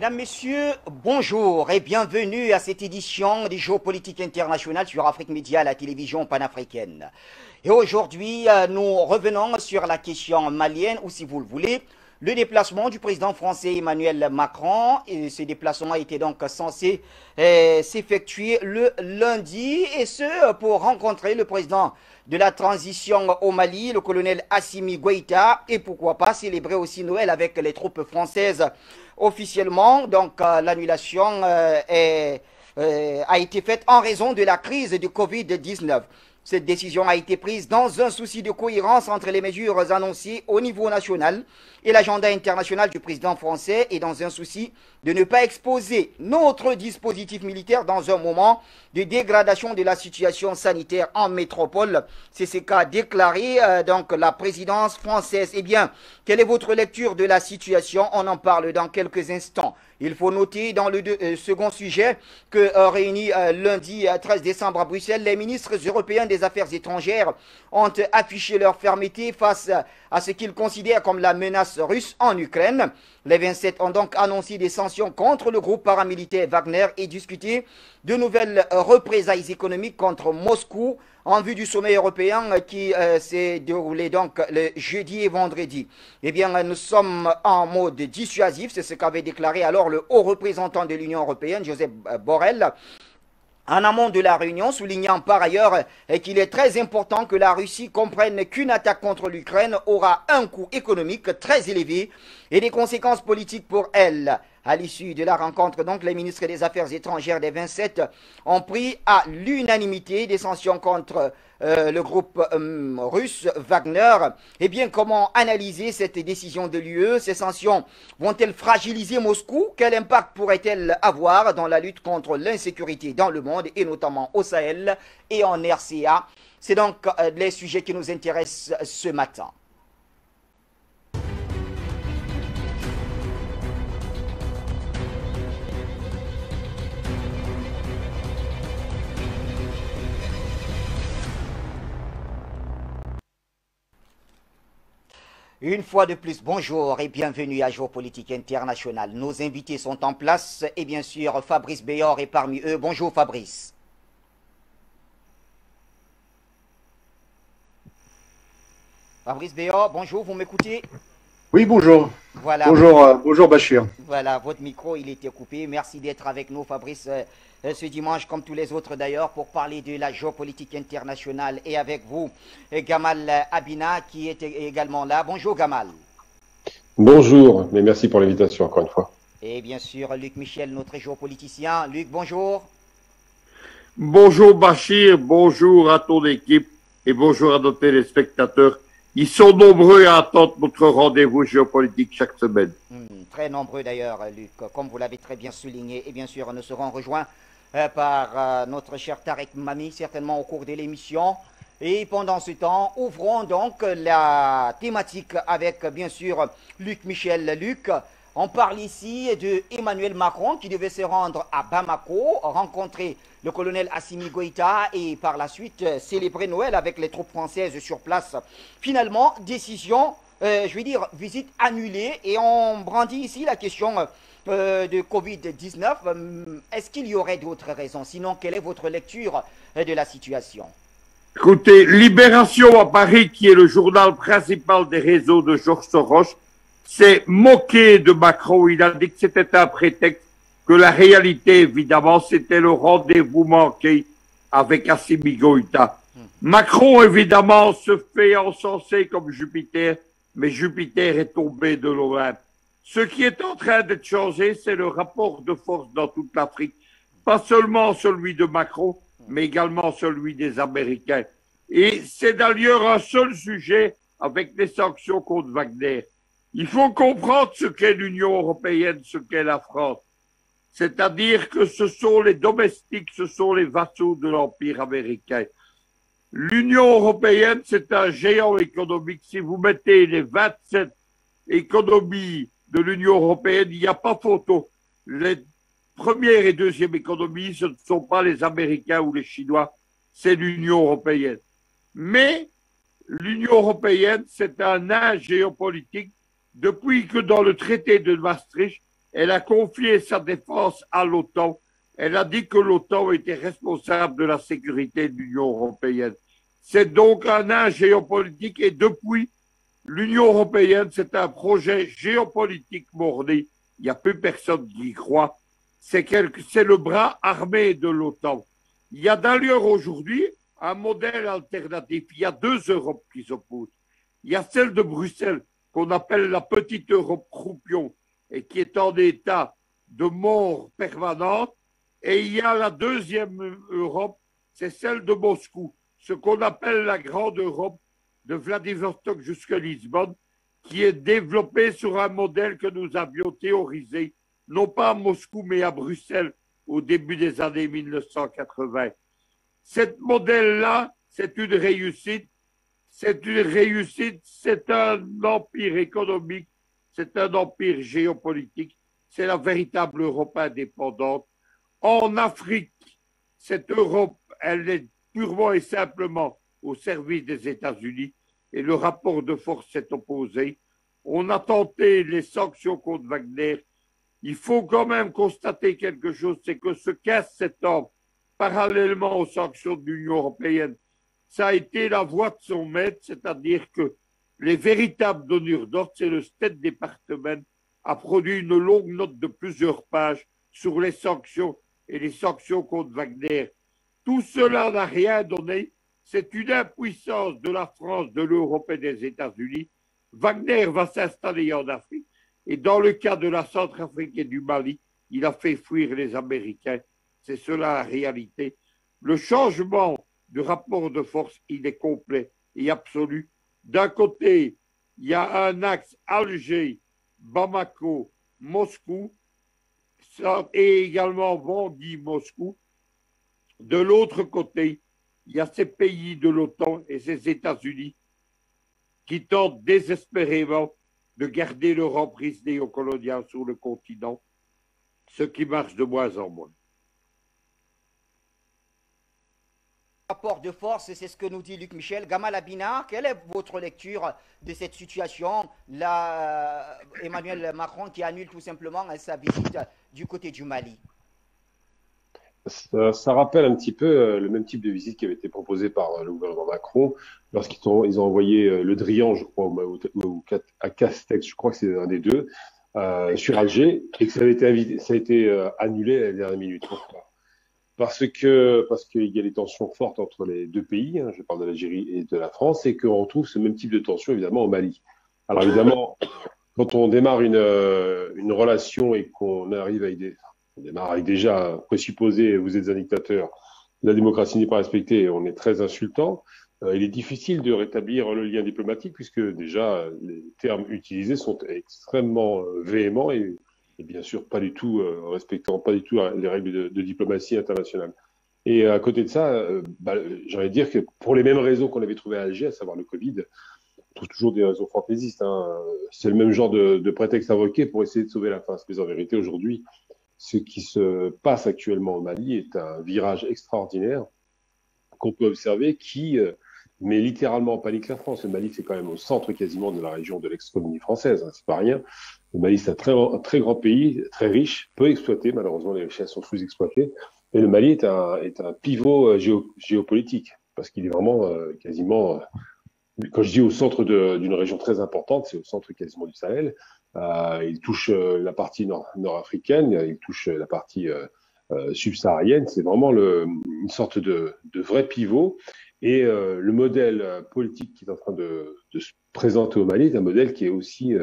Mesdames, Messieurs, bonjour et bienvenue à cette édition des Géopolitique internationale sur Afrique Média, la télévision panafricaine. Et aujourd'hui, nous revenons sur la question malienne, ou si vous le voulez, le déplacement du président français Emmanuel Macron. Et ce déplacement était donc censé s'effectuer le lundi, et ce pour rencontrer le président de la transition au Mali, le colonel Assimi Goïta, et pourquoi pas célébrer aussi Noël avec les troupes françaises officiellement. Donc l'annulation a été faite en raison de la crise du Covid-19. Cette décision a été prise dans un souci de cohérence entre les mesures annoncées au niveau national et l'agenda international du président français, et dans un souci de ne pas exposer notre dispositif militaire dans un moment de dégradation de la situation sanitaire en métropole. C'est ce qu'a déclaré donc la présidence française. Eh bien, quelle est votre lecture de la situation? On en parle dans quelques instants. Il faut noter dans le second sujet que réunis lundi 13 décembre à Bruxelles, les ministres européens des Affaires étrangères ont affiché leur fermeté face à ce qu'ils considèrent comme la menace russe en Ukraine. Les 27 ont donc annoncé des sanctions contre le groupe paramilitaire Wagner et discuté de nouvelles représailles économiques contre Moscou en vue du sommet européen qui s'est déroulé donc le jeudi et vendredi. Eh bien, nous sommes en mode dissuasif, c'est ce qu'avait déclaré alors le haut représentant de l'Union européenne, Joseph Borrell, en amont de la réunion, soulignant par ailleurs qu'il est très important que la Russie comprenne qu'une attaque contre l'Ukraine aura un coût économique très élevé et des conséquences politiques pour elle. À l'issue de la rencontre, donc, les ministres des Affaires étrangères des 27 ont pris à l'unanimité des sanctions contre le groupe russe Wagner. Eh bien, comment analyser cette décision de l'UE? Ces sanctions vont-elles fragiliser Moscou? Quel impact pourraient-elles avoir dans la lutte contre l'insécurité dans le monde, et notamment au Sahel et en RCA? C'est donc les sujets qui nous intéressent ce matin. Une fois de plus, bonjour et bienvenue à Géopolitique Internationale. Nos invités sont en place et bien sûr Fabrice Béor est parmi eux. Bonjour Fabrice. Fabrice Béor, bonjour, vous m'écoutez? Oui, bonjour. Voilà. Bonjour, bonjour Bachir. Voilà, votre micro, il était coupé. Merci d'être avec nous, Fabrice, ce dimanche, comme tous les autres d'ailleurs, pour parler de la géopolitique internationale. Et avec vous, Gamal Abina, qui est également là. Bonjour, Gamal. Bonjour, mais merci pour l'invitation encore une fois. Et bien sûr, Luc Michel, notre géopoliticien. Luc, bonjour. Bonjour Bachir, bonjour à ton équipe et bonjour à nos téléspectateurs. Ils sont nombreux à attendre notre rendez-vous géopolitique chaque semaine. Très nombreux d'ailleurs, Luc, comme vous l'avez très bien souligné. Et bien sûr, nous serons rejoints par notre cher Tarek Mami, certainement au cours de l'émission. Et pendant ce temps, ouvrons donc la thématique avec, bien sûr, Luc Michel. Luc, on parle ici de Emmanuel Macron qui devait se rendre à Bamako, rencontrer le colonel Assimi Goïta et par la suite célébrer Noël avec les troupes françaises sur place. Finalement, décision, je vais dire, visite annulée, et on brandit ici la question de Covid-19. Est-ce qu'il y aurait d'autres raisons? Sinon, quelle est votre lecture de la situation? Écoutez, Libération à Paris, qui est le journal principal des réseaux de Georges Soros, s'est moqué de Macron. Il a dit que c'était un prétexte, que la réalité, évidemment, c'était le rendez-vous manqué avec Assimi Goïta. Macron, évidemment, se fait encenser comme Jupiter, mais Jupiter est tombé de l'Olympe. Ce qui est en train d'être changé, c'est le rapport de force dans toute l'Afrique. Pas seulement celui de Macron, mais également celui des Américains. Et c'est d'ailleurs un seul sujet avec les sanctions contre Wagner. Il faut comprendre ce qu'est l'Union européenne, ce qu'est la France. C'est-à-dire que ce sont les domestiques, ce sont les vassaux de l'Empire américain. L'Union européenne, c'est un géant économique. Si vous mettez les 27 économies de l'Union européenne, il n'y a pas photo. Les premières et deuxièmes économies, ce ne sont pas les Américains ou les Chinois, c'est l'Union européenne. Mais l'Union européenne, c'est un nain géopolitique depuis que dans le traité de Maastricht, Elle a confié sa défense à l'OTAN. Elle a dit que l'OTAN était responsable de la sécurité de l'Union européenne. C'est donc un nain géopolitique et depuis, l'Union européenne, c'est un projet géopolitique morné. Il n'y a plus personne qui y croit. C'est le bras armé de l'OTAN. Il y a d'ailleurs aujourd'hui un modèle alternatif. Il y a deux Europes qui s'opposent. Il y a celle de Bruxelles, qu'on appelle la petite Europe croupion, et qui est en état de mort permanente. Et il y a la deuxième Europe, c'est celle de Moscou, ce qu'on appelle la grande Europe, de Vladivostok jusqu'à Lisbonne, qui est développée sur un modèle que nous avions théorisé, non pas à Moscou, mais à Bruxelles, au début des années 1980. Ce modèle-là, c'est une réussite. C'est une réussite, c'est un empire économique, c'est un empire géopolitique, c'est la véritable Europe indépendante. En Afrique, cette Europe, elle est purement et simplement au service des États-Unis et le rapport de force s'est opposé. On a tenté les sanctions contre Wagner. Il faut quand même constater quelque chose, c'est que ce 15 septembre, parallèlement aux sanctions de l'Union européenne, ça a été la voix de son maître, c'est-à-dire que les véritables donneurs d'ordre, c'est le State Department, a produit une longue note de plusieurs pages sur les sanctions et les sanctions contre Wagner. Tout cela n'a rien donné. C'est une impuissance de la France, de l'Europe et des États-Unis. Wagner va s'installer en Afrique. Et dans le cas de la Centrafrique et du Mali, il a fait fuir les Américains. C'est cela la réalité. Le changement du rapport de force, il est complet et absolu. D'un côté, il y a un axe Alger, Bamako, Moscou, et également Bangui, Moscou. De l'autre côté, il y a ces pays de l'OTAN et ces États-Unis qui tentent désespérément de garder l'Europe risque néocoloniale sur le continent, ce qui marche de moins en moins. Rapport de force, c'est ce que nous dit Luc Michel. Gamal Abina, quelle est votre lecture de cette situation? Emmanuel Macron qui annule tout simplement sa visite du côté du Mali. Ça rappelle un petit peu le même type de visite qui avait été proposé par le gouvernement Macron lorsqu'ils ont envoyé Le Drian, je crois, ou à Castex, je crois que c'est un des deux, sur Alger, et que ça a été annulé à la dernière minute. Pourquoi? Parce qu'il y a des tensions fortes entre les deux pays, hein, je parle de l'Algérie et de la France, et qu'on retrouve ce même type de tension évidemment au Mali. Alors évidemment, quand on démarre une relation et qu'on arrive on démarre avec déjà un présupposé, vous êtes un dictateur, la démocratie n'est pas respectée, on est très insultant, il est difficile de rétablir le lien diplomatique puisque déjà les termes utilisés sont extrêmement véhéments et bien sûr pas du tout respectant pas du tout les règles de diplomatie internationale. Et à côté de ça, j'allais dire que pour les mêmes raisons qu'on avait trouvées à Alger, à savoir le Covid, on trouve toujours des raisons fantaisistes. Hein. C'est le même genre de prétexte invoqué pour essayer de sauver la face. Mais en vérité, aujourd'hui, ce qui se passe actuellement au Mali est un virage extraordinaire qu'on peut observer qui met littéralement en panique la France. Le Mali, c'est quand même au centre quasiment de la région de l'ex-colonie française, hein, c'est pas rien. Le Mali, c'est un très grand pays, très riche, peu exploité, malheureusement les richesses sont sous-exploitées. Et le Mali est un pivot géopolitique, parce qu'il est vraiment quasiment, quand je dis au centre d'une région très importante, c'est au centre quasiment du Sahel. Il touche la partie nord-africaine, il touche la partie subsaharienne. C'est vraiment une sorte de vrai pivot. Et le modèle politique qui est en train de se présenter au Mali est un modèle qui est aussi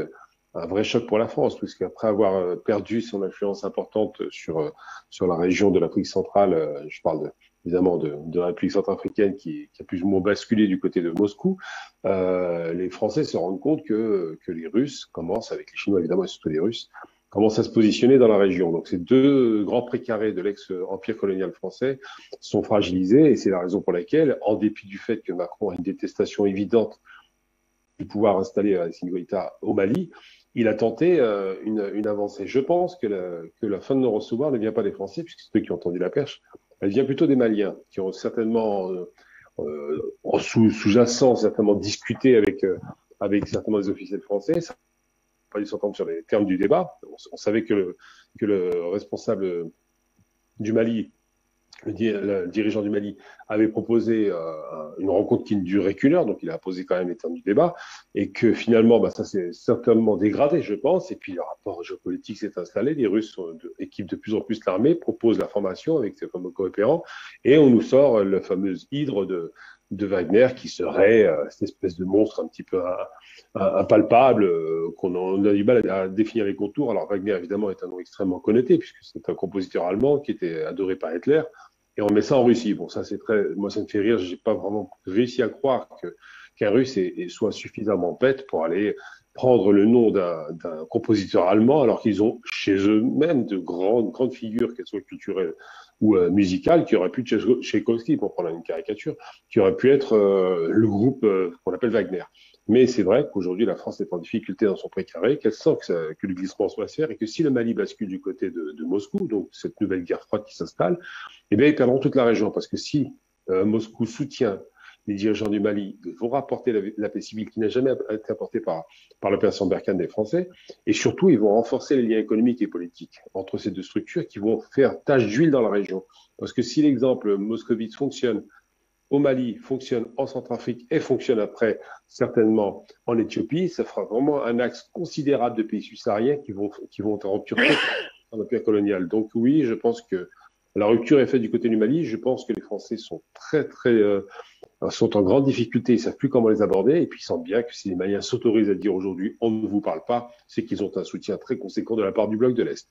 un vrai choc pour la France, parce qu'après avoir perdu son influence importante sur la région de l'Afrique centrale, je parle évidemment de la République centrafricaine qui a plus ou moins basculé du côté de Moscou, les Français se rendent compte que les Russes commencent, avec les Chinois évidemment et surtout les Russes, commencent à se positionner dans la région. Donc ces deux grands précarés de l'ex-empire colonial français sont fragilisés et c'est la raison pour laquelle, en dépit du fait que Macron a une détestation évidente du pouvoir installé à Assimi Goïta au Mali, il a tenté une avancée. Je pense que la fin de non-recevoir ne vient pas des Français, puisque c'est eux qui ont tendu la perche, elle vient plutôt des Maliens, qui ont certainement, en sous-jacent, certainement discuté avec certainement des officiels français. pas dû s'entendre sur les termes du débat. On savait que le responsable du Mali, le dirigeant du Mali, avait proposé une rencontre qui ne durerait qu'une heure, donc il a posé quand même les termes du débat, et que finalement, ça s'est certainement dégradé, je pense, et puis le rapport géopolitique s'est installé, les Russes équipent de plus en plus l'armée, proposent la formation avec ses fameux coopérants, et on nous sort le fameux hydre de Wagner, qui serait cette espèce de monstre un petit peu impalpable, qu'on a du mal à définir les contours. Alors Wagner, évidemment, est un nom extrêmement connoté, puisque c'est un compositeur allemand qui était adoré par Hitler, et on met ça en Russie. Bon, ça c'est moi ça me fait rire. J'ai pas vraiment réussi à croire qu'un Russe soit suffisamment bête pour aller prendre le nom d'un compositeur allemand, alors qu'ils ont chez eux-mêmes de grandes figures, qu'elles soient culturelles ou musicales, qui auraient pu être Tchaïkovski, pour prendre une caricature, qui aurait pu être le groupe qu'on appelle Wagner. Mais c'est vrai qu'aujourd'hui, la France est en difficulté dans son précaré, qu'elle sent que le glissement va se faire, et que si le Mali bascule du côté de Moscou, donc cette nouvelle guerre froide qui s'installe, eh bien, ils perdront toute la région. Parce que si Moscou soutient les dirigeants du Mali, vont rapporter la paix civile qui n'a jamais été apportée par l'opération Barkhane des Français, et surtout, ils vont renforcer les liens économiques et politiques entre ces deux structures qui vont faire tache d'huile dans la région. Parce que si l'exemple moscovite fonctionne au Mali, fonctionne en Centrafrique et fonctionne après certainement en Éthiopie, ça fera vraiment un axe considérable de pays subsahariens qui vont en rupture dans l'empire colonial. Donc oui, je pense que la rupture est faite du côté du Mali. Je pense que les Français sont sont en grande difficulté. Ils savent plus comment les aborder. Et puis ils sentent bien que si les Maliens s'autorisent à dire aujourd'hui on ne vous parle pas, c'est qu'ils ont un soutien très conséquent de la part du bloc de l'Est.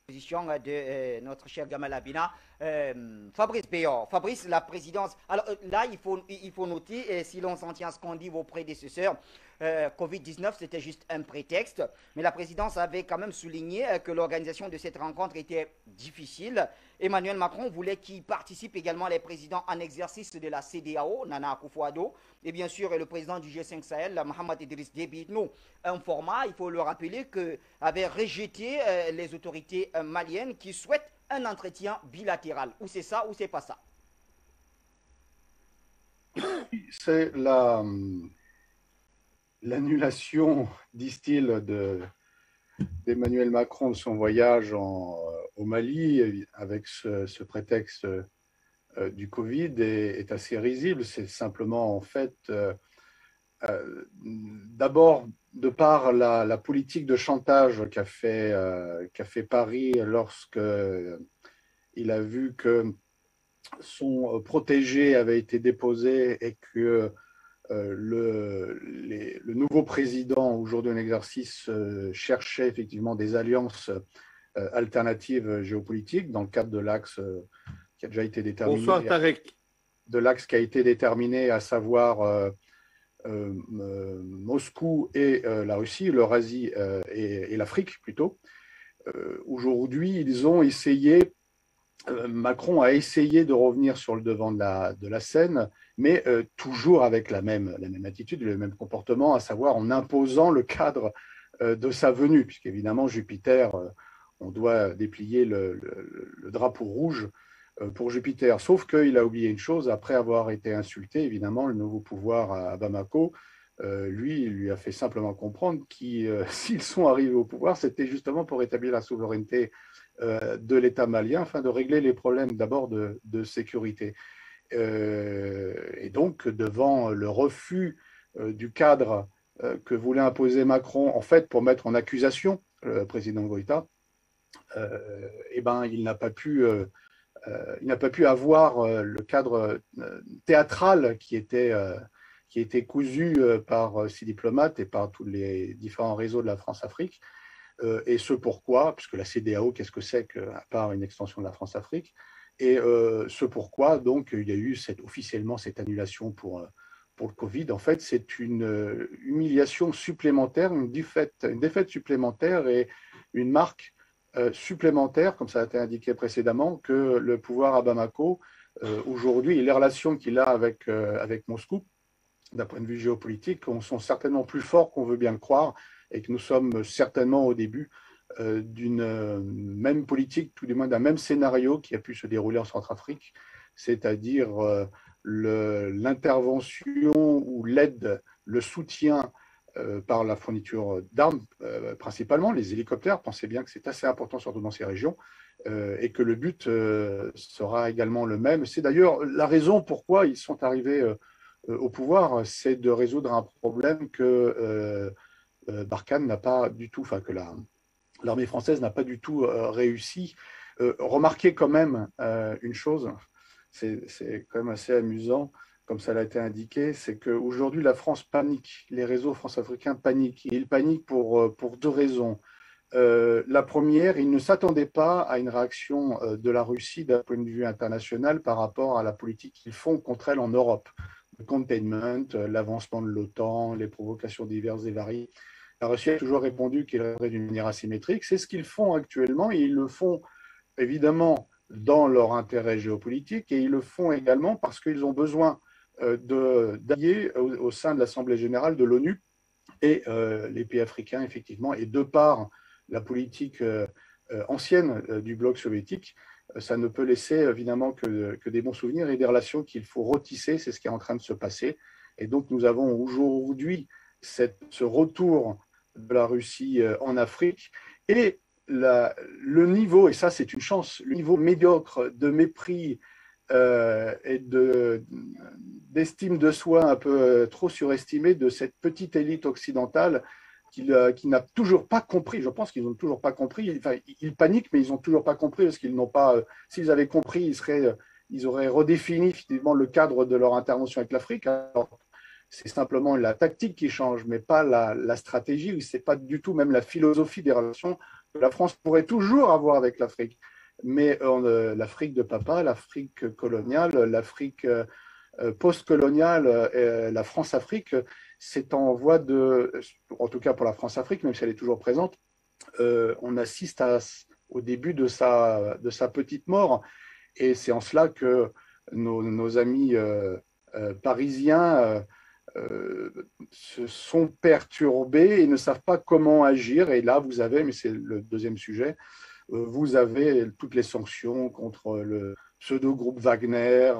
De notre cher Gamal Abina, Fabrice Béor. Fabrice, la présidence. Alors là, il faut noter, si l'on s'en tient à ce qu'ont dit vos prédécesseurs, Covid-19, c'était juste un prétexte. Mais la présidence avait quand même souligné que l'organisation de cette rencontre était difficile. Emmanuel Macron voulait qu'il participe également les présidents en exercice de la CEDEAO, Nana Akufo-Addo, et bien sûr le président du G5 Sahel, Mohamed Idriss Déby Itno. Un format, il faut le rappeler, que avait rejeté les autorités maliennes qui souhaitent un entretien bilatéral. Ou c'est ça, ou c'est pas ça. C'est l'annulation, disent-ils, d'Emmanuel Macron de son voyage au Mali avec ce prétexte du Covid est assez risible. C'est simplement en fait d'abord de par la politique de chantage qu'a fait Paris lorsque il a vu que son protégé avait été déposé et que le nouveau président, aujourd'hui en exercice, cherchait effectivement des alliances alternatives géopolitiques dans le cadre de l'axe qui a déjà été déterminé. Bonsoir Tarek. De l'axe qui a été déterminé, à savoir Moscou et la Russie, l'Eurasie et l'Afrique plutôt. Aujourd'hui, ils ont essayé, Macron a essayé de revenir sur le devant de la scène, mais toujours avec la même attitude, le même comportement, à savoir en imposant le cadre de sa venue, puisqu'évidemment Jupiter, on doit déplier le drapeau rouge pour Jupiter. Sauf qu'il a oublié une chose, après avoir été insulté, évidemment, le nouveau pouvoir à Bamako, lui a fait simplement comprendre que s'ils sont arrivés au pouvoir, c'était justement pour établir la souveraineté de l'État malien, afin de régler les problèmes d'abord de sécurité. Et donc, devant le refus du cadre que voulait imposer Macron, en fait, pour mettre en accusation le président Goïta, eh ben, il n'a pas pu avoir le cadre théâtral qui était cousu par ses diplomates et par tous les différents réseaux de la France-Afrique. Et ce pourquoi, puisque la CEDEAO, qu'est-ce que c'est à part une extension de la France-Afrique, et ce pourquoi, donc, il y a eu officiellement cette annulation pour le Covid. En fait, c'est une humiliation supplémentaire, une défaite supplémentaire et une marque supplémentaire, comme ça a été indiqué précédemment, que le pouvoir à Bamako, aujourd'hui, et les relations qu'il a avec Moscou, d'un point de vue géopolitique, sont certainement plus forts qu'on veut bien le croire, et que nous sommes certainement au début d'une même politique, tout du moins d'un même scénario qui a pu se dérouler en Centrafrique, c'est-à-dire l'intervention ou l'aide, le soutien par la fourniture d'armes, principalement les hélicoptères. Pensez bien que c'est assez important, surtout dans ces régions, et que le but sera également le même. C'est d'ailleurs la raison pourquoi ils sont arrivés au pouvoir, c'est de résoudre un problème que Barkhane n'a pas du tout, enfin que l'armée française n'a pas du tout réussi. Remarquez quand même une chose, c'est quand même assez amusant, comme ça l'a été indiqué, c'est qu'aujourd'hui la France panique, les réseaux france-africains paniquent. Et ils paniquent pour deux raisons. La première, ils ne s'attendaient pas à une réaction de la Russie d'un point de vue international par rapport à la politique qu'ils font contre elle en Europe. Le containment, l'avancement de l'OTAN, les provocations diverses et variées. La Russie a toujours répondu qu'elle répondrait d'une manière asymétrique. C'est ce qu'ils font actuellement et ils le font évidemment dans leur intérêt géopolitique et ils le font également parce qu'ils ont besoin d'alliés au sein de l'Assemblée générale de l'ONU et les pays africains, effectivement, et de par la politique ancienne du bloc soviétique, ça ne peut laisser évidemment que des bons souvenirs et des relations qu'il faut retisser, c'est ce qui est en train de se passer. Et donc nous avons aujourd'hui ce retour de la Russie en Afrique et le niveau, et ça c'est une chance, le niveau médiocre de mépris et d'estime de soi un peu trop surestimée de cette petite élite occidentale qui n'a toujours pas compris. Je pense qu'ils n'ont toujours pas compris. Enfin, ils paniquent, mais ils n'ont toujours pas compris parce qu'ils n'ont pas. S'ils avaient compris, ils auraient redéfini finalement le cadre de leur intervention avec l'Afrique. Alors, c'est simplement la tactique qui change, mais pas la stratégie. C'est pas du tout même la philosophie des relations que la France pourrait toujours avoir avec l'Afrique. Mais l'Afrique de papa, l'Afrique coloniale, l'Afrique post-coloniale, la France-Afrique, c'est en voie en tout cas pour la France-Afrique, même si elle est toujours présente, on assiste au début de sa petite mort. Et c'est en cela que nos amis parisiens se sont perturbés et ne savent pas comment agir. Et là, vous avez, mais c'est le deuxième sujet, vous avez toutes les sanctions contre le pseudo-groupe Wagner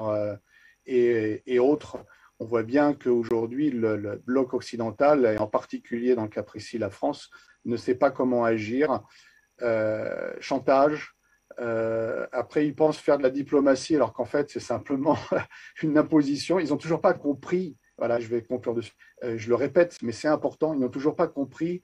et autres. On voit bien qu'aujourd'hui, le bloc occidental, et en particulier dans le cas précis la France, ne sait pas comment agir. Chantage. Après, ils pensent faire de la diplomatie, alors qu'en fait, c'est simplement une imposition. Ils n'ont toujours pas compris. Voilà, je vais conclure dessus. Je le répète, mais c'est important. Ils n'ont toujours pas compris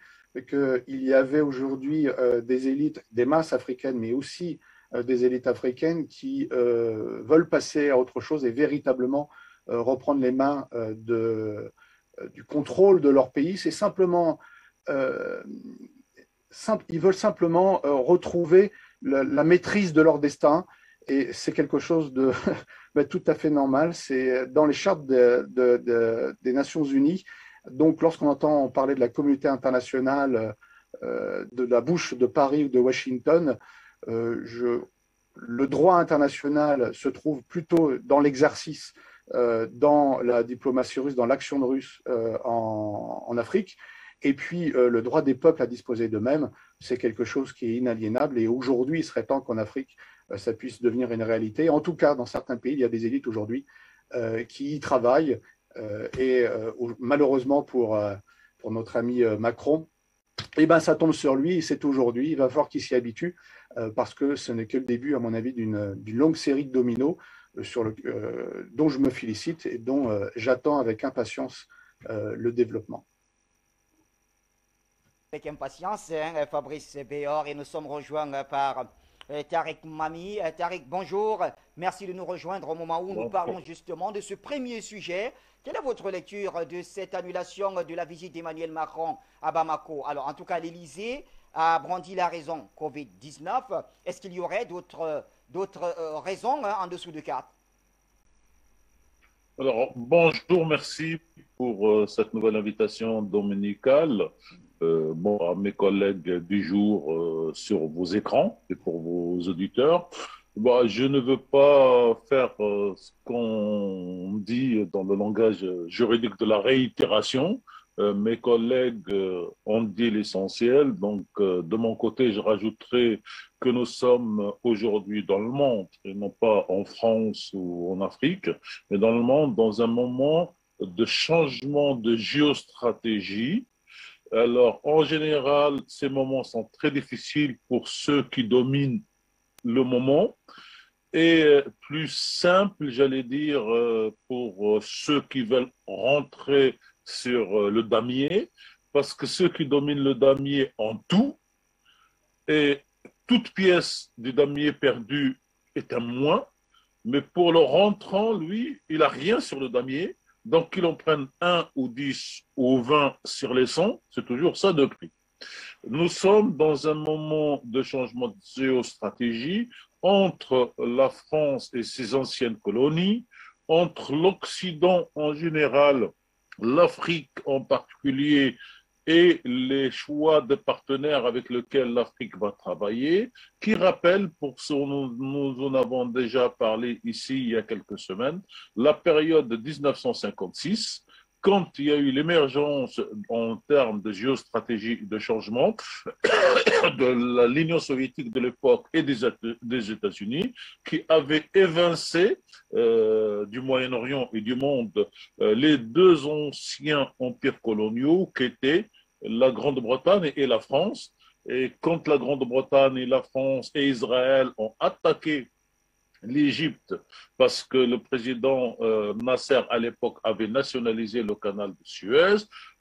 qu'il y avait aujourd'hui des élites, des masses africaines, mais aussi des élites africaines qui veulent passer à autre chose et véritablement reprendre les mains du contrôle de leur pays. C'est simplement, ils veulent simplement retrouver la maîtrise de leur destin et c'est quelque chose de tout à fait normal. C'est dans les chartes des Nations Unies. Donc, lorsqu'on entend parler de la communauté internationale, de la bouche de Paris ou de Washington, le droit international se trouve plutôt dans l'exercice, dans la diplomatie russe, dans l'action russe en Afrique. Et puis, le droit des peuples à disposer d'eux-mêmes, c'est quelque chose qui est inaliénable. Et aujourd'hui, il serait temps qu'en Afrique, ça puisse devenir une réalité. En tout cas, dans certains pays, il y a des élites aujourd'hui qui y travaillent. Et malheureusement pour notre ami Macron, eh ben, ça tombe sur lui, c'est aujourd'hui, il va falloir qu'il s'y habitue parce que ce n'est que le début, à mon avis, d'une longue série de dominos dont je me félicite et dont j'attends avec impatience le développement. Avec impatience, hein, Fabrice Béor, et nous sommes rejoints par Tariq Mami. Tariq, bonjour. Merci de nous rejoindre au moment où nous parlons justement de ce premier sujet. Quelle est votre lecture de cette annulation de la visite d'Emmanuel Macron à Bamako? Alors, en tout cas, l'Élysée a brandi la raison Covid-19. Est-ce qu'il y aurait d'autres raisons en dessous de 4? Alors, bonjour, merci pour cette nouvelle invitation dominicale. À mes collègues du jour sur vos écrans et pour vos auditeurs. Je ne veux pas faire ce qu'on dit dans le langage juridique de la réitération. Mes collègues ont dit l'essentiel. Donc, de mon côté, je rajouterai que nous sommes aujourd'hui dans le monde, et non pas en France ou en Afrique, mais dans le monde, dans un moment de changement de géostratégie Alors, en général, ces moments sont très difficiles pour ceux qui dominent le moment et plus simple, j'allais dire, pour ceux qui veulent rentrer sur le damier, parce que ceux qui dominent le damier ont tout, et toute pièce du damier perdu est un moins, mais pour le rentrant, lui, il n'a rien sur le damier, donc qu'il en prenne 1 ou 10 ou 20 sur les 100, c'est toujours ça de prix. Nous sommes dans un moment de changement de géostratégie entre la France et ses anciennes colonies, entre l'Occident en général, l'Afrique en particulier, et les choix de partenaires avec lesquels l'Afrique va travailler, qui rappellent, pour ce nous en avons déjà parlé ici il y a quelques semaines, la période de 1956, quand il y a eu l'émergence en termes de géostratégie de changement de l'Union soviétique de l'époque et des États-Unis, qui avaient évincé du Moyen-Orient et du monde les deux anciens empires coloniaux qui étaient la Grande-Bretagne et la France. Et quand la Grande-Bretagne et la France et Israël ont attaqué l'Égypte, parce que le président Nasser, à l'époque, avait nationalisé le canal de Suez,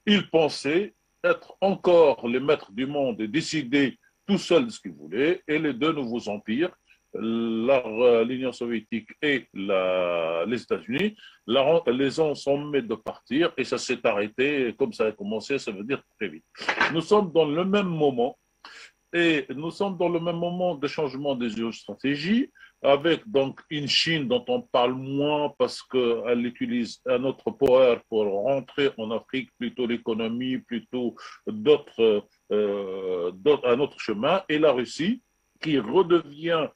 il pensait être encore les maîtres du monde et décider tout seul de ce qu'il voulait, et les deux nouveaux empires, l'Union soviétique et les États-Unis, les ont sommés de partir, et ça s'est arrêté, comme ça a commencé, ça veut dire très vite. Nous sommes dans le même moment, et nous sommes dans le même moment de changement des géostratégies, avec donc une Chine dont on parle moins parce qu'elle utilise un autre power pour rentrer en Afrique, plutôt l'économie, plutôt un autre chemin, et la Russie qui redevient,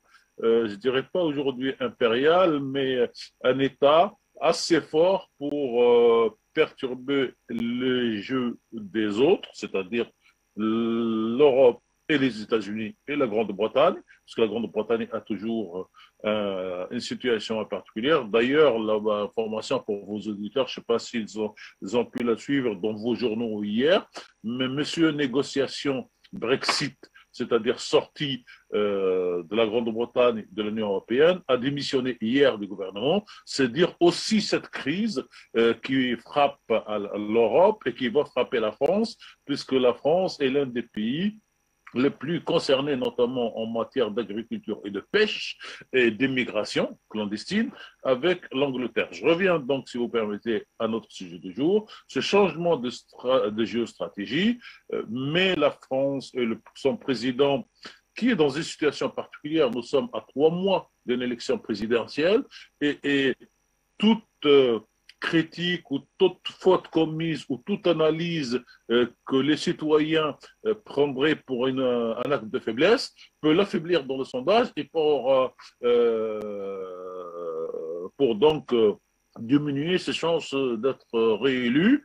je dirais pas aujourd'hui impériale, mais un État assez fort pour perturber les jeux des autres, c'est-à-dire l'Europe et les États-Unis et la Grande-Bretagne, parce que la Grande-Bretagne a toujours une situation particulière. D'ailleurs, l'information pour vos auditeurs, je ne sais pas s'ils ont pu la suivre dans vos journaux hier, mais monsieur négociation Brexit, c'est-à-dire sortie de la Grande-Bretagne de l'Union européenne, a démissionné hier du gouvernement. C'est dire aussi cette crise qui frappe à l'Europe et qui va frapper la France, puisque la France est l'un des pays les plus concernés, notamment en matière d'agriculture et de pêche et d'immigration clandestine, avec l'Angleterre. Je reviens donc, si vous permettez, à notre sujet du jour. Ce changement de géostratégie met la France et son président, qui est dans une situation particulière. Nous sommes à 3 mois d'une élection présidentielle et toute critique ou toute faute commise ou toute analyse que les citoyens prendraient pour un acte de faiblesse peut l'affaiblir dans le sondage et pour donc diminuer ses chances d'être réélu.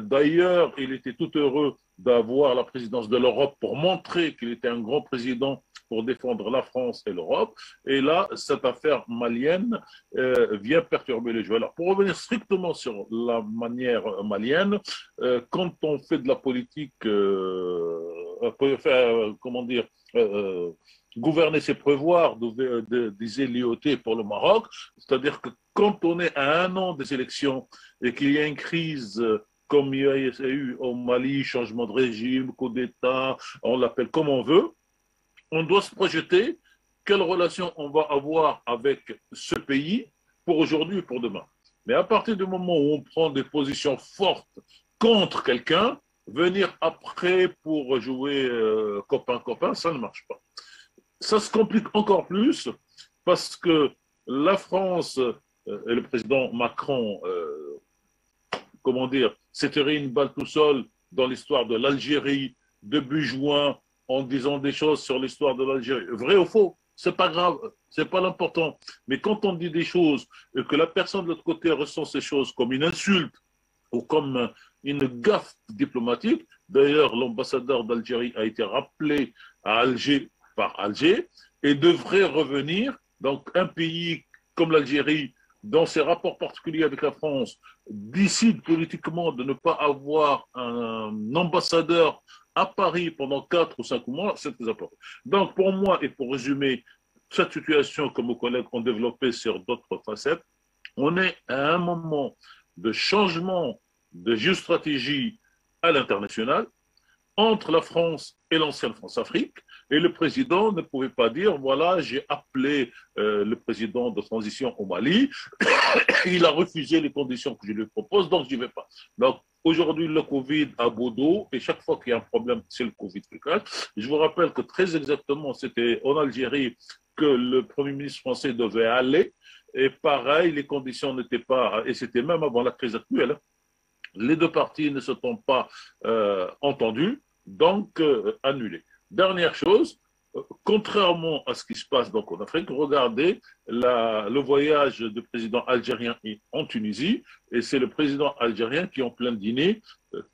D'ailleurs, il était tout heureux d'avoir la présidence de l'Europe pour montrer qu'il était un grand président pour défendre la France et l'Europe. Et là, cette affaire malienne vient perturber les jeux. Alors, pour revenir strictement sur la manière malienne, quand on fait de la politique, gouverner, c'est prévoir, disait Lyoté pour le Maroc, c'est-à-dire que quand on est à 1 an des élections et qu'il y a une crise comme il y a eu au Mali, changement de régime, coup d'État, on l'appelle comme on veut, on doit se projeter quelle relation on va avoir avec ce pays pour aujourd'hui et pour demain. Mais à partir du moment où on prend des positions fortes contre quelqu'un, venir après pour jouer copain-copain, ça ne marche pas. Ça se complique encore plus parce que la France et le président Macron, s'est tiré une balle tout seul dans l'histoire de l'Algérie début juin en disant des choses sur l'histoire de l'Algérie. Vrai ou faux, c'est pas grave, c'est pas l'important. Mais quand on dit des choses et que la personne de l'autre côté ressent ces choses comme une insulte ou comme une gaffe diplomatique, d'ailleurs l'ambassadeur d'Algérie a été rappelé à Alger par Alger et devrait revenir. Donc un pays comme l'Algérie dans ses rapports particuliers avec la France, décide politiquement de ne pas avoir un ambassadeur à Paris pendant 4 ou 5 mois, c'est très important. Donc, pour moi, et pour résumer cette situation que mes collègues ont développée sur d'autres facettes, on est à un moment de changement de géostratégie à l'international entre la France et l'ancienne France-Afrique. Et le président ne pouvait pas dire, voilà, j'ai appelé le président de transition au Mali, il a refusé les conditions que je lui propose, donc je n'y vais pas. Donc, aujourd'hui, le Covid a beau dos, et chaque fois qu'il y a un problème, c'est le Covid qui casse. Je vous rappelle que très exactement, c'était en Algérie que le Premier ministre français devait aller, et pareil, les conditions n'étaient pas, et c'était même avant la crise actuelle, les deux parties ne se sont pas entendus, donc annulés. Dernière chose, contrairement à ce qui se passe donc en Afrique, regardez le voyage du président algérien en Tunisie, et c'est le président algérien qui, en plein dîner,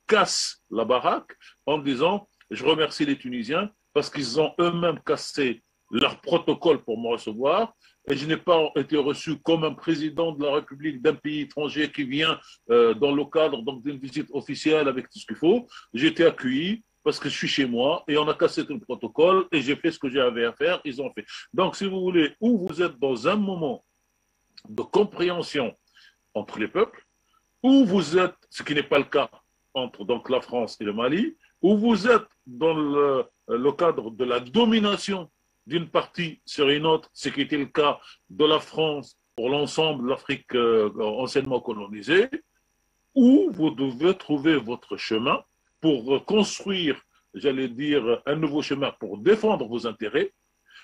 casse la baraque en disant « Je remercie les Tunisiens parce qu'ils ont eux-mêmes cassé leur protocole pour me recevoir, et je n'ai pas été reçu comme un président de la République d'un pays étranger qui vient dans le cadre d'une visite officielle avec tout ce qu'il faut. J'ai été accueilli parce que je suis chez moi et on a cassé tout le protocole et j'ai fait ce que j'avais à faire, ils ont fait. Donc, si vous voulez, ou vous êtes dans un moment de compréhension entre les peuples, ou vous êtes, ce qui n'est pas le cas entre donc, la France et le Mali, ou vous êtes dans le cadre de la domination d'une partie sur une autre, ce qui était le cas de la France pour l'ensemble de l'Afrique anciennement colonisée, où vous devez trouver votre chemin pour construire, j'allais dire, un nouveau chemin pour défendre vos intérêts,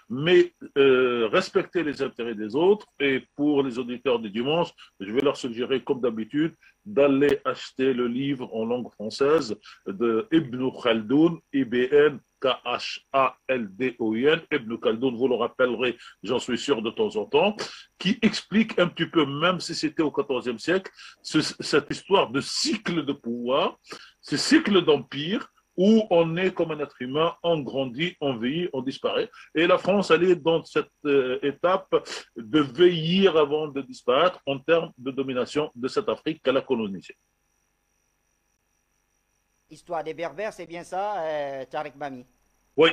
mais respecter les intérêts des autres. Et pour les auditeurs du dimanche, je vais leur suggérer, comme d'habitude, d'aller acheter le livre en langue française de Ibn Khaldoun, IBN Khaldoun, Ibn Khaldoun, vous le rappellerez, j'en suis sûr, de temps en temps, qui explique un petit peu, même si c'était au XIVe siècle, cette histoire de cycle de pouvoir, ce cycle d'empire, où on est comme un être humain, on grandit, on vieillit, on disparaît. Et la France, elle est dans cette étape de vieillir avant de disparaître en termes de domination de cette Afrique qu'elle a colonisée. Histoire des Berbères, c'est bien ça, Tarek Mami? Oui,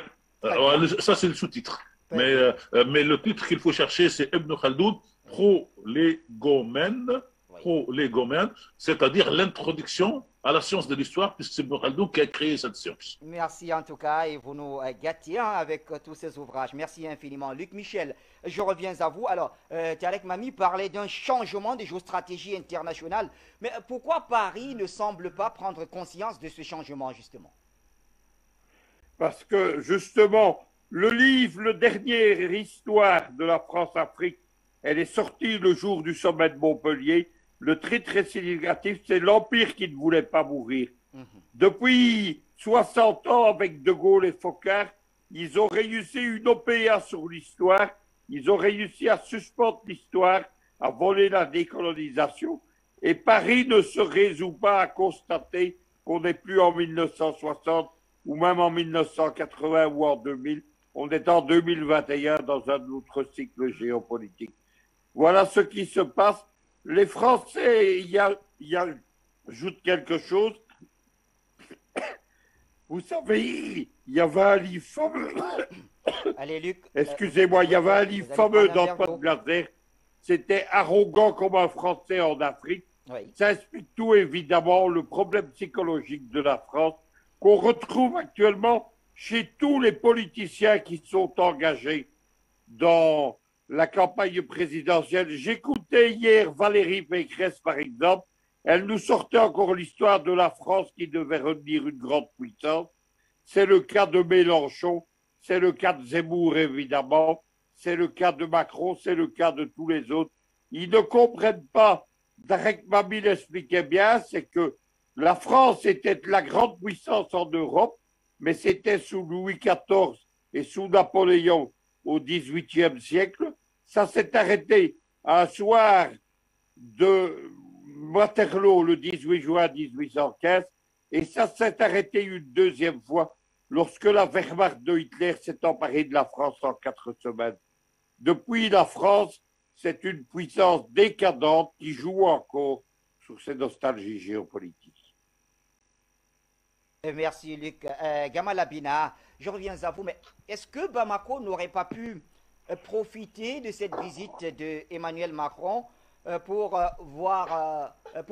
ça c'est le sous-titre. Mais le titre qu'il faut chercher, c'est Ibn Khaldoun, Prolégomène, c'est-à-dire l'introduction à la science de l'histoire, puisque c'est Ibn Khaldoun qui a créé cette science. Merci en tout cas, et vous nous gâtez avec tous ces ouvrages. Merci infiniment. Luc Michel, je reviens à vous. Alors, Tarek Mami parlait d'un changement de géostratégie internationale, mais pourquoi Paris ne semble pas prendre conscience de ce changement, justement? Parce que, justement, le livre, le dernier histoire de la France-Afrique, elle est sortie le jour du sommet de Montpellier. Le très significatif, c'est l'Empire qui ne voulait pas mourir. Depuis 60 ans, avec De Gaulle et Foccart, ils ont réussi une OPA sur l'histoire, ils ont réussi à suspendre l'histoire, à voler la décolonisation, et Paris ne se résout pas à constater qu'on n'est plus en 1960, ou même en 1980 ou en 2000, on est en 2021 dans un autre cycle géopolitique. Voilà ce qui se passe. Les Français, j'ajoute quelque chose. Vous savez, il y avait un livre fameux. Allez, Luc. Excusez-moi, il y avait un livre fameux d'Antoine Glaser. C'était Arrogant comme un Français en Afrique. Oui. Ça explique tout, évidemment, le problème psychologique de la France qu'on retrouve actuellement chez tous les politiciens qui sont engagés dans la campagne présidentielle. J'écoutais hier Valérie Pécresse, par exemple. Elle nous sortait encore l'histoire de la France qui devait redevenir une grande puissance. C'est le cas de Mélenchon, c'est le cas de Zemmour, évidemment, c'est le cas de Macron, c'est le cas de tous les autres. Ils ne comprennent pas. Tarek Mami l'expliquait bien, c'est que la France était la grande puissance en Europe, mais c'était sous Louis XIV et sous Napoléon au XVIIIe siècle. Ça s'est arrêté un soir de Waterloo le 18 juin 1815 et ça s'est arrêté une deuxième fois lorsque la Wehrmacht de Hitler s'est emparée de la France en 4 semaines. Depuis, la France c'est une puissance décadente qui joue encore sur ces nostalgies géopolitiques. Merci Luc. Gamal Abina, je reviens à vous, mais est-ce que Bamako n'aurait pas pu profiter de cette visite d'Emmanuel Macron pour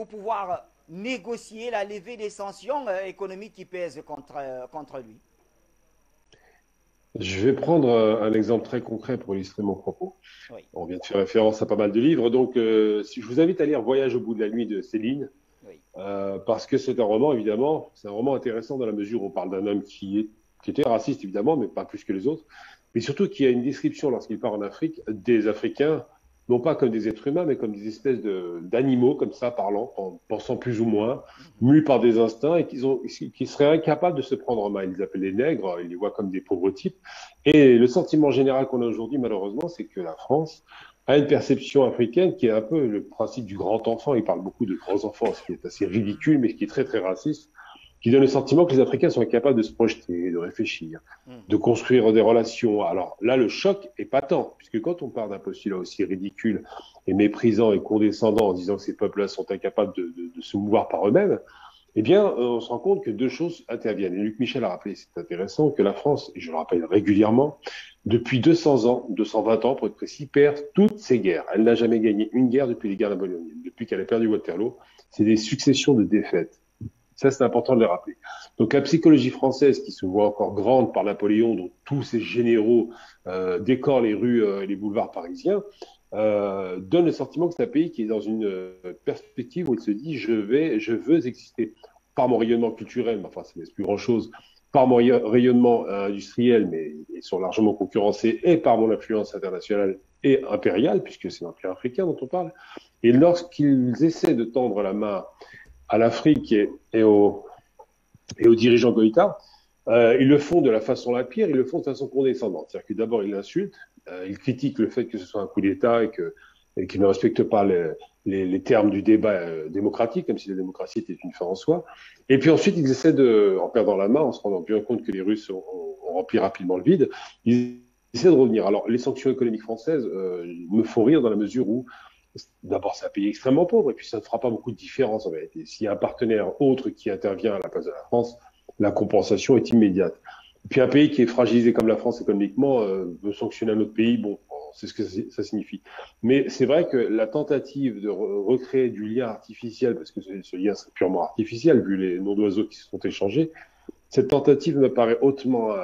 pouvoir négocier la levée des sanctions économiques qui pèsent contre lui? Je vais prendre un exemple très concret pour illustrer mon propos. Oui. On vient de faire référence à pas mal de livres, donc si je vous invite à lire Voyage au bout de la nuit de Céline, Oui. parce que c'est un roman, évidemment, c'est un roman intéressant dans la mesure où on parle d'un homme qui était raciste, évidemment, mais pas plus que les autres, mais surtout qui a une description, lorsqu'il part en Afrique, des Africains, non pas comme des êtres humains, mais comme des espèces d'animaux, comme ça, parlant, pensant plus ou moins, mus par des instincts, et qui seraient incapables de se prendre en main. Ils les appellent les nègres, ils les voient comme des pauvres types. Et le sentiment général qu'on a aujourd'hui, malheureusement, c'est que la France a une perception africaine qui est un peu le principe du grand enfant. Il parle beaucoup de grands enfants, ce qui est assez ridicule, mais qui est très, très raciste, qui donne le sentiment que les Africains sont incapables de se projeter, de réfléchir, de construire des relations. Alors là, le choc est patent, puisque quand on part d'un postulat aussi ridicule et méprisant et condescendant en disant que ces peuples-là sont incapables de se mouvoir par eux-mêmes, eh bien, on se rend compte que deux choses interviennent. Et Luc Michel a rappelé, c'est intéressant, que la France, et je le rappelle régulièrement, depuis 200 ans, 220 ans pour être précis, perd toutes ses guerres. Elle n'a jamais gagné une guerre depuis les guerres napoléoniennes. Depuis qu'elle a perdu Waterloo, c'est des successions de défaites. Ça, c'est important de le rappeler. Donc, la psychologie française, qui se voit encore grande par Napoléon, dont tous ces généraux décorent les rues et les boulevards parisiens, donne le sentiment que c'est un pays qui est dans une perspective où il se dit je veux exister par mon rayonnement culturel, mais enfin, ça ne laisse plus grand-chose, par mon rayonnement industriel, mais ils sont largement concurrencés, et par mon influence internationale et impériale, puisque c'est l'empire africain dont on parle. Et lorsqu'ils essaient de tendre la main à l'Afrique et aux dirigeants de l'État, ils le font de la façon la pire, ils le font de façon condescendante. C'est-à-dire que d'abord, ils l'insultent, ils critiquent le fait que ce soit un coup d'État et qu'ils ne respectent pas les termes du débat démocratique, comme si la démocratie était une fin en soi. Et puis ensuite, ils essaient en perdant la main, en se rendant bien compte que les Russes ont rempli rapidement le vide, ils essaient de revenir. Alors, les sanctions économiques françaises me font rire dans la mesure où d'abord, c'est un pays extrêmement pauvre, et puis ça ne fera pas beaucoup de différence en vérité. S'il y a un partenaire autre qui intervient à la place de la France, la compensation est immédiate. Et puis un pays qui est fragilisé comme la France économiquement veut sanctionner un autre pays, bon, c'est ce que ça signifie. Mais c'est vrai que la tentative de recréer du lien artificiel, parce que ce lien serait purement artificiel vu les noms d'oiseaux qui se sont échangés, cette tentative me paraît hautement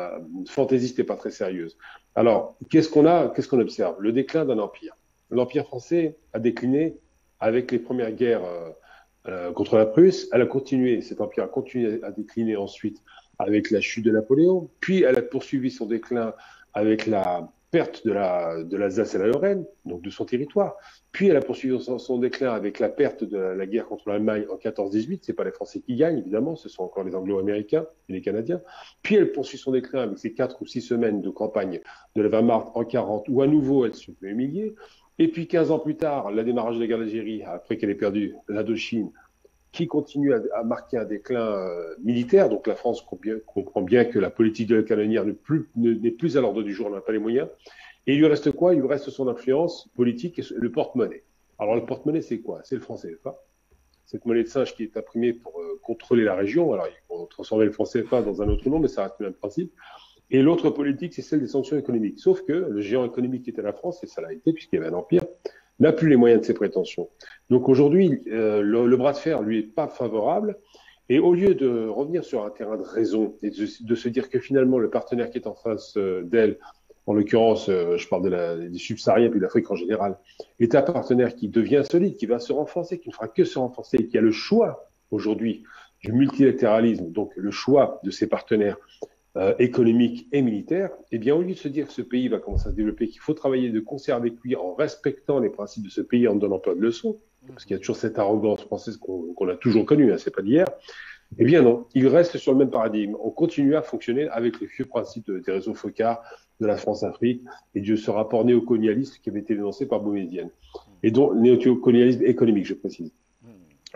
fantaisiste et pas très sérieuse. Alors, qu'est-ce qu'on observe? Le déclin d'un empire. L'Empire français a décliné avec les premières guerres contre la Prusse. Cet empire a continué à décliner ensuite avec la chute de Napoléon. Puis elle a poursuivi son déclin avec la perte de l'Alsace et la Lorraine, donc de son territoire. Puis elle a poursuivi son déclin avec la perte de la guerre contre l'Allemagne en 14-18. C'est pas les Français qui gagnent, évidemment, ce sont encore les Anglo-Américains et les Canadiens. Puis elle poursuit son déclin avec ces 4 ou 6 semaines de campagne de la Wehrmacht en 40, où à nouveau elle se fait humilier. Et puis 15 ans plus tard, le démarrage de la guerre d'Algérie, après qu'elle ait perdu l'Indochine, qui continue à marquer un déclin militaire. Donc la France comprend bien que la politique de la canonnière n'est plus à l'ordre du jour, on n'a pas les moyens. Et il lui reste quoi? Il lui reste son influence politique et le porte-monnaie. Alors le porte-monnaie, c'est quoi? C'est le franc CFA. Cette monnaie de singe qui est imprimée pour contrôler la région. Alors ils vont transformer le franc CFA dans un autre nom, mais ça reste le même principe. Et l'autre politique, c'est celle des sanctions économiques. Sauf que le géant économique qui était la France, et ça l'a été puisqu'il y avait un empire, n'a plus les moyens de ses prétentions. Donc aujourd'hui, le bras de fer lui est pas favorable. Et au lieu de revenir sur un terrain de raison et de se dire que finalement le partenaire qui est en face d'elle, en l'occurrence, je parle des subsahariens puis de l'Afrique en général, est un partenaire qui devient solide, qui va se renforcer, qui ne fera que se renforcer, et qui a le choix aujourd'hui du multilatéralisme, donc le choix de ses partenaires économique et militaire, eh bien, au lieu de se dire que ce pays va commencer à se développer, qu'il faut travailler de concert avec lui en respectant les principes de ce pays, en ne donnant pas de leçons, parce qu'il y a toujours cette arrogance française qu'on a toujours connue, hein, c'est pas d'hier, eh bien non, il reste sur le même paradigme. On continue à fonctionner avec les vieux principes des réseaux Focard, de la France-Afrique, et de ce rapport néocolonialiste qui avait été dénoncé par Boumedienne. Et donc, néocolonialisme économique, je précise.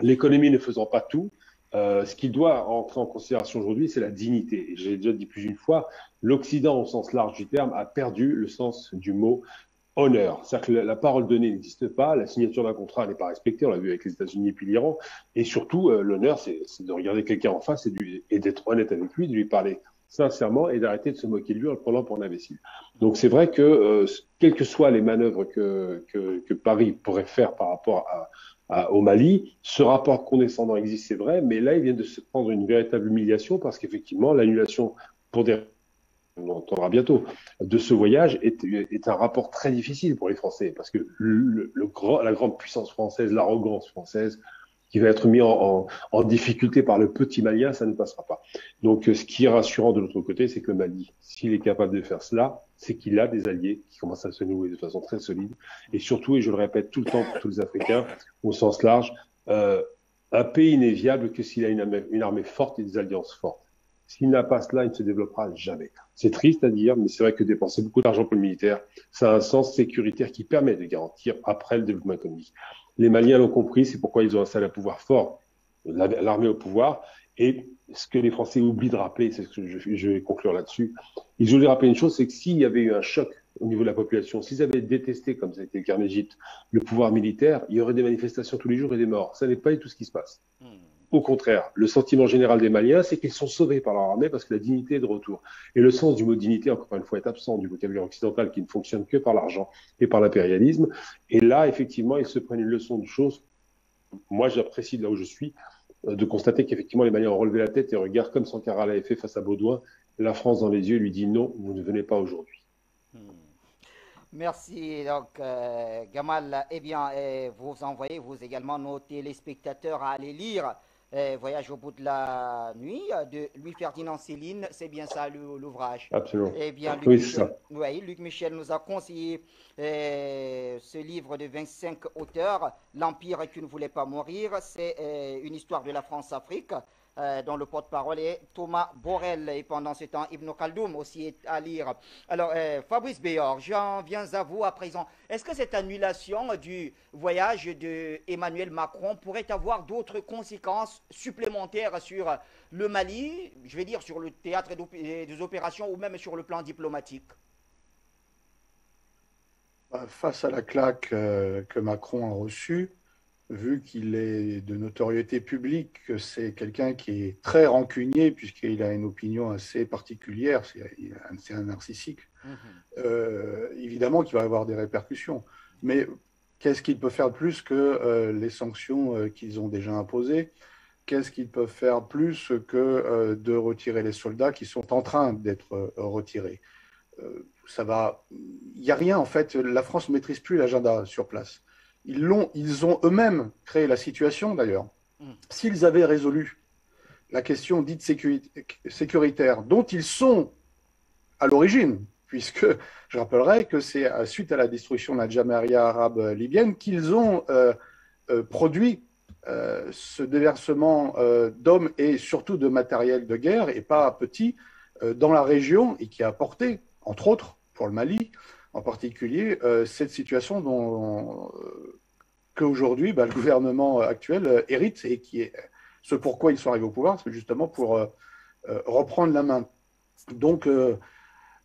L'économie ne faisant pas tout, ce qui doit entrer en considération aujourd'hui, c'est la dignité. Et j'ai déjà dit plus d'une fois, l'Occident, au sens large du terme, a perdu le sens du mot honneur. C'est-à-dire que la parole donnée n'existe pas, la signature d'un contrat n'est pas respectée, on l'a vu avec les États-Unis et puis l'Iran, et surtout, l'honneur, c'est de regarder quelqu'un en face et d'être honnête avec lui, de lui parler sincèrement et d'arrêter de se moquer de lui en le prenant pour un imbécile. Donc c'est vrai que, quelles que soient les manœuvres que Paris pourrait faire par rapport au Mali, ce rapport condescendant existe, c'est vrai, mais là, il vient de se prendre une véritable humiliation parce qu'effectivement, l'annulation pour des on l'entendra bientôt, de ce voyage est un rapport très difficile pour les Français, parce que la grande puissance française, l'arrogance française, qui va être mis en difficulté par le petit Malien, ça ne passera pas. Donc, ce qui est rassurant de l'autre côté, c'est que le Mali, s'il est capable de faire cela, c'est qu'il a des alliés qui commencent à se nouer de façon très solide. Et surtout, et je le répète tout le temps pour tous les Africains, au sens large, un pays n'est viable que s'il a une armée forte et des alliances fortes. S'il n'a pas cela, il ne se développera jamais. C'est triste à dire, mais c'est vrai que dépenser beaucoup d'argent pour le militaire, ça a un sens sécuritaire qui permet de garantir après le développement économique. Les Maliens l'ont compris, c'est pourquoi ils ont installé un pouvoir fort, l'armée au pouvoir. Et ce que les Français oublient de rappeler, c'est ce que je vais conclure là-dessus, ils oublient de rappeler une chose, c'est que s'il y avait eu un choc au niveau de la population, s'ils avaient détesté, comme ça a été le cas en Égypte, le pouvoir militaire, il y aurait des manifestations tous les jours et des morts. Ça n'est pas du tout ce qui se passe. Au contraire, le sentiment général des Maliens, c'est qu'ils sont sauvés par leur armée parce que la dignité est de retour. Et le sens du mot dignité, encore une fois, est absent du vocabulaire occidental qui ne fonctionne que par l'argent et par l'impérialisme. Et là, effectivement, ils se prennent une leçon de choses. Moi, j'apprécie de là où je suis, de constater qu'effectivement, les Maliens ont relevé la tête et regardent comme Sankara l'avait fait face à Baudouin, la France dans les yeux lui dit non, vous ne venez pas aujourd'hui. Merci, donc, Gamal. Eh bien, vous envoyez, vous également, nos téléspectateurs à aller lire Voyage au bout de la nuit de Louis-Ferdinand Céline. C'est bien ça l'ouvrage. Absolument. Eh bien, oui, c'est ça. Oui, Luc Michel nous a conseillé ce livre de 25 auteurs, L'Empire qui ne voulait pas mourir. C'est une histoire de la France-Afrique. Dont le porte-parole est Thomas Borrell. Et pendant ce temps, Ibn Khaldoun aussi est à lire. Alors, Fabrice Béor, j'en viens à vous à présent. Est-ce que cette annulation du voyage d'Emmanuel Macron pourrait avoir d'autres conséquences supplémentaires sur le Mali, je vais dire sur le théâtre des opérations ou même sur le plan diplomatique? Face à la claque que Macron a reçue, vu qu'il est de notoriété publique, que c'est quelqu'un qui est très rancunier, puisqu'il a une opinion assez particulière, c'est un narcissique, évidemment qu'il va avoir des répercussions. Mais qu'est-ce qu'il peut faire de plus que les sanctions qu'ils ont déjà imposées? Qu'est-ce qu'ils peuvent faire plus que de retirer les soldats qui sont en train d'être retirés? Il n'y a rien, en fait. La France ne maîtrise plus l'agenda sur place. Ils ont eux-mêmes créé la situation, d'ailleurs. S'ils avaient résolu la question dite sécuritaire, dont ils sont à l'origine, puisque je rappellerai que c'est suite à la destruction de la Jamaria arabe libyenne qu'ils ont produit ce déversement d'hommes et surtout de matériel de guerre, et pas petit, dans la région, et qui a apporté, entre autres, pour le Mali, en particulier, cette situation qu'aujourd'hui, le gouvernement actuel hérite et qui est ce pourquoi ils sont arrivés au pouvoir, c'est justement pour reprendre la main. Donc,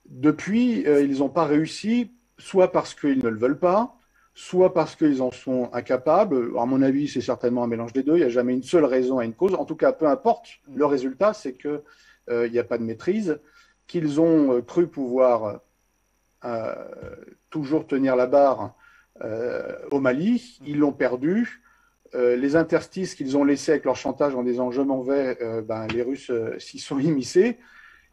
depuis, ils n'ont pas réussi, soit parce qu'ils ne le veulent pas, soit parce qu'ils en sont incapables. À mon avis, c'est certainement un mélange des deux. Il n'y a jamais une seule raison à une cause. En tout cas, peu importe, le résultat, c'est qu'il n'y a pas de maîtrise, qu'ils ont cru pouvoir toujours tenir la barre au Mali, ils l'ont perdu. Les interstices qu'ils ont laissés avec leur chantage en disant je m'en vais, les Russes s'y sont immiscés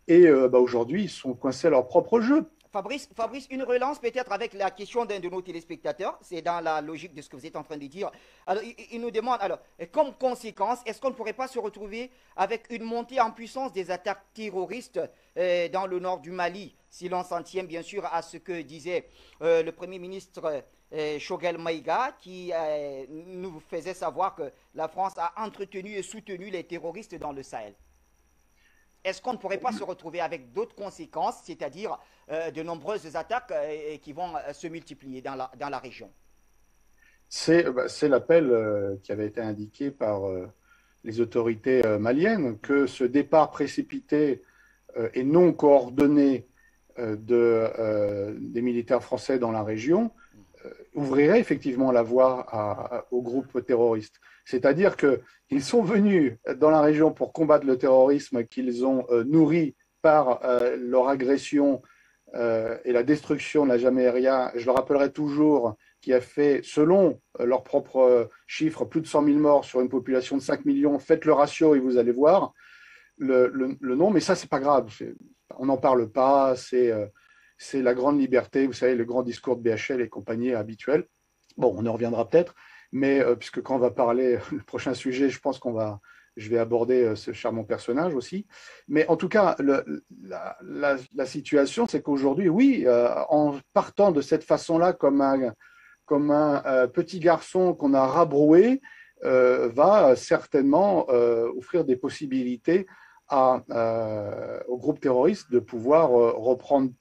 et aujourd'hui ils sont coincés à leur propre jeu. Fabrice, une relance peut-être avec la question d'un de nos téléspectateurs, c'est dans la logique de ce que vous êtes en train de dire. Alors, il nous demande, alors, comme conséquence, est-ce qu'on ne pourrait pas se retrouver avec une montée en puissance des attaques terroristes dans le nord du Mali, si l'on s'en tient bien sûr à ce que disait le Premier ministre Choguel Maïga, qui nous faisait savoir que la France a entretenu et soutenu les terroristes dans le Sahel? Est-ce qu'on ne pourrait pas se retrouver avec d'autres conséquences, c'est-à-dire de nombreuses attaques qui vont se multiplier dans la région? C'est l'appel qui avait été indiqué par les autorités maliennes, que ce départ précipité et non coordonné des militaires français dans la région ouvrirait effectivement la voie aux groupes terroristes. C'est-à-dire qu'ils sont venus dans la région pour combattre le terrorisme qu'ils ont nourri par leur agression et la destruction de la Jameria. Je le rappellerai toujours, qui a fait, selon leurs propres chiffres, plus de 100 000 morts sur une population de 5 millions. Faites le ratio et vous allez voir le nom, mais ça, c'est pas grave. On n'en parle pas, c'est la grande liberté, vous savez, le grand discours de BHL et compagnie habituel. Bon, on en reviendra peut-être, mais puisque quand on va parler le prochain sujet, je pense je vais aborder ce charmant personnage aussi. Mais en tout cas, la situation, c'est qu'aujourd'hui, oui, en partant de cette façon-là, comme un petit garçon qu'on a rabroué, va certainement offrir des possibilités au groupe terroriste de pouvoir reprendre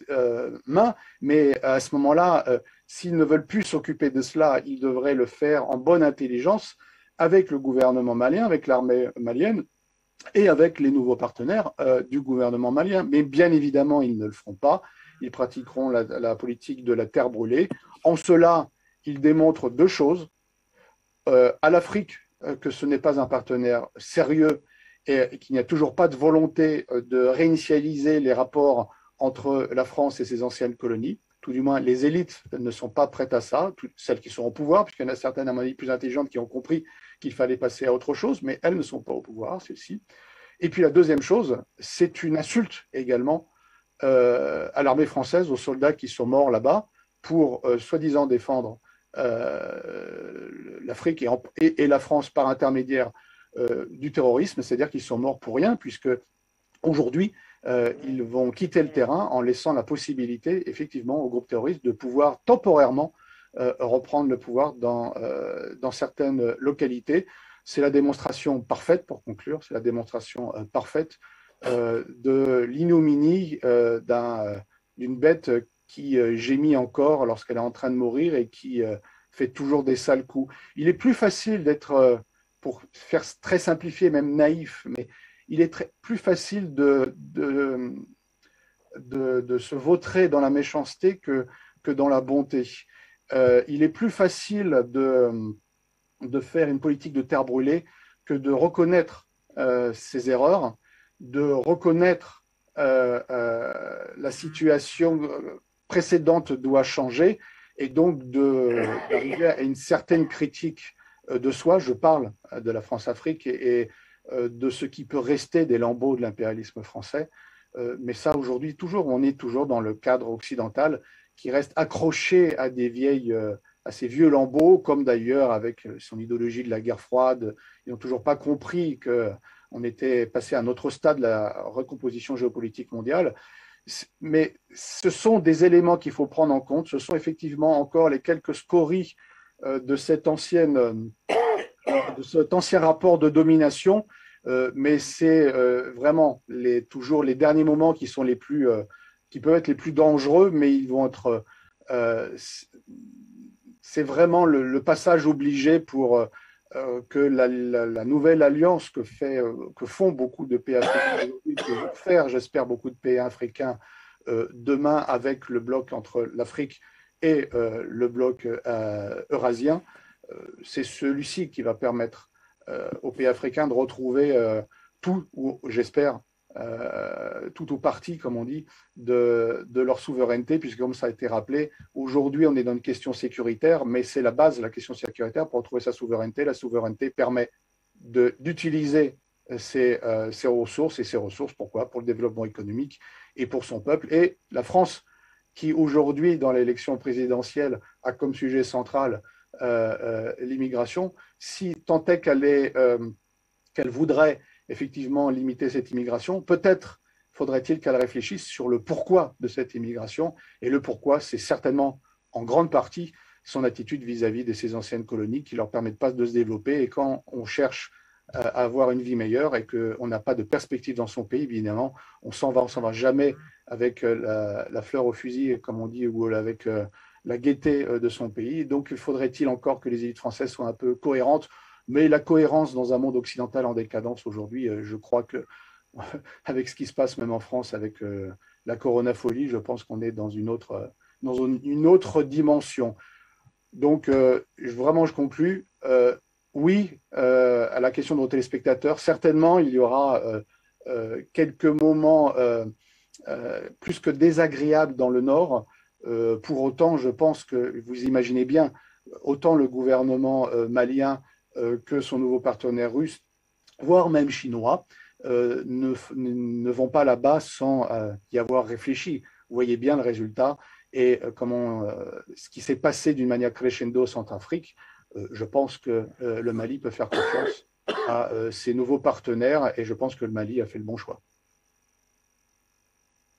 main. Mais à ce moment-là, s'ils ne veulent plus s'occuper de cela, ils devraient le faire en bonne intelligence avec le gouvernement malien, avec l'armée malienne et avec les nouveaux partenaires du gouvernement malien. Mais bien évidemment, ils ne le feront pas. Ils pratiqueront la politique de la terre brûlée. En cela, ils démontrent deux choses. À l'Afrique, que ce n'est pas un partenaire sérieux et qu'il n'y a toujours pas de volonté de réinitialiser les rapports entre la France et ses anciennes colonies. Tout du moins, les élites ne sont pas prêtes à ça, celles qui sont au pouvoir, puisqu'il y en a certaines, à mon avis, plus intelligentes qui ont compris qu'il fallait passer à autre chose, mais elles ne sont pas au pouvoir, celles-ci. Et puis la deuxième chose, c'est une insulte également à l'armée française, aux soldats qui sont morts là-bas pour soi-disant défendre l'Afrique et la France par intermédiaire du terrorisme, c'est-à-dire qu'ils sont morts pour rien, puisque aujourd'hui, ils vont quitter le terrain en laissant la possibilité, effectivement, au groupe terroriste de pouvoir temporairement reprendre le pouvoir dans certaines localités. C'est la démonstration parfaite, pour conclure, c'est la démonstration parfaite de l'ignominie d'une bête qui gémit encore lorsqu'elle est en train de mourir et qui fait toujours des sales coups. Il est plus facile d'être, pour faire très simplifié, même naïf, mais il est plus facile de se vautrer dans la méchanceté que dans la bonté. Il est plus facile de faire une politique de terre brûlée que de reconnaître ses erreurs, de reconnaître la situation précédente doit changer et donc d'arriver à une certaine critique de soi. Je parle de la France-Afrique et de ce qui peut rester des lambeaux de l'impérialisme français. Mais ça, aujourd'hui, on est toujours dans le cadre occidental qui reste accroché à à ces vieux lambeaux, comme d'ailleurs avec son idéologie de la guerre froide. Ils n'ont toujours pas compris qu'on était passé à un autre stade de la recomposition géopolitique mondiale. Mais ce sont des éléments qu'il faut prendre en compte. Ce sont effectivement encore les quelques scories de cet ancien rapport de domination, mais c'est vraiment toujours les derniers moments qui sont qui peuvent être les plus dangereux, mais ils vont être. C'est vraiment le passage obligé pour que la nouvelle alliance que font beaucoup de pays africains, que vont faire, j'espère, beaucoup de pays africains demain avec le bloc entre l'Afrique et le bloc eurasien, c'est celui-ci qui va permettre aux pays africains de retrouver tout, ou j'espère, tout ou partie, comme on dit, de leur souveraineté, puisque comme ça a été rappelé, aujourd'hui on est dans une question sécuritaire, mais c'est la base de la question sécuritaire pour retrouver sa souveraineté. La souveraineté permet d'utiliser ses ressources, et ses ressources, pourquoi? Pour le développement économique et pour son peuple. Et la France, qui aujourd'hui, dans l'élection présidentielle, a comme sujet central l'immigration, si tant est qu'elle voudrait effectivement limiter cette immigration, peut-être faudrait-il qu'elle réfléchisse sur le pourquoi de cette immigration. Et le pourquoi, c'est certainement en grande partie son attitude vis-à-vis de ces anciennes colonies qui ne leur permettent pas de se développer. Et quand on cherche à avoir une vie meilleure et qu'on n'a pas de perspective dans son pays, évidemment, on s'en va jamais avec la fleur au fusil, comme on dit, ou avec la gaieté de son pays. Donc, faudrait-il encore que les élites françaises soient un peu cohérentes. Mais la cohérence dans un monde occidental en décadence aujourd'hui, je crois que avec ce qui se passe même en France avec la coronafolie, je pense qu'on est dans une autre dimension. Donc, vraiment, je conclus. Oui, à la question de nos téléspectateurs, certainement, il y aura quelques moments plus que désagréables dans le Nord. Pour autant, je pense que vous imaginez bien, autant le gouvernement malien que son nouveau partenaire russe, voire même chinois, ne vont pas là-bas sans y avoir réfléchi. Vous voyez bien le résultat et ce qui s'est passé d'une manière crescendo Centrafrique. Je pense que le Mali peut faire confiance à ses nouveaux partenaires et je pense que le Mali a fait le bon choix.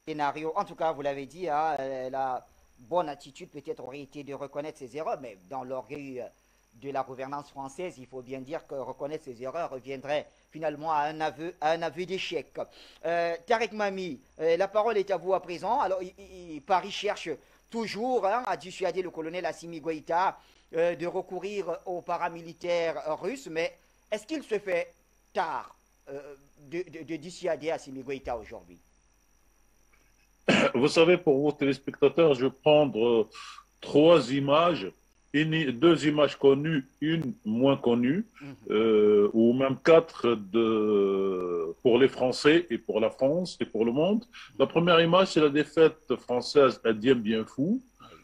Scénario, en tout cas, vous l'avez dit, hein, la bonne attitude peut-être aurait été de reconnaître ses erreurs, mais dans l'orgueil de la gouvernance française, il faut bien dire que reconnaître ses erreurs reviendrait finalement à un aveu d'échec. Tarek Mami, la parole est à vous à présent. Alors, Paris cherche toujours à dissuader le colonel Assimi Goïta de recourir aux paramilitaires russes, mais est-ce qu'il se fait tard de dissuader Assimi Goïta aujourd'hui? Vous savez, pour vos téléspectateurs, je vais prendre trois images, deux images connues, une moins connue, ou même quatre pour les Français et pour la France et pour le monde. La première image, c'est la défaite française à Dien Bien Phu,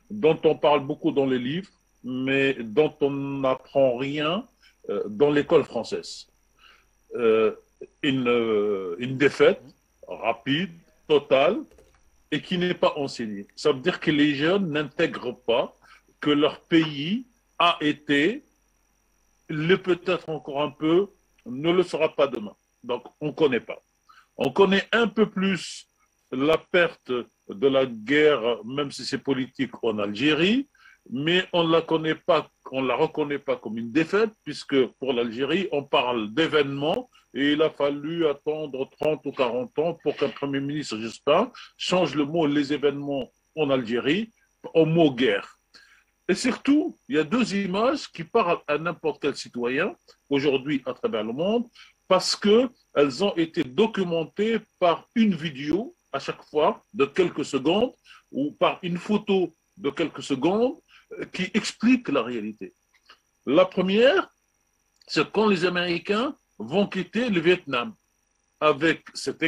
dont on parle beaucoup dans les livres, mais dont on n'apprend rien dans l'école française. Une défaite rapide, totale, et qui n'est pas enseignée. Ça veut dire que les jeunes n'intègrent pas que leur pays a été, peut-être encore un peu, ne le sera pas demain. Donc, on ne connaît pas. On connaît un peu plus la perte de la guerre, même si c'est politique, en Algérie, mais on ne la reconnaît pas comme une défaite, puisque pour l'Algérie, on parle d'événements, et il a fallu attendre 30 ou 40 ans pour qu'un Premier ministre, Jospin, change le mot « les événements en Algérie » au mot « guerre ». Et surtout, il y a deux images qui parlent à n'importe quel citoyen, aujourd'hui à travers le monde, parce qu'elles ont été documentées par une vidéo, à chaque fois, de quelques secondes, ou par une photo de quelques secondes, qui explique la réalité. La première, c'est quand les Américains vont quitter le Vietnam avec cet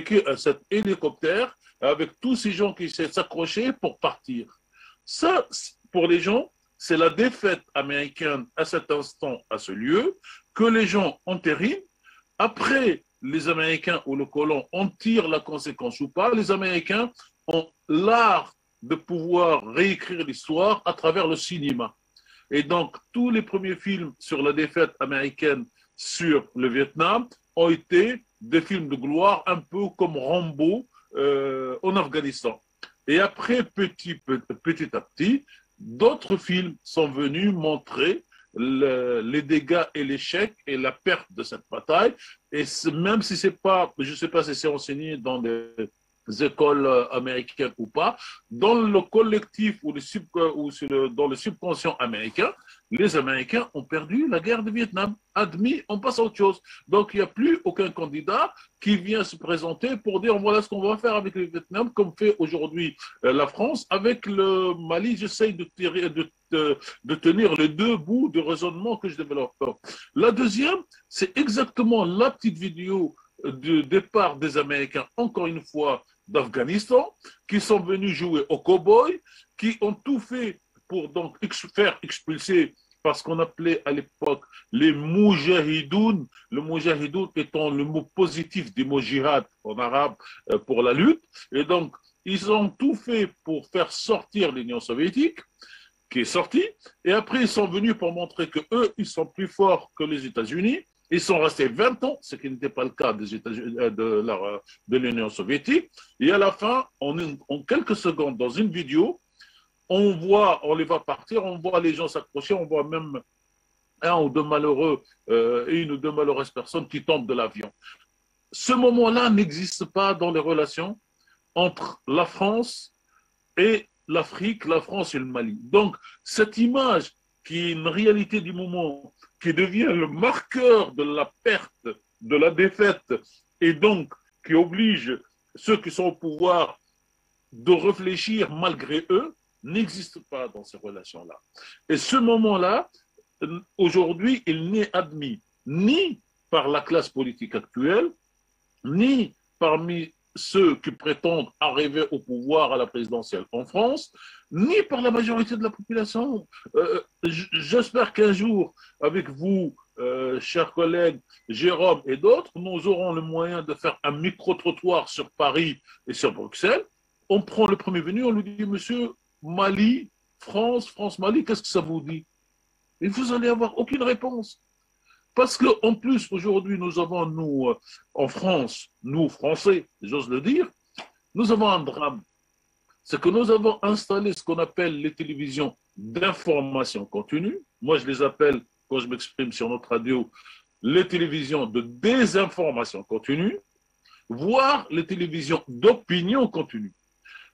hélicoptère, avec tous ces gens qui s'est s'accrochés pour partir. Ça, pour les gens, c'est la défaite américaine à cet instant, à ce lieu, que les gens entérinent. Après, les Américains ou le colon en tirent la conséquence ou pas. Les Américains ont l'art de pouvoir réécrire l'histoire à travers le cinéma. Et donc, tous les premiers films sur la défaite américaine sur le Vietnam ont été des films de gloire, un peu comme Rambo en Afghanistan. Et après, petit à petit, d'autres films sont venus montrer les dégâts et l'échec et la perte de cette bataille. Et même si c'est pas, je ne sais pas si c'est enseigné dans des écoles américaines ou pas, dans le collectif ou dans le subconscient américain, les Américains ont perdu la guerre du Vietnam. Admis, on passe à autre chose. Donc, il n'y a plus aucun candidat qui vient se présenter pour dire voilà ce qu'on va faire avec le Vietnam, comme fait aujourd'hui la France. Avec le Mali, j'essaye de tenir les deux bouts de raisonnement que je développe. La deuxième, c'est exactement la petite vidéo du départ des Américains, encore une fois, d'Afghanistan, qui sont venus jouer au cow-boy, qui ont tout fait pour donc faire expulser parce qu'on appelait à l'époque les Moudjahidoun, le Moudjahidoun étant le mot positif du mot jihad en arabe pour la lutte. Et donc, ils ont tout fait pour faire sortir l'Union soviétique, qui est sortie, et après ils sont venus pour montrer que eux, ils sont plus forts que les États-Unis. Ils sont restés 20 ans, ce qui n'était pas le cas des États-Unis, de l'Union soviétique. Et à la fin, en quelques secondes, dans une vidéo, on les voit partir, on voit les gens s'accrocher, on voit même un ou deux malheureux, une ou deux mauvaises personnes qui tombent de l'avion. Ce moment-là n'existe pas dans les relations entre la France et l'Afrique, la France et le Mali. Donc, cette image qui est une réalité du moment, qui devient le marqueur de la perte, de la défaite, et donc qui oblige ceux qui sont au pouvoir de réfléchir malgré eux, n'existe pas dans ces relations-là. Et ce moment-là, aujourd'hui, il n'est admis ni par la classe politique actuelle, ni parmi ceux qui prétendent arriver au pouvoir à la présidentielle en France, ni par la majorité de la population. J'espère qu'un jour, avec vous, chers collègues, Jérôme et d'autres, nous aurons le moyen de faire un micro-trottoir sur Paris et sur Bruxelles. On prend le premier venu, on lui dit, monsieur, Mali, France, France-Mali, qu'est-ce que ça vous dit? Et vous n'allez avoir aucune réponse. Parce qu'en plus, aujourd'hui, nous avons, nous, en France, nous, Français, j'ose le dire, nous avons un drame. C'est que nous avons installé ce qu'on appelle les télévisions d'information continue. Moi, je les appelle, quand je m'exprime sur notre radio, les télévisions de désinformation continue, voire les télévisions d'opinion continue.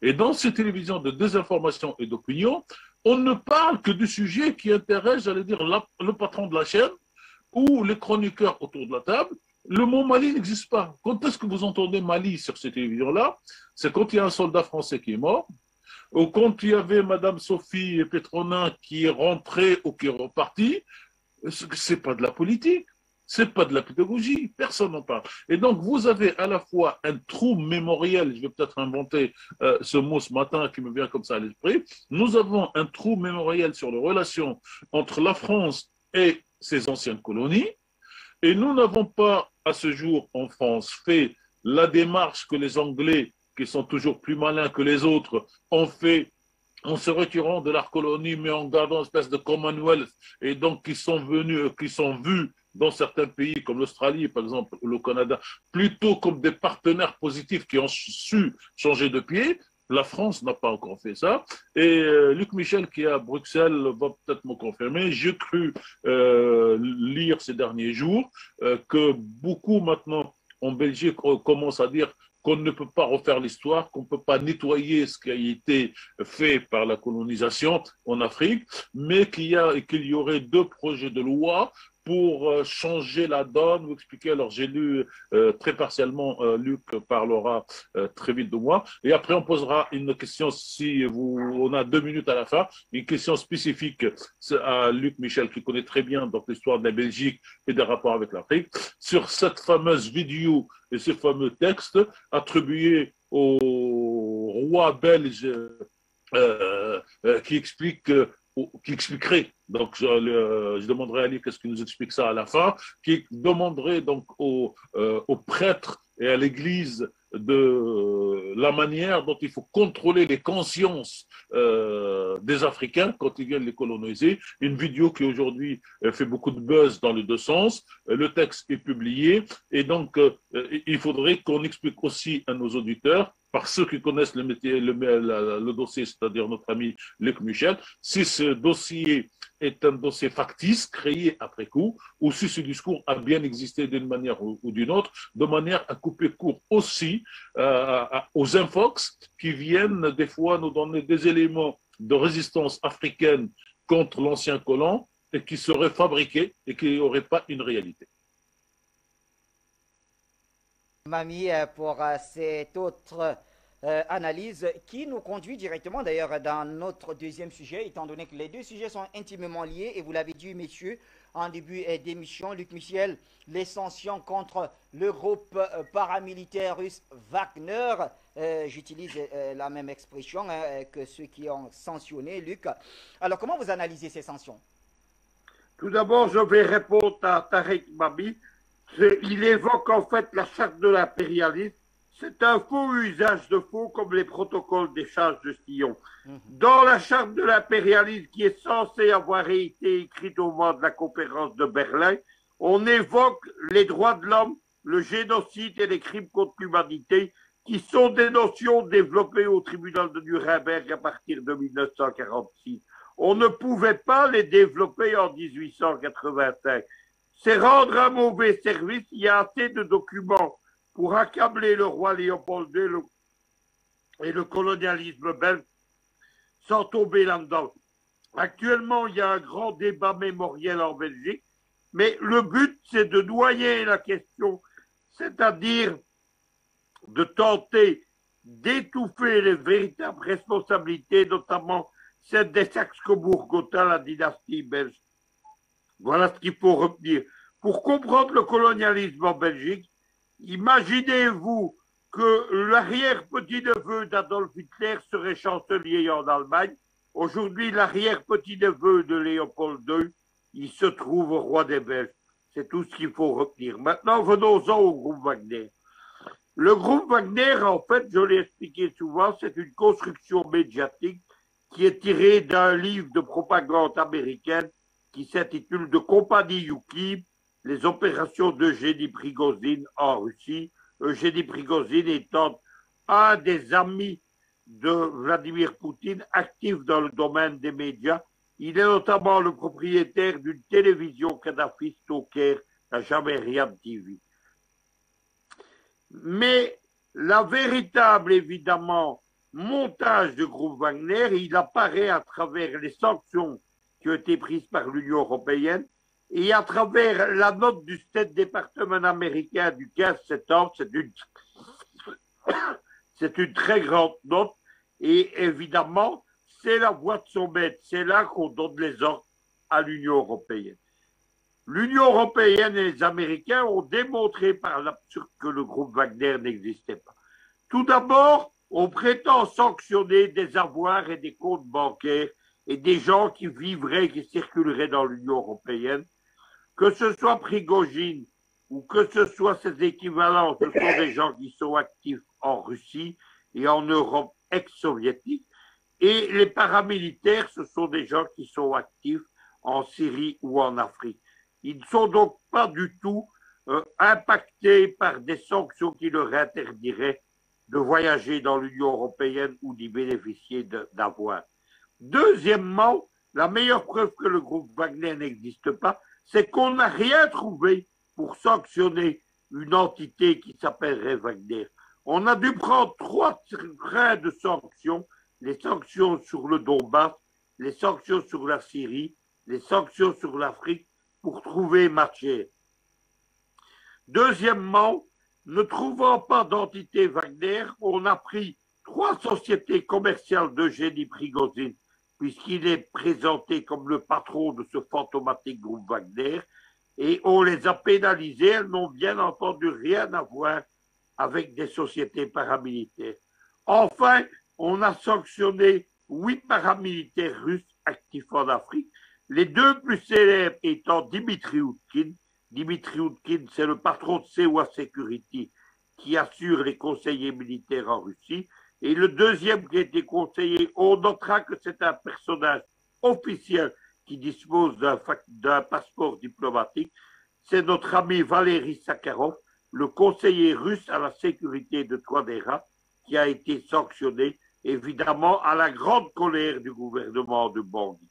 Et dans ces télévisions de désinformation et d'opinion, on ne parle que du sujet qui intéresse, j'allais dire, le patron de la chaîne, ou les chroniqueurs autour de la table. Le mot Mali n'existe pas. Quand est-ce que vous entendez Mali sur ces télévisions-là? C'est quand il y a un soldat français qui est mort, ou quand il y avait Madame Sophie Pétronin qui est rentrée ou qui est repartie. C'est pas de la politique, c'est pas de la pédagogie, personne n'en parle. Et donc vous avez à la fois un trou mémoriel, je vais peut-être inventer ce mot ce matin qui me vient comme ça à l'esprit, nous avons un trou mémoriel sur les relations entre la France et ces anciennes colonies, et nous n'avons pas à ce jour en France fait la démarche que les Anglais, qui sont toujours plus malins que les autres, ont fait en se retirant de leur colonie, mais en gardant une espèce de Commonwealth, et donc qui sont vus dans certains pays comme l'Australie, par exemple, ou le Canada, plutôt comme des partenaires positifs qui ont su changer de pied. La France n'a pas encore fait ça. Et Luc Michel, qui est à Bruxelles, va peut-être me confirmer. J'ai cru lire ces derniers jours que beaucoup maintenant en Belgique commencent à dire qu'on ne peut pas refaire l'histoire, qu'on ne peut pas nettoyer ce qui a été fait par la colonisation en Afrique, mais qu'il y aurait deux projets de loi pour changer la donne, vous expliquer. Alors j'ai lu très partiellement, Luc parlera très vite de moi, et après on posera une question, si on a 2 minutes à la fin, une question spécifique à Luc Michel, qui connaît très bien donc l'histoire de la Belgique et des rapports avec l'Afrique, sur cette fameuse vidéo et ce fameux texte attribué au roi belge qui expliquerait, donc je demanderai à Ali qu'est-ce qui nous explique ça à la fin, qui demanderait donc aux prêtres et à l'Église de la manière dont il faut contrôler les consciences des Africains quand ils viennent les coloniser. Une vidéo qui aujourd'hui fait beaucoup de buzz dans les deux sens. Le texte est publié et donc il faudrait qu'on explique aussi à nos auditeurs, par ceux qui connaissent le métier, le dossier, c'est-à-dire notre ami Luc Michel, si ce dossier est un dossier factice, créé après coup, ou si ce discours a bien existé d'une manière ou d'une autre, de manière à couper court aussi aux infox qui viennent des fois nous donner des éléments de résistance africaine contre l'ancien colon et qui seraient fabriqués et qui n'auraient pas une réalité. Mamie, pour cette autre analyse qui nous conduit directement d'ailleurs dans notre deuxième sujet, étant donné que les deux sujets sont intimement liés, et vous l'avez dit, messieurs, en début d'émission, Luc Michel, les sanctions contre le groupe paramilitaire russe Wagner. J'utilise la même expression que ceux qui ont sanctionné, Luc. Alors, comment vous analysez ces sanctions? Tout d'abord, je vais répondre à Tarek Mami. Il évoque en fait la charte de l'impérialisme. C'est un faux usage de faux comme les protocoles d'échange de Sion. Dans la charte de l'impérialisme qui est censée avoir été écrite au moment de la conférence de Berlin, on évoque les droits de l'homme, le génocide et les crimes contre l'humanité qui sont des notions développées au tribunal de Nuremberg à partir de 1946. On ne pouvait pas les développer en 1885. C'est rendre un mauvais service. Il y a assez de documents pour accabler le roi Léopold II et le colonialisme belge sans tomber là-dedans. Actuellement, il y a un grand débat mémoriel en Belgique, mais le but, c'est de noyer la question, c'est-à-dire de tenter d'étouffer les véritables responsabilités, notamment celle des Saxe-Cobourg-Gotha, la dynastie belge. Voilà ce qu'il faut retenir. Pour comprendre le colonialisme en Belgique, imaginez-vous que l'arrière-petit-neveu d'Adolf Hitler serait chancelier en Allemagne. Aujourd'hui, l'arrière-petit-neveu de Léopold II, il se trouve au roi des Belges. C'est tout ce qu'il faut retenir. Maintenant, venons-en au groupe Wagner. Le groupe Wagner, en fait, je l'ai expliqué souvent, c'est une construction médiatique qui est tirée d'un livre de propagande américaine qui s'intitule De Compagnie Yuki, les opérations d'Eugénie Prigozhin en Russie. Eugénie Prigozhin étant un des amis de Vladimir Poutine, actif dans le domaine des médias. Il est notamment le propriétaire d'une télévision kadhafiste au Caire, la Jamerian TV. Mais la véritable, évidemment, montage du groupe Wagner, il apparaît à travers les sanctions qui ont été prises par l'Union européenne et à travers la note du State Department américain du 15 septembre. C'est une très grande note et évidemment, c'est la voie de son maître. C'est là qu'on donne les ordres à l'Union européenne. L'Union européenne et les Américains ont démontré par l'absurde que le groupe Wagner n'existait pas. Tout d'abord, on prétend sanctionner des avoirs et des comptes bancaires et des gens qui vivraient, qui circuleraient dans l'Union européenne. Que ce soit Prigozhin ou que ce soit ses équivalents, ce sont des gens qui sont actifs en Russie et en Europe ex-soviétique. Et les paramilitaires, ce sont des gens qui sont actifs en Syrie ou en Afrique. Ils ne sont donc pas du tout impactés par des sanctions qui leur interdiraient de voyager dans l'Union européenne ou d'y bénéficier d'avoirs. Deuxièmement, la meilleure preuve que le groupe Wagner n'existe pas, c'est qu'on n'a rien trouvé pour sanctionner une entité qui s'appellerait Wagner. On a dû prendre 3 trains de sanctions, les sanctions sur le Donbass, les sanctions sur la Syrie, les sanctions sur l'Afrique, pour trouver matière. Deuxièmement, ne trouvant pas d'entité Wagner, on a pris 3 sociétés commerciales d'Eugénie Prigozhin, puisqu'il est présenté comme le patron de ce fantomatique groupe Wagner, et on les a pénalisées. Elles n'ont bien entendu rien à voir avec des sociétés paramilitaires. Enfin, on a sanctionné 8 paramilitaires russes actifs en Afrique, les 2 plus célèbres étant Dimitri Utkin. Dimitri Utkin, c'est le patron de Sewa Security qui assure les conseillers militaires en Russie. Et le deuxième qui a été conseillé, on notera que c'est un personnage officiel qui dispose d'un passeport diplomatique. C'est notre ami Valéry Sakharov, le conseiller russe à la sécurité de Touadéra, qui a été sanctionné, évidemment, à la grande colère du gouvernement de Bangui.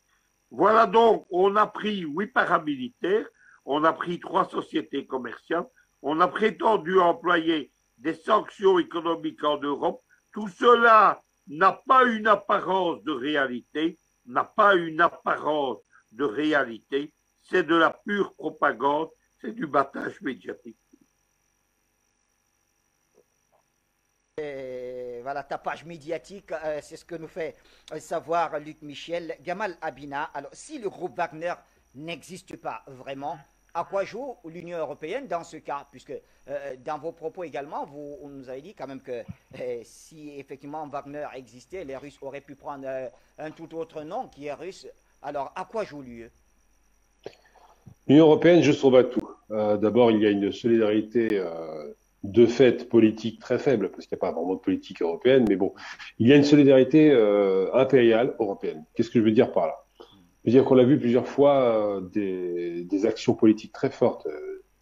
Voilà donc, on a pris 8 paramilitaires, on a pris 3 sociétés commerciales, on a prétendu employer des sanctions économiques en Europe. Tout cela n'a pas une apparence de réalité, c'est de la pure propagande, c'est du battage médiatique. Voilà, tapage médiatique, c'est ce que nous fait savoir Luc Michel. Gamal Abina, alors si le groupe Wagner n'existe pas vraiment, à quoi joue l'Union européenne dans ce cas? Puisque dans vos propos également, vous nous avez dit quand même que si effectivement Wagner existait, les Russes auraient pu prendre un tout autre nom qui est russe. Alors à quoi joue l'UE? L'Union européenne joue son bateau. D'abord, il y a une solidarité de fait politique très faible, parce qu'il n'y a pas vraiment de politique européenne, mais bon, il y a une solidarité impériale européenne. Qu'est-ce que je veux dire par là? Je veux dire qu'on a vu plusieurs fois des actions politiques très fortes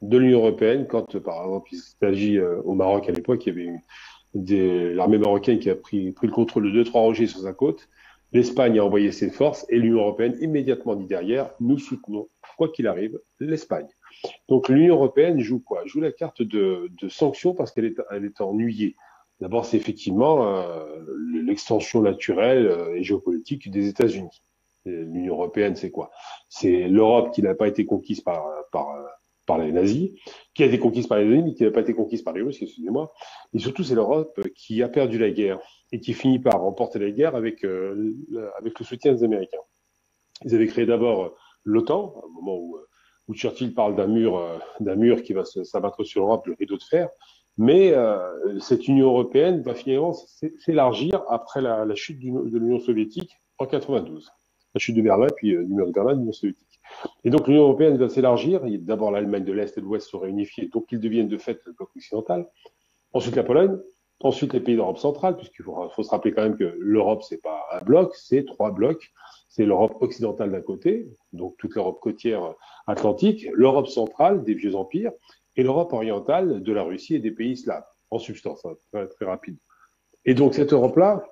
de l'Union européenne, quand par exemple il s'agit au Maroc à l'époque, il y avait eu l'armée marocaine qui a pris le contrôle de 2-3 rochers sur sa côte. L'Espagne a envoyé ses forces et l'Union européenne immédiatement dit derrière, nous soutenons, quoi qu'il arrive, l'Espagne. Donc l'Union européenne joue quoi? Joue la carte de sanctions parce qu'elle est ennuyée. D'abord, c'est effectivement l'extension naturelle et géopolitique des États-Unis. L'Union européenne, c'est quoi? C'est l'Europe qui n'a pas été conquise par par les nazis, qui a été conquise par les nazis, mais qui n'a pas été conquise par les Russes, excusez-moi. Et surtout, c'est l'Europe qui a perdu la guerre et qui finit par remporter la guerre avec le soutien des Américains. Ils avaient créé d'abord l'OTAN, à un moment où Churchill parle d'un mur qui va s'abattre sur l'Europe, le rideau de fer. Mais cette Union européenne va finalement s'élargir après la chute de l'Union soviétique en 92. La chute de Berlin, puis du mur de Berlin, de l'Union soviétique. Et donc l'Union européenne va s'élargir. D'abord l'Allemagne de l'Est et de l'Ouest sont réunifiés, donc ils deviennent de fait le bloc occidental. Ensuite la Pologne, ensuite les pays d'Europe centrale, puisqu'il faut se rappeler quand même que l'Europe, c'est pas un bloc, c'est 3 blocs. C'est l'Europe occidentale d'un côté, donc toute l'Europe côtière atlantique, l'Europe centrale des vieux empires, et l'Europe orientale de la Russie et des pays slaves, en substance, hein, très, très rapide. Et donc cette Europe-là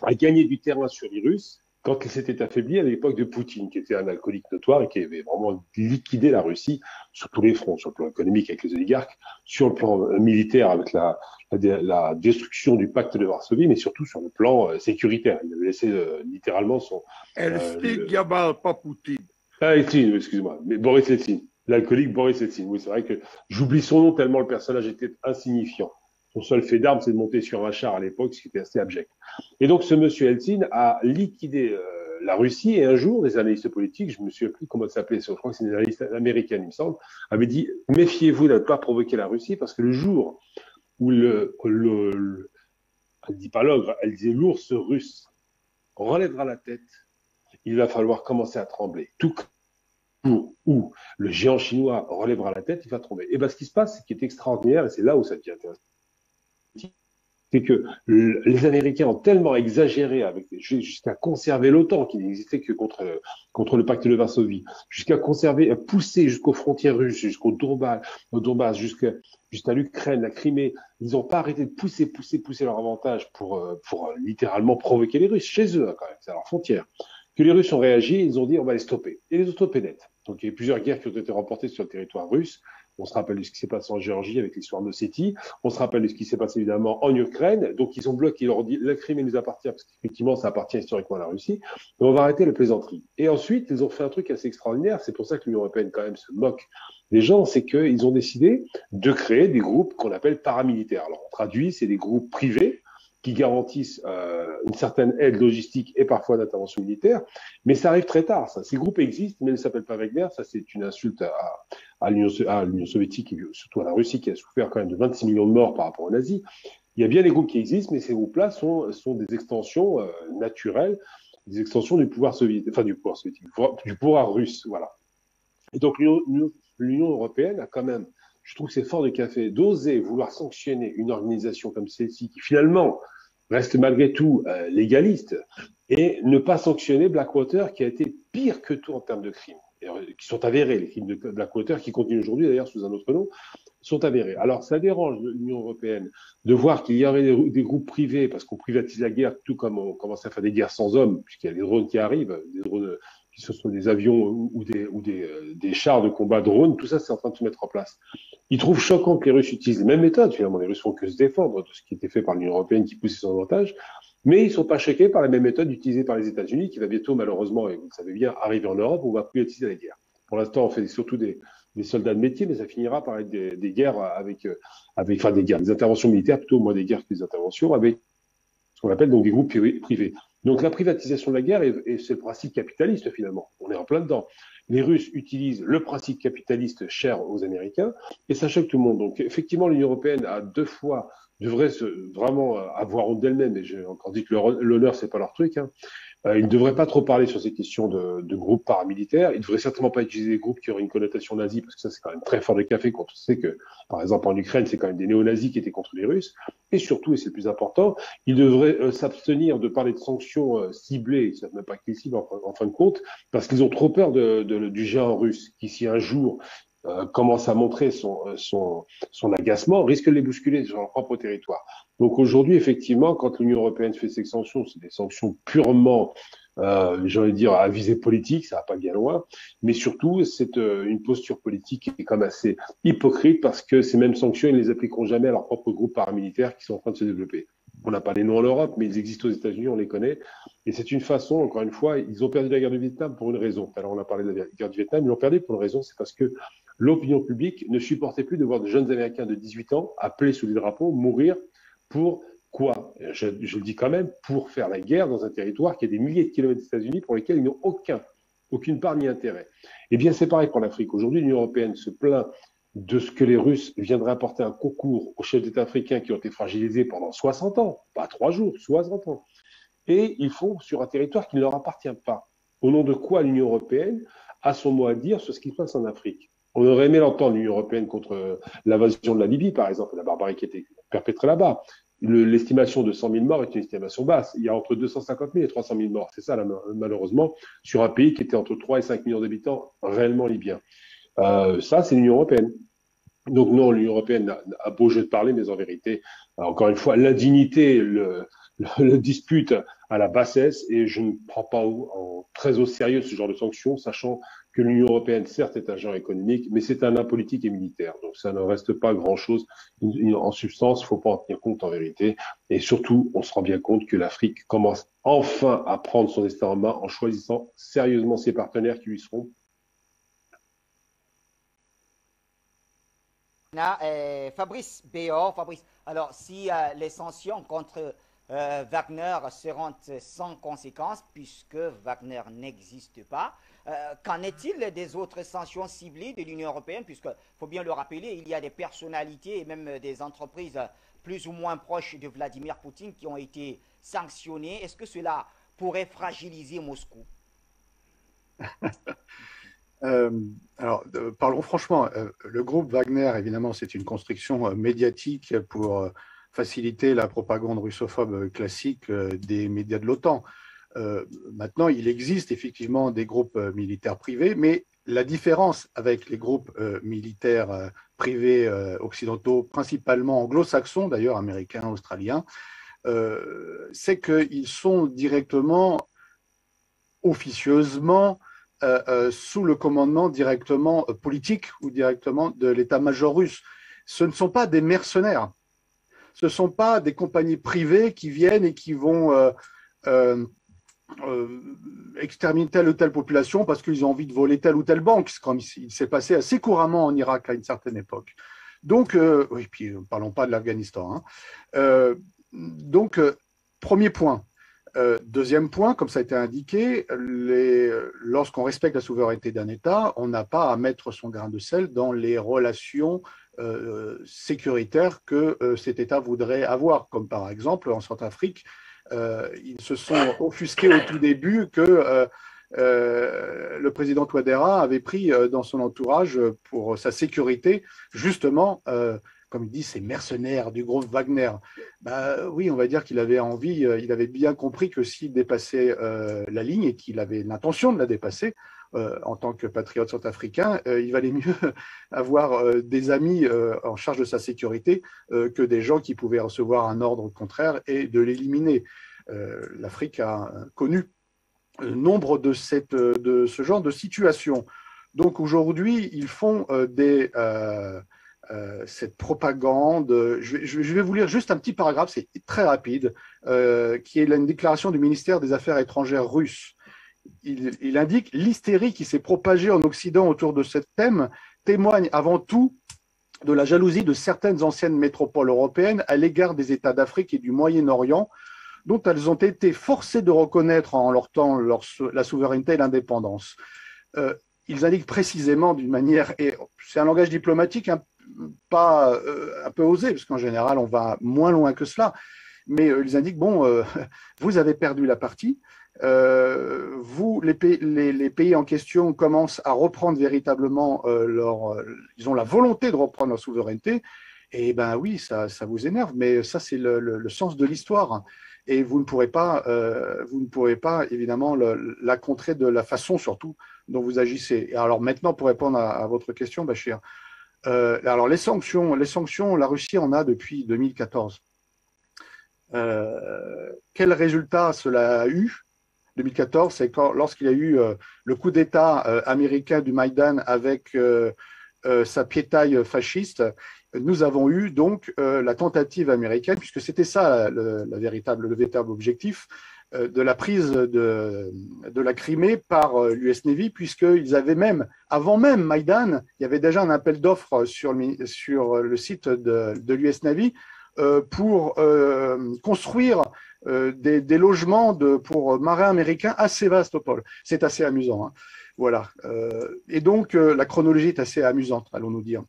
a gagné du terrain sur les Russes quand elle s'était affaiblie à l'époque de Poutine, qui était un alcoolique notoire et qui avait vraiment liquidé la Russie sur tous les fronts, sur le plan économique avec les oligarques, sur le plan militaire avec la destruction du pacte de Varsovie, mais surtout sur le plan sécuritaire. Il avait laissé littéralement son... Eltsine, Yamal, pas Poutine. Ah, Eltsine, excuse-moi, mais Boris Eltsine. L'alcoolique Boris Eltsine. Oui, c'est vrai que j'oublie son nom tellement le personnage était insignifiant. Son seul fait d'arme, c'est de monter sur un char à l'époque, ce qui était assez abject. Et donc, ce monsieur Eltsine a liquidé la Russie, et un jour, des analystes politiques, je me souviens plus comment ça s'appelait, je crois que c'est une analyste américaine, il me semble, avait dit, méfiez-vous de ne pas provoquer la Russie, parce que le jour où elle dit pas l'ogre, elle disait l'ours russe relèvera la tête, il va falloir commencer à trembler. Tout où le géant chinois relèvera la tête, il va tomber. Et bien, ce qui se passe, ce qui est extraordinaire, et c'est là où ça devient intéressant, c'est que les Américains ont tellement exagéré jusqu'à conserver l'OTAN, qui n'existait que contre le pacte de Varsovie, jusqu'à conserver, pousser jusqu'aux frontières russes, jusqu'au Donbass, jusqu'à l'Ukraine, la Crimée. Ils n'ont pas arrêté de pousser leur avantage pour littéralement provoquer les Russes, chez eux, quand même, c'est à leurs frontières. Que les Russes ont réagi, ils ont dit on va les stopper. Et les ont stoppés net. Donc il y a eu plusieurs guerres qui ont été remportées sur le territoire russe. On se rappelle de ce qui s'est passé en Géorgie avec l'histoire d'Ossétie. On se rappelle de ce qui s'est passé évidemment en Ukraine. Donc ils ont bloqué, ils leur ont dit la Crimée nous appartient parce qu'effectivement ça appartient historiquement à la Russie. Mais on va arrêter la plaisanterie. Et ensuite ils ont fait un truc assez extraordinaire. C'est pour ça que l'Union européenne quand même se moque des gens. C'est qu'ils ont décidé de créer des groupes qu'on appelle paramilitaires. Alors on traduit, c'est des groupes privés qui garantissent une certaine aide logistique et parfois d'intervention militaire, mais ça arrive très tard. Ça. Ces groupes existent, mais ils ne s'appellent pas Wagner. Ça, c'est une insulte à l'Union soviétique et surtout à la Russie qui a souffert quand même de 26 millions de morts par rapport aux nazis. Il y a bien des groupes qui existent, mais ces groupes-là sont des extensions naturelles, des extensions du pouvoir soviétique, enfin du pouvoir russe, voilà. Et donc l'Union européenne a quand même, je trouve que c'est fort de café, d'oser vouloir sanctionner une organisation comme celle-ci qui finalement reste malgré tout légaliste et ne pas sanctionner Blackwater qui a été pire que tout en termes de crimes, qui sont avérés, les crimes de Blackwater qui continuent aujourd'hui d'ailleurs sous un autre nom, sont avérés. Alors ça dérange l'Union européenne de voir qu'il y aurait des groupes privés parce qu'on privatise la guerre tout comme on commence à faire des guerres sans hommes puisqu'il y a des drones qui arrivent, des drones qui ce sont des avions ou des chars de combat drones, tout ça c'est en train de se mettre en place. Ils trouvent choquant que les Russes utilisent les mêmes méthodes, finalement les Russes font que se défendre de ce qui était fait par l'Union européenne qui poussait son avantage, mais ils ne sont pas choqués par les mêmes méthodes utilisées par les États-Unis qui va bientôt malheureusement, et vous le savez bien, arriver en Europe où on va privatiser la guerre. Pour l'instant on fait surtout des soldats de métier, mais ça finira par être des guerres des interventions militaires, plutôt moins des guerres que des interventions, avec ce qu'on appelle donc des groupes privés. Donc la privatisation de la guerre, et c'est le principe capitaliste finalement, on est en plein dedans. Les Russes utilisent le principe capitaliste cher aux Américains, et ça choque tout le monde. Donc effectivement, l'Union européenne a devrait vraiment avoir honte d'elle-même, et j'ai encore dit que l'honneur, c'est pas leur truc, hein. Ils ne devraient pas trop parler sur ces questions de groupes paramilitaires. Ils ne devraient certainement pas utiliser des groupes qui auraient une connotation nazie, parce que ça, c'est quand même très fort de café quand on sait que, par exemple, en Ukraine, c'est quand même des néo-nazis qui étaient contre les Russes. Et surtout, et c'est le plus important, ils devraient s'abstenir de parler de sanctions ciblées, ils ne savent même pas qu'ils ciblent en fin de compte, parce qu'ils ont trop peur du géant russe, qui si un jour commence à montrer son agacement, risque de les bousculer sur leur propre territoire. Donc aujourd'hui, effectivement, quand l'Union européenne fait ces sanctions, c'est des sanctions purement, j'ai envie de dire, à visée politique, ça va pas bien loin, mais surtout, c'est une posture politique qui est quand même assez hypocrite parce que ces mêmes sanctions, ils ne les appliqueront jamais à leurs propres groupes paramilitaires qui sont en train de se développer. On n'a pas les noms en Europe, mais ils existent aux États-Unis, on les connaît. Et c'est une façon, encore une fois, ils ont perdu la guerre du Vietnam pour une raison. Alors on a parlé de la guerre du Vietnam, ils l'ont perdu pour une raison, c'est parce que l'opinion publique ne supportait plus de voir de jeunes Américains de 18 ans appelés sous les drapeaux mourir pour quoi? Je le dis quand même, pour faire la guerre dans un territoire qui a des milliers de kilomètres des États-Unis pour lesquels ils n'ont aucune part ni intérêt. Eh bien, c'est pareil pour l'Afrique. Aujourd'hui, l'Union européenne se plaint de ce que les Russes viendraient apporter un concours aux chefs d'État africains qui ont été fragilisés pendant 60 ans, pas 3 jours, 60 ans. Et ils font sur un territoire qui ne leur appartient pas. Au nom de quoi l'Union européenne a son mot à dire sur ce qui se passe en Afrique? On aurait aimé l'entendre, l'Union européenne, contre l'invasion de la Libye, par exemple, la barbarie qui a été perpétrée là-bas. L'estimation de 100 000 morts est une estimation basse. Il y a entre 250 000 et 300 000 morts. C'est ça, là, malheureusement, sur un pays qui était entre 3 et 5 millions d'habitants réellement libyens. Ça, c'est l'Union européenne. Donc non, l'Union européenne a beau jeu de parler, mais en vérité, encore une fois, l'indignité le dispute à la bassesse, et je ne prends pas très au sérieux ce genre de sanctions, sachant que l'Union européenne, certes, est un genre économique, mais c'est un nain politique et militaire. Donc ça ne reste pas grand-chose. En substance, il ne faut pas en tenir compte en vérité. Et surtout, on se rend bien compte que l'Afrique commence enfin à prendre son destin en main en choisissant sérieusement ses partenaires qui lui seront. Fabrice Béor, Fabrice, alors si les sanctions contre Wagner seront sans conséquence puisque Wagner n'existe pas, qu'en est-il des autres sanctions ciblées de l'Union européenne, puisque, faut bien le rappeler, il y a des personnalités et même des entreprises plus ou moins proches de Vladimir Poutine qui ont été sanctionnées. Est-ce que cela pourrait fragiliser Moscou? Parlons franchement, le groupe Wagner, évidemment, c'est une construction médiatique pour faciliter la propagande russophobe classique des médias de l'OTAN. Maintenant, il existe effectivement des groupes militaires privés, mais la différence avec les groupes militaires privés occidentaux, principalement anglo-saxons, d'ailleurs américains, australiens, c'est qu'ils sont directement, officieusement, sous le commandement directement politique ou directement de l'état-major russe. Ce ne sont pas des mercenaires. Ce ne sont pas des compagnies privées qui viennent et qui vont exterminer telle ou telle population parce qu'ils ont envie de voler telle ou telle banque, comme il s'est passé assez couramment en Irak à une certaine époque. Donc, oui, puis ne parlons pas de l'Afghanistan. Donc, premier point. Deuxième point, comme ça a été indiqué, lorsqu'on respecte la souveraineté d'un État, on n'a pas à mettre son grain de sel dans les relations sécuritaires que cet État voudrait avoir, comme par exemple en Centrafrique, ils se sont offusqués au tout début que le président Touadéra avait pris dans son entourage pour sa sécurité, justement, comme il dit, ces mercenaires du groupe Wagner. Bah, oui, on va dire qu'il avait envie, il avait bien compris que s'il dépassait la ligne et qu'il avait l'intention de la dépasser, en tant que patriote centrafricain, il valait mieux avoir des amis en charge de sa sécurité que des gens qui pouvaient recevoir un ordre contraire et de l'éliminer. L'Afrique a connu nombre de ce genre de situations. Donc aujourd'hui, ils font cette propagande. Je vais vous lire juste un petit paragraphe, c'est très rapide, qui est une déclaration du ministère des Affaires étrangères russe. Il indique: l'hystérie qui s'est propagée en Occident autour de ce thème témoigne avant tout de la jalousie de certaines anciennes métropoles européennes à l'égard des États d'Afrique et du Moyen-Orient, dont elles ont été forcées de reconnaître en leur temps la souveraineté et l'indépendance. Ils indiquent précisément d'une manière, et c'est un langage diplomatique un peu osé, parce qu'en général on va moins loin que cela, mais ils indiquent, bon, vous avez perdu la partie, les pays en question commencent à reprendre véritablement ils ont la volonté de reprendre leur souveraineté, et ben oui, ça vous énerve, mais ça c'est le sens de l'histoire, et vous ne pourrez pas évidemment la contrer de la façon surtout dont vous agissez. Et alors maintenant, pour répondre à votre question, Bachir, alors les sanctions, la Russie en a depuis 2014. Quel résultat cela a eu? 2014, c'est lorsqu'il y a eu le coup d'État américain du Maïdan avec sa piétaille fasciste, nous avons eu donc la tentative américaine, puisque c'était ça le véritable objectif, de la prise de la Crimée par l'US Navy, puisqu'ils avaient même, avant même Maïdan, il y avait déjà un appel d'offres sur le site de l'US Navy pour construire des logements pour marins américains à Sébastopol. C'est assez amusant, hein. Voilà. Et donc, la chronologie est assez amusante, allons-nous dire.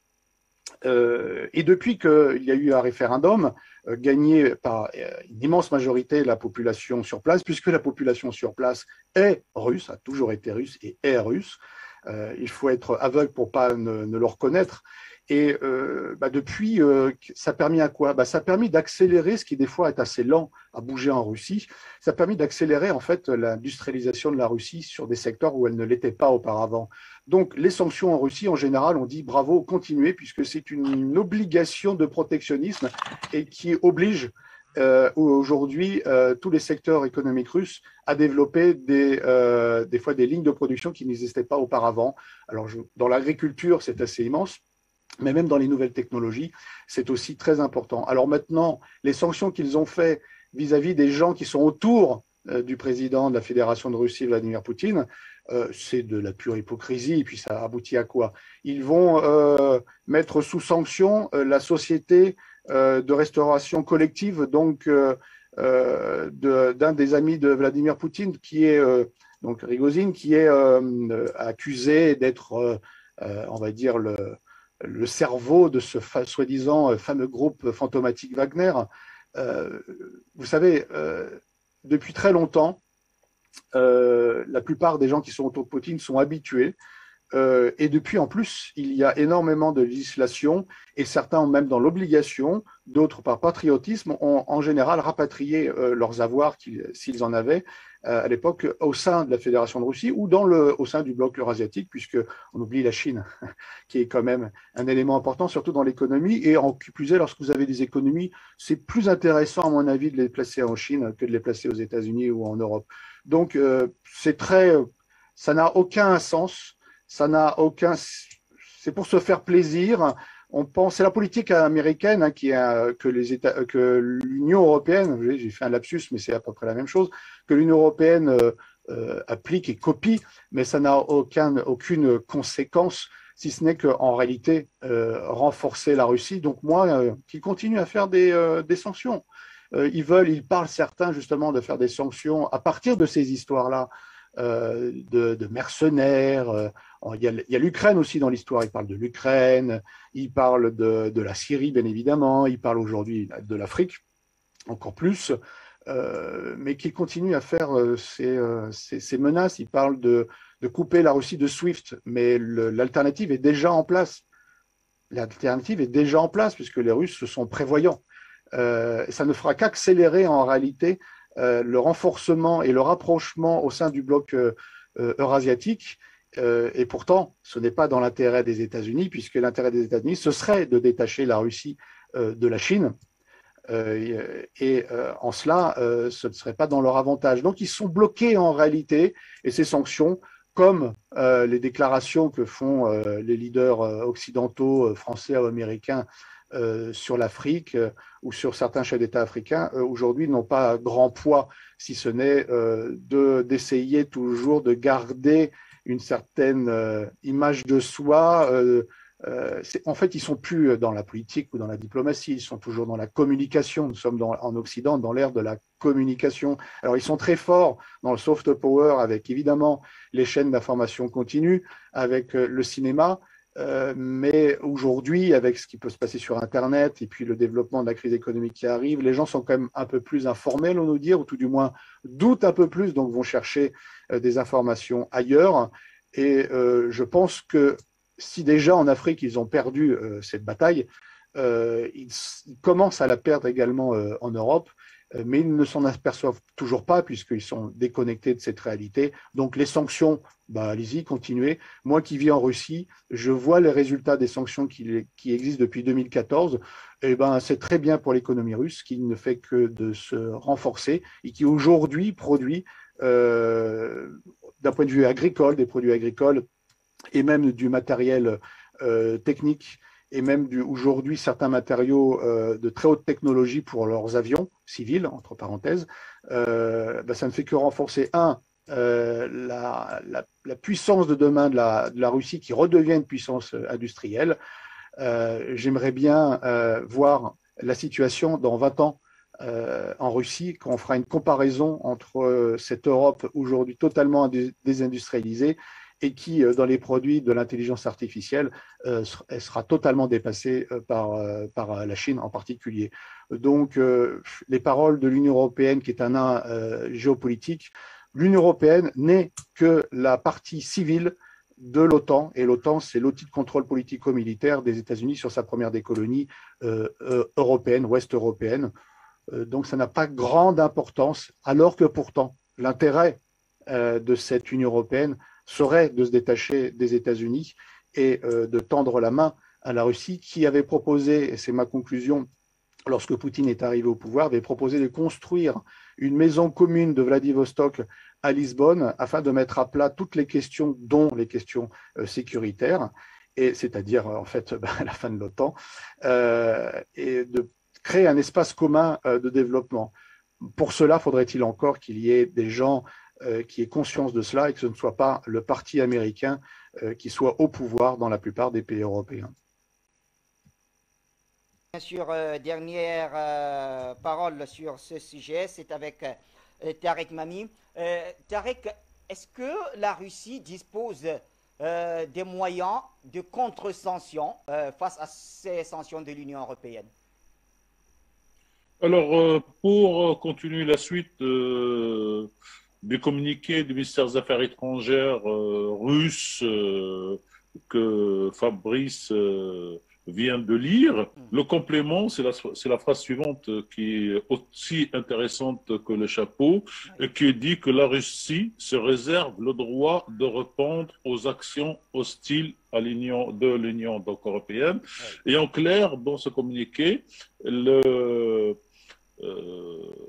Et depuis qu'il y a eu un référendum gagné par une immense majorité de la population sur place, puisque la population sur place est russe, a toujours été russe et est russe, il faut être aveugle pour pas ne le reconnaître. Et depuis, ça a permis à quoi? Ça a permis d'accélérer ce qui des fois est assez lent à bouger en Russie. Ça a permis d'accélérer en fait l'industrialisation de la Russie sur des secteurs où elle ne l'était pas auparavant. Donc les sanctions en Russie, en général, on dit bravo, continuez, puisque c'est une obligation de protectionnisme et qui oblige aujourd'hui tous les secteurs économiques russes à développer des fois des lignes de production qui n'existaient pas auparavant. Alors dans l'agriculture, c'est assez immense. Mais même dans les nouvelles technologies, c'est aussi très important. Alors maintenant, les sanctions qu'ils ont fait vis-à-vis des gens qui sont autour du président de la Fédération de Russie, Vladimir Poutine, c'est de la pure hypocrisie. Et puis ça aboutit à quoi? Ils vont mettre sous sanction la société de restauration collective, donc d'un des amis de Vladimir Poutine, qui est donc Rogozin, qui est accusé d'être, on va dire, le cerveau de ce soi-disant fameux groupe fantomatique Wagner. Vous savez, depuis très longtemps, la plupart des gens qui sont autour de Poutine sont habitués. Et depuis, en plus, il y a énormément de législation et certains ont même dans l'obligation, d'autres par patriotisme, ont en général rapatrié leurs avoirs s'ils en avaient à l'époque au sein de la Fédération de Russie ou au sein du bloc eurasiatique, puisque on oublie la Chine, qui est quand même un élément important, surtout dans l'économie. Et en plus, lorsque vous avez des économies, c'est plus intéressant, à mon avis, de les placer en Chine que de les placer aux États-Unis ou en Europe. Donc, ça n'a aucun sens. Ça n'a aucun. C'est pour se faire plaisir. On pense, c'est la politique américaine que l'Union européenne, j'ai fait un lapsus, mais c'est à peu près la même chose, que l'Union européenne applique et copie, mais ça n'a aucune conséquence, si ce n'est qu'en réalité renforcer la Russie. Donc moi, qui continue à faire des sanctions. Ils parlent certains justement de faire des sanctions à partir de ces histoires-là. De mercenaires. Il y a l'Ukraine aussi dans l'histoire. Il parle de l'Ukraine, il parle de la Syrie, bien évidemment, il parle aujourd'hui de l'Afrique, encore plus, mais qui continue à faire ces menaces. Il parle de couper la Russie de SWIFT, mais l'alternative est déjà en place. L'alternative est déjà en place, puisque les Russes sont prévoyants. Ça ne fera qu'accélérer en réalité le renforcement et le rapprochement au sein du bloc eurasiatique. Et pourtant, ce n'est pas dans l'intérêt des États-Unis, puisque l'intérêt des États-Unis, ce serait de détacher la Russie de la Chine. En cela, ce ne serait pas dans leur avantage. Donc, ils sont bloqués en réalité, et ces sanctions, comme les déclarations que font les leaders occidentaux, français ou américains, sur l'Afrique ou sur certains chefs d'État africains, aujourd'hui n'ont pas grand poids, si ce n'est d'essayer toujours de garder une certaine image de soi. En fait, ils ne sont plus dans la politique ou dans la diplomatie, ils sont toujours dans la communication. Nous sommes en Occident dans l'ère de la communication. Alors, ils sont très forts dans le soft power avec évidemment les chaînes d'information continue, avec le cinéma. Mais aujourd'hui, avec ce qui peut se passer sur Internet et puis le développement de la crise économique qui arrive, les gens sont quand même un peu plus informels, on nous dire, ou tout du moins doutent un peu plus, donc vont chercher des informations ailleurs. Et je pense que si déjà en Afrique, ils ont perdu cette bataille, ils commencent à la perdre également en Europe. Mais ils ne s'en aperçoivent toujours pas puisqu'ils sont déconnectés de cette réalité. Donc les sanctions, allez-y, continuez. Moi qui vis en Russie, je vois les résultats des sanctions qui existent depuis 2014. C'est très bien pour l'économie russe qui ne fait que de se renforcer et qui aujourd'hui produit, d'un point de vue agricole, des produits agricoles et même du matériel technique et même aujourd'hui certains matériaux de très haute technologie pour leurs avions civils, entre parenthèses, ça ne fait que renforcer, la puissance de demain de la Russie qui redevient une puissance industrielle. J'aimerais bien voir la situation dans 20 ans en Russie, quand on fera une comparaison entre cette Europe aujourd'hui totalement désindustrialisée et qui, dans les produits de l'intelligence artificielle, elle sera totalement dépassée par la Chine en particulier. Donc, les paroles de l'Union européenne, qui est un nain géopolitique, l'Union européenne n'est que la partie civile de l'OTAN, et l'OTAN, c'est l'outil de contrôle politico-militaire des États-Unis sur sa première des colonies européennes, ouest-européennes. Donc, ça n'a pas grande importance, alors que pourtant, l'intérêt de cette Union européenne serait de se détacher des États-Unis et de tendre la main à la Russie, qui avait proposé, et c'est ma conclusion, lorsque Poutine est arrivé au pouvoir, avait proposé de construire une maison commune de Vladivostok à Lisbonne afin de mettre à plat toutes les questions, dont les questions sécuritaires, et c'est-à-dire en fait la fin de l'OTAN, et de créer un espace commun de développement. Pour cela, faudrait-il encore qu'il y ait des gens qui aient conscience de cela et que ce ne soit pas le parti américain qui soit au pouvoir dans la plupart des pays européens. Bien sûr, dernière parole sur ce sujet, c'est avec Tarek Mami. Tarek, est-ce que la Russie dispose des moyens de contre-sanctions face à ces sanctions de l'Union européenne? Alors, pour continuer la suite du communiqué du ministère des Affaires étrangères russe que Fabrice vient de lire, le complément, c'est la phrase suivante qui est aussi intéressante que le chapeau, qui dit que la Russie se réserve le droit de répondre aux actions hostiles à l'Union européenne. Et en clair, dans ce communiqué,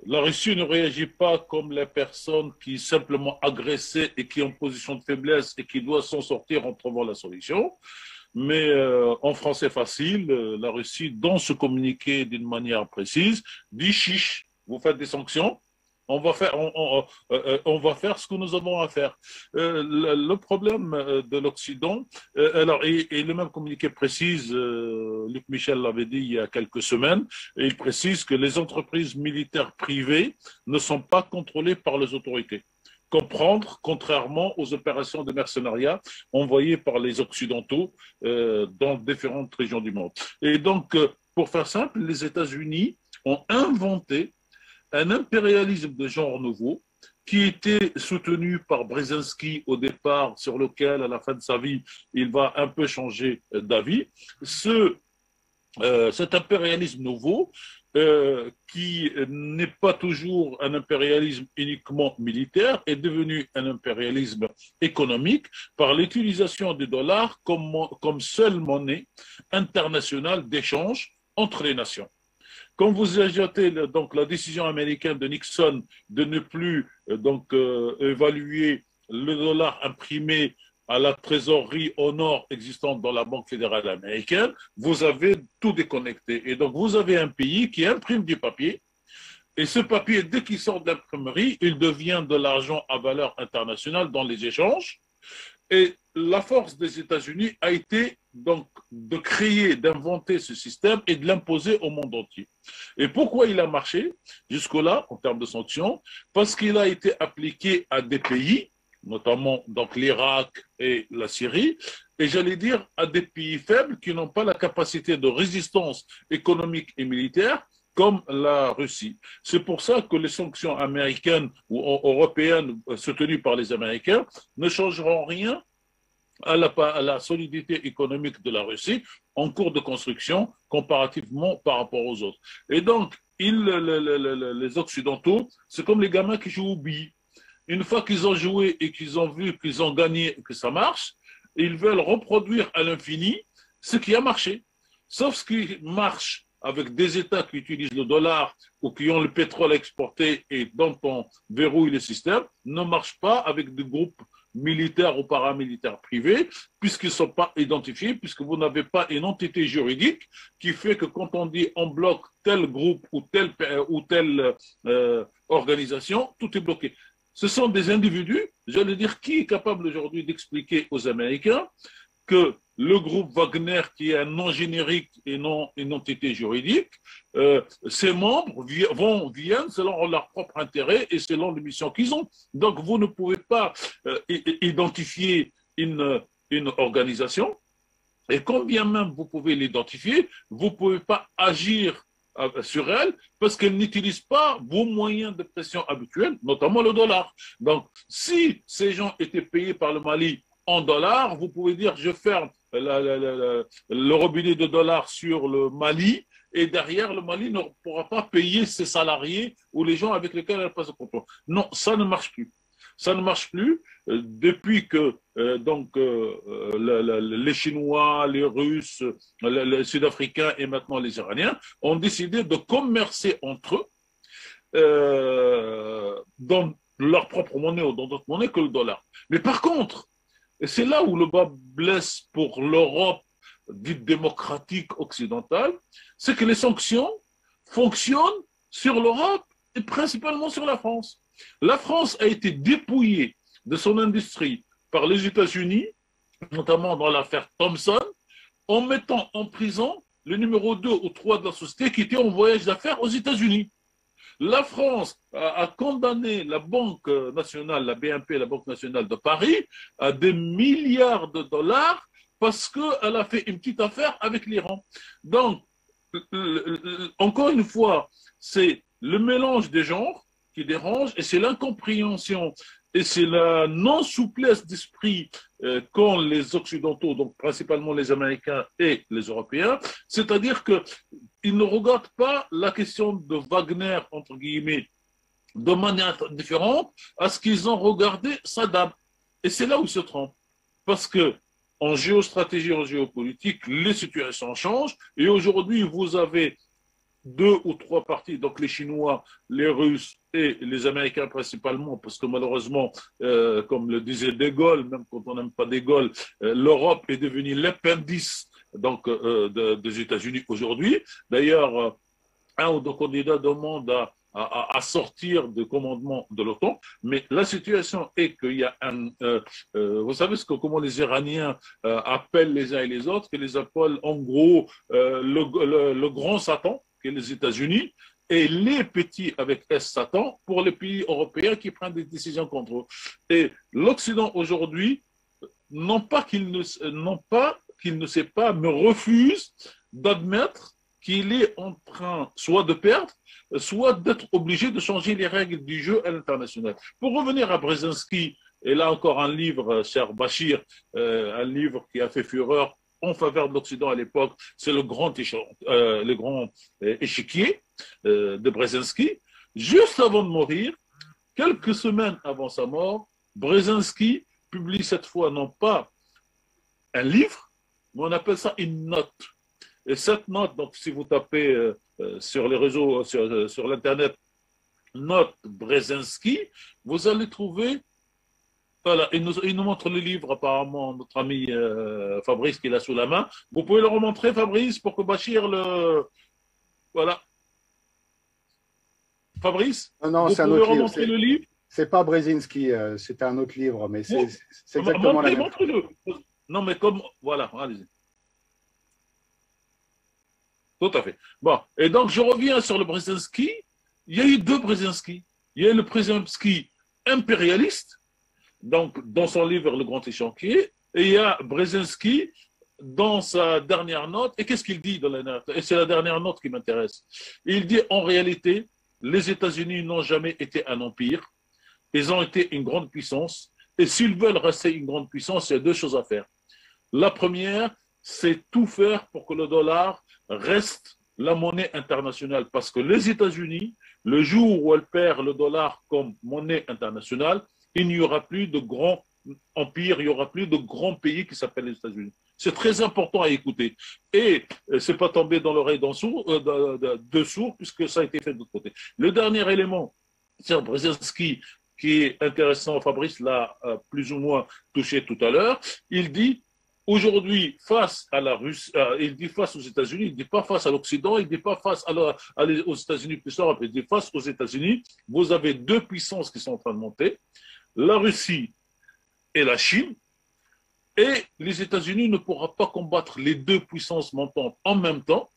la Russie ne réagit pas comme les personnes qui simplement agressées et qui ont position de faiblesse et qui doivent s'en sortir en trouvant la solution. Mais en français facile, la Russie, dans ce communiqué d'une manière précise, dit chiche, vous faites des sanctions, on va faire ce que nous avons à faire. Le problème de l'Occident, et le même communiqué précise, Luc Michel l'avait dit il y a quelques semaines, et il précise que les entreprises militaires privées ne sont pas contrôlées par les autorités. Comprendre, contrairement aux opérations de mercenariat envoyées par les Occidentaux dans différentes régions du monde. Et donc, pour faire simple, les États-Unis ont inventé un impérialisme de genre nouveau qui était soutenu par Brzezinski au départ, sur lequel, à la fin de sa vie, il va un peu changer d'avis. Cet impérialisme nouveau, qui n'est pas toujours un impérialisme uniquement militaire, est devenu un impérialisme économique par l'utilisation du dollar comme seule monnaie internationale d'échange entre les nations. Quand vous ajoutez donc la décision américaine de Nixon de ne plus évaluer le dollar imprimé à la trésorerie au nord existante dans la Banque fédérale américaine, vous avez tout déconnecté. Et donc, vous avez un pays qui imprime du papier, et ce papier, dès qu'il sort de l'imprimerie, il devient de l'argent à valeur internationale dans les échanges. Et la force des États-Unis a été donc de créer, d'inventer ce système et de l'imposer au monde entier. Et pourquoi il a marché jusque-là, en termes de sanctions? Parce qu'il a été appliqué à des pays, notamment donc l'Irak et la Syrie, et j'allais dire à des pays faibles qui n'ont pas la capacité de résistance économique et militaire comme la Russie. C'est pour ça que les sanctions américaines ou européennes soutenues par les Américains ne changeront rien à la solidité économique de la Russie en cours de construction comparativement par rapport aux autres. Et donc, les Occidentaux, c'est comme les gamins qui jouent aux billes. Une fois qu'ils ont joué et qu'ils ont vu qu'ils ont gagné, que ça marche, ils veulent reproduire à l'infini ce qui a marché. Sauf ce qui marche avec des États qui utilisent le dollar ou qui ont le pétrole exporté et dont on verrouille le système, ne marche pas avec des groupes militaires ou paramilitaires privés, puisqu'ils ne sont pas identifiés, puisque vous n'avez pas une entité juridique qui fait que quand on dit on bloque tel groupe ou telle organisation, tout est bloqué. Ce sont des individus, j'allais dire, qui est capable aujourd'hui d'expliquer aux Américains que le groupe Wagner, qui est un nom générique et non une entité juridique, ses membres viennent selon leur propre intérêt et selon les missions qu'ils ont. Donc, vous ne pouvez pas identifier une organisation, et quand bien même vous pouvez l'identifier, vous ne pouvez pas agir sur elle parce qu'elle n'utilise pas vos moyens de pression habituels, notamment le dollar. Donc, si ces gens étaient payés par le Mali en dollars, vous pouvez dire je ferme le robinet de dollars sur le Mali et derrière le Mali ne pourra pas payer ses salariés ou les gens avec lesquels elle passe le contrôle. Non, ça ne marche plus. Ça ne marche plus depuis que les Chinois, les Russes, les Sud-Africains et maintenant les Iraniens ont décidé de commercer entre eux dans leur propre monnaie ou dans d'autres monnaies que le dollar. Mais par contre, et c'est là où le bas blesse pour l'Europe dite démocratique occidentale, c'est que les sanctions fonctionnent sur l'Europe et principalement sur la France. La France a été dépouillée de son industrie par les États-Unis, notamment dans l'affaire Thomson, en mettant en prison le numéro 2 ou 3 de la société qui était en voyage d'affaires aux États-Unis. La France a condamné la Banque nationale, la BNP, la Banque nationale de Paris, à des milliards de dollars parce qu'elle a fait une petite affaire avec l'Iran. Donc, encore une fois, c'est le mélange des genres qui dérange et c'est l'incompréhension et c'est la non-souplesse d'esprit qu'ont les Occidentaux, donc principalement les Américains et les Européens, c'est-à-dire qu'ils ne regardent pas la question de Wagner, entre guillemets, de manière différente à ce qu'ils ont regardé Saddam. Et c'est là où ils se trompent. Parce que en géostratégie, en géopolitique, les situations changent et aujourd'hui, vous avez 2 ou 3 parties, donc les Chinois, les Russes et les Américains principalement, parce que malheureusement, comme le disait De Gaulle, même quand on n'aime pas De Gaulle, l'Europe est devenue l'appendice des États-Unis aujourd'hui. D'ailleurs, un ou deux candidats demandent à sortir du commandement de l'OTAN, mais la situation est qu'il y a vous savez comment les Iraniens appellent les uns et les autres, qu'ils les appellent en gros le grand Satan, qui est les États-Unis, et les petits avec S Satan pour les pays européens qui prennent des décisions contre eux. Et l'Occident aujourd'hui, non pas qu'il ne sait pas, mais refuse d'admettre qu'il est en train soit de perdre, soit d'être obligé de changer les règles du jeu à l'international. Pour revenir à Brzezinski, et là encore un livre, cher Bachir, un livre qui a fait fureur en faveur de l'Occident à l'époque, c'est le grand échiquier de Brzezinski. Juste avant de mourir, quelques semaines avant sa mort, Brzezinski publie cette fois non pas un livre, mais on appelle ça une note. Et cette note, donc si vous tapez sur les réseaux, sur l'internet, note Brzezinski, vous allez trouver. Voilà, il nous montre le livre, apparemment, notre ami Fabrice qui l'a sous la main. Vous pouvez le remontrer, Fabrice, pour que Bachir le. Voilà. Fabrice, non, vous pouvez remontrer le livre. C'est pas Brzezinski, c'est un autre livre, mais c'est exactement la même. Montrez-le. Non, mais comme. Voilà, allez-y. Tout à fait. Bon, et donc je reviens sur le Brzezinski. Il y a eu 2 Brzezinski. Il y a eu le Brzezinski impérialiste, donc dans son livre Le Grand Échiquier, et il y a Brzezinski dans sa dernière note. Et qu'est-ce qu'il dit dans la note? Et c'est la dernière note qui m'intéresse. Il dit en réalité, les États-Unis n'ont jamais été un empire. Ils ont été une grande puissance. Et s'ils veulent rester une grande puissance, il y a 2 choses à faire. La première, c'est tout faire pour que le dollar reste la monnaie internationale. Parce que les États-Unis, le jour où elles perdent le dollar comme monnaie internationale, il n'y aura plus de grands empires, il n'y aura plus de grands pays qui s'appellent les États-Unis. C'est très important à écouter. Et ce n'est pas tombé dans l'oreille de sourd, puisque ça a été fait de l'autre côté. Le dernier élément, c'est Brzezinski qui est intéressant. Fabrice l'a plus ou moins touché tout à l'heure. Il dit aujourd'hui, face à la Russie, il dit face aux États-Unis, il ne dit pas face à l'Occident, il ne dit pas face aux États-Unis plus l'Europe, il dit face aux États-Unis. Vous avez deux puissances qui sont en train de monter, la Russie et la Chine. Et les États-Unis ne pourront pas combattre les deux puissances montantes en même temps.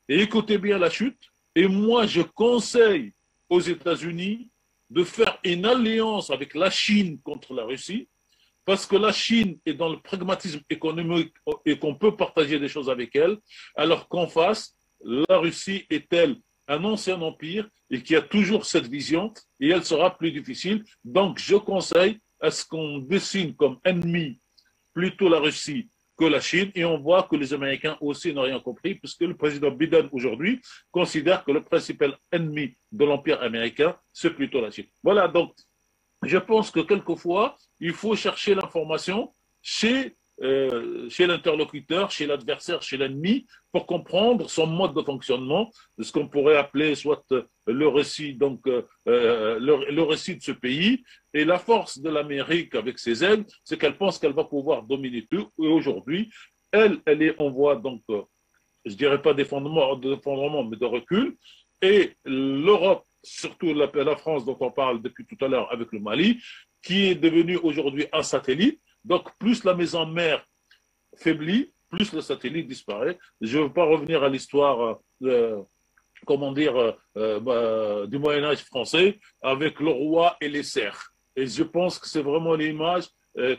Et écoutez bien la chute. Et moi, je conseille aux États-Unis de faire une alliance avec la Chine contre la Russie, parce que la Chine est dans le pragmatisme économique et qu'on peut partager des choses avec elle, alors qu'en face, la Russie est-elle un ancien empire et qui a toujours cette vision, et elle sera plus difficile. Donc, je conseille à ce qu'on dessine comme ennemi plutôt la Russie que la Chine, et on voit que les Américains aussi n'ont rien compris, puisque le président Biden aujourd'hui considère que le principal ennemi de l'empire américain, c'est plutôt la Chine. Voilà, donc je pense que quelquefois, il faut chercher l'information chez l'interlocuteur, chez l'adversaire, chez l'ennemi, pour comprendre son mode de fonctionnement, ce qu'on pourrait appeler soit le récit, donc le récit de ce pays. Et la force de l'Amérique avec ses ailes, c'est qu'elle pense qu'elle va pouvoir dominer tout. Et aujourd'hui, elle est en voie, donc, je dirais pas d'effondrement, mais de recul. Et l'Europe, surtout la France dont on parle depuis tout à l'heure avec le Mali, qui est devenu aujourd'hui un satellite. Donc, plus la maison mère faiblit, plus le satellite disparaît. Je ne veux pas revenir à l'histoire, comment dire, du Moyen-Âge français avec le roi et les serfs. Et je pense que c'est vraiment l'image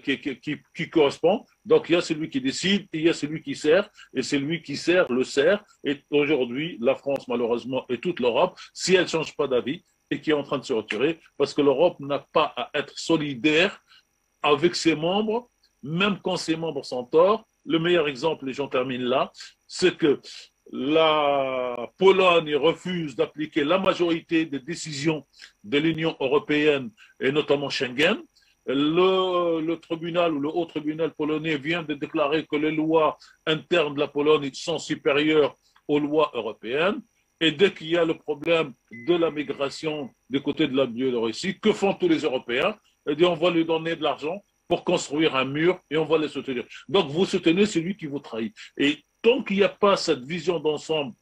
qui correspond. Donc, il y a celui qui décide, et il y a celui qui sert, et celui qui sert le sert. Et aujourd'hui, la France, malheureusement, et toute l'Europe, si elle ne change pas d'avis, et qui est en train de se retirer, parce que l'Europe n'a pas à être solidaire avec ses membres, même quand ses membres sont torts. Le meilleur exemple, et j'en termine là, c'est que la Pologne refuse d'appliquer la majorité des décisions de l'Union européenne, et notamment Schengen. Le tribunal ou le haut tribunal polonais vient de déclarer que les lois internes de la Pologne sont supérieures aux lois européennes. Et dès qu'il y a le problème de la migration du côté de la Biélorussie, que font tous les Européens? Eh bien, on va lui donner de l'argent pour construire un mur et on va les soutenir. Donc, vous soutenez celui qui vous trahit. Et tant qu'il n'y a pas cette vision d'ensemble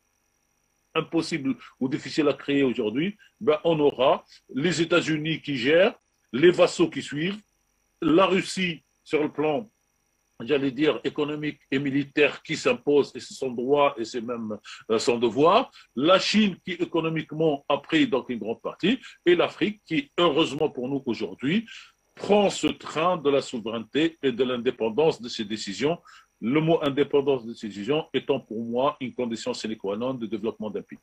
impossible ou difficile à créer aujourd'hui, ben, on aura les États-Unis qui gèrent, les vassaux qui suivent, la Russie sur le plan, j'allais dire, économique et militaire qui s'impose, et c'est son droit et c'est même son devoir, la Chine qui économiquement a pris donc une grande partie, et l'Afrique qui, heureusement pour nous aujourd'hui, prend ce train de la souveraineté et de l'indépendance de ses décisions. Le mot indépendance de ses décisions étant pour moi une condition sine qua non de développement d'un pays.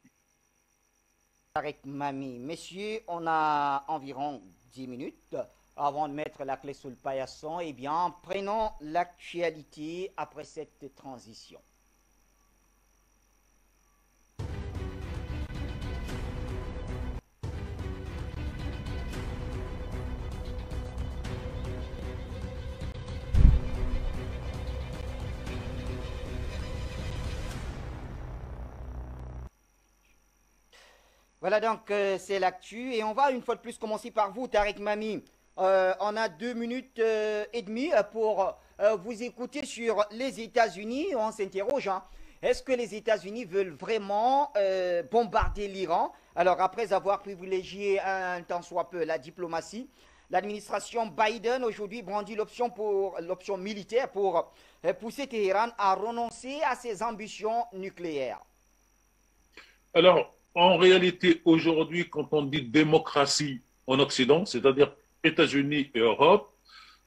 Avec Mamie, messieurs, on a environ 10 minutes avant de mettre la clé sous le paillasson. Eh bien, prenons l'actualité après cette transition. Voilà donc, c'est l'actu. Et on va une fois de plus commencer par vous, Tarek Mami. On a 2 minutes et demie pour vous écouter sur les États-Unis. On s'interroge, hein. Est-ce que les États-Unis veulent vraiment bombarder l'Iran? Alors, après avoir privilégié un tant soit peu la diplomatie, l'administration Biden aujourd'hui brandit l'option militaire pour pousser Téhéran à renoncer à ses ambitions nucléaires. Alors, en réalité, aujourd'hui, quand on dit démocratie en Occident, c'est-à-dire États-Unis et Europe,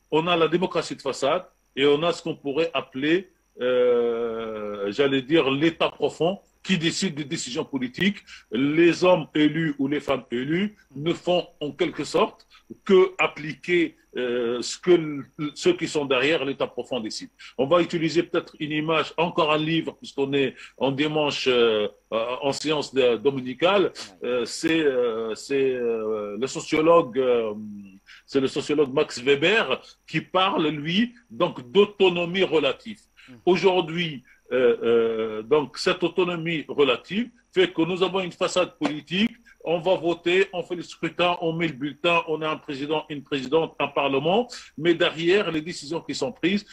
on a la démocratie de façade et on a ce qu'on pourrait appeler, j'allais dire, l'État profond qui décide des décisions politiques. Les hommes élus ou les femmes élues ne font en quelque sorte que appliquer ce que ceux qui sont derrière l'État profond décident. On va utiliser peut-être une image, encore un livre, puisqu'on est en dimanche en séance dominicale. C'est le sociologue Max Weber qui parle, lui, donc d'autonomie relative. Aujourd'hui, donc cette autonomie relative fait que nous avons une façade politique on va voter, on fait le scrutin, on met le bulletin, on a un président, une présidente, un parlement, mais derrière, les décisions qui sont prises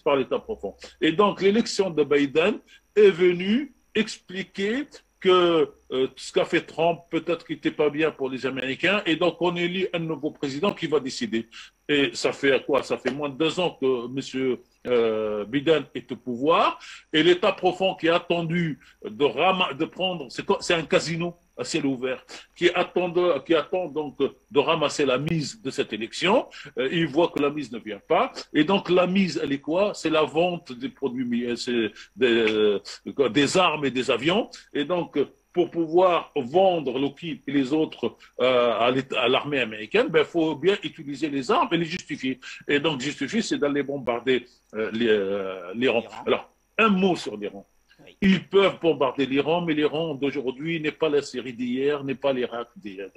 par l'État profond. Et donc, l'élection de Biden est venue expliquer que ce qu'a fait Trump, peut-être qu'il n'était pas bien pour les Américains, et donc on élit un nouveau président qui va décider. Et ça fait quoi? Ça fait moins de 2 ans que M. Biden est au pouvoir, et l'État profond qui a attendu de prendre, c'est un casino à ciel ouvert, qui attend donc de ramasser la mise de cette élection. Il voit que la mise ne vient pas, et donc la mise, elle est quoi? C'est la vente des produits, des armes et des avions, et donc pour pouvoir vendre Lockheed et les autres à l'armée américaine, il faut bien utiliser les armes et les justifier. Et donc justifier, c'est d'aller bombarder l'Iran. Alors, un mot sur l'Iran. Oui. Ils peuvent bombarder l'Iran, mais l'Iran d'aujourd'hui n'est pas la Syrie d'hier, n'est pas l'Irak d'hier.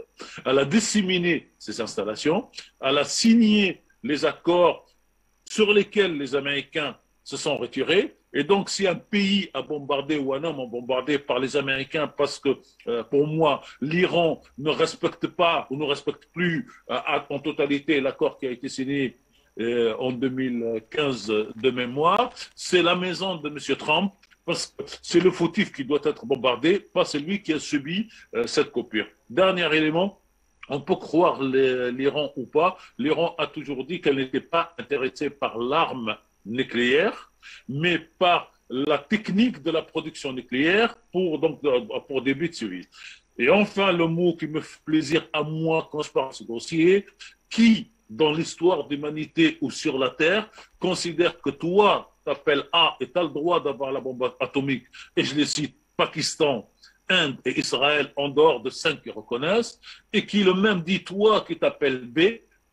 Elle a disséminé ses installations, elle a signé les accords sur lesquels les Américains se sont retirés. Et donc, si un pays a bombardé ou un homme a bombardé par les Américains parce que, pour moi, l'Iran ne respecte pas ou ne respecte plus en totalité l'accord qui a été signé en 2015 de mémoire, c'est la maison de M. Trump, parce que c'est le fautif qui doit être bombardé, pas celui qui a subi cette coupure. Dernier élément, on peut croire l'Iran ou pas, l'Iran a toujours dit qu'elle n'était pas intéressée par l'arme nucléaire, mais par la technique de la production nucléaire pour des buts civils. Et enfin, le mot qui me fait plaisir à moi quand je parle de ce dossier, qui, dans l'histoire de l'humanité ou sur la Terre, considère que toi, t'appelles A et tu as le droit d'avoir la bombe atomique, et je les cite, Pakistan, Inde et Israël, en dehors de 5 qui reconnaissent, et qui le même dit, toi qui t'appelles B,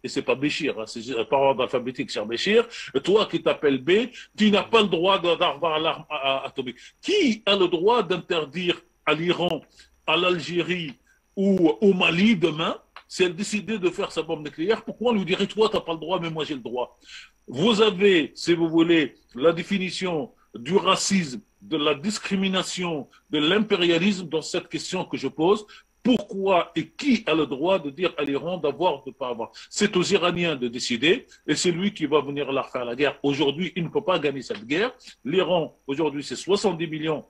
et c'est pas Béchir, hein, c'est par ordre alphabétique, cher Béchir, toi qui t'appelles B, tu n'as pas le droit d'avoir l'arme atomique. Qui a le droit d'interdire à l'Iran, à l'Algérie ou au Mali demain, si elle décidait de faire sa bombe nucléaire, pourquoi on lui dirait, toi, tu n'as pas le droit, mais moi j'ai le droit? Vous avez, si vous voulez, la définition du racisme, de la discrimination, de l'impérialisme dans cette question que je pose. Pourquoi et qui a le droit de dire à l'Iran d'avoir, de ne pas avoir? C'est aux Iraniens de décider, et c'est lui qui va venir leur faire la guerre. Aujourd'hui, il ne peut pas gagner cette guerre. L'Iran, aujourd'hui, c'est 70 millions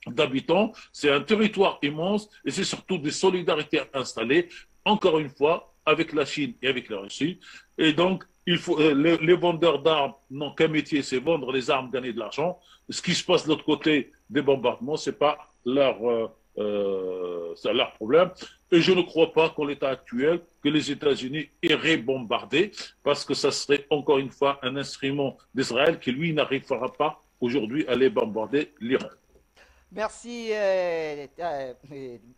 d'habitants, c'est un territoire immense, et c'est surtout des solidarités installées, encore une fois, avec la Chine et avec la Russie. Et donc, les vendeurs d'armes n'ont qu'un métier, c'est vendre les armes, gagner de l'argent. Ce qui se passe de l'autre côté des bombardements, c'est pas leur problème. Et je ne crois pas qu'en l'état actuel, que les États-Unis iraient bombarder, parce que ça serait encore une fois un instrument d'Israël qui, lui, n'arrivera pas aujourd'hui à aller bombarder l'Iran. Merci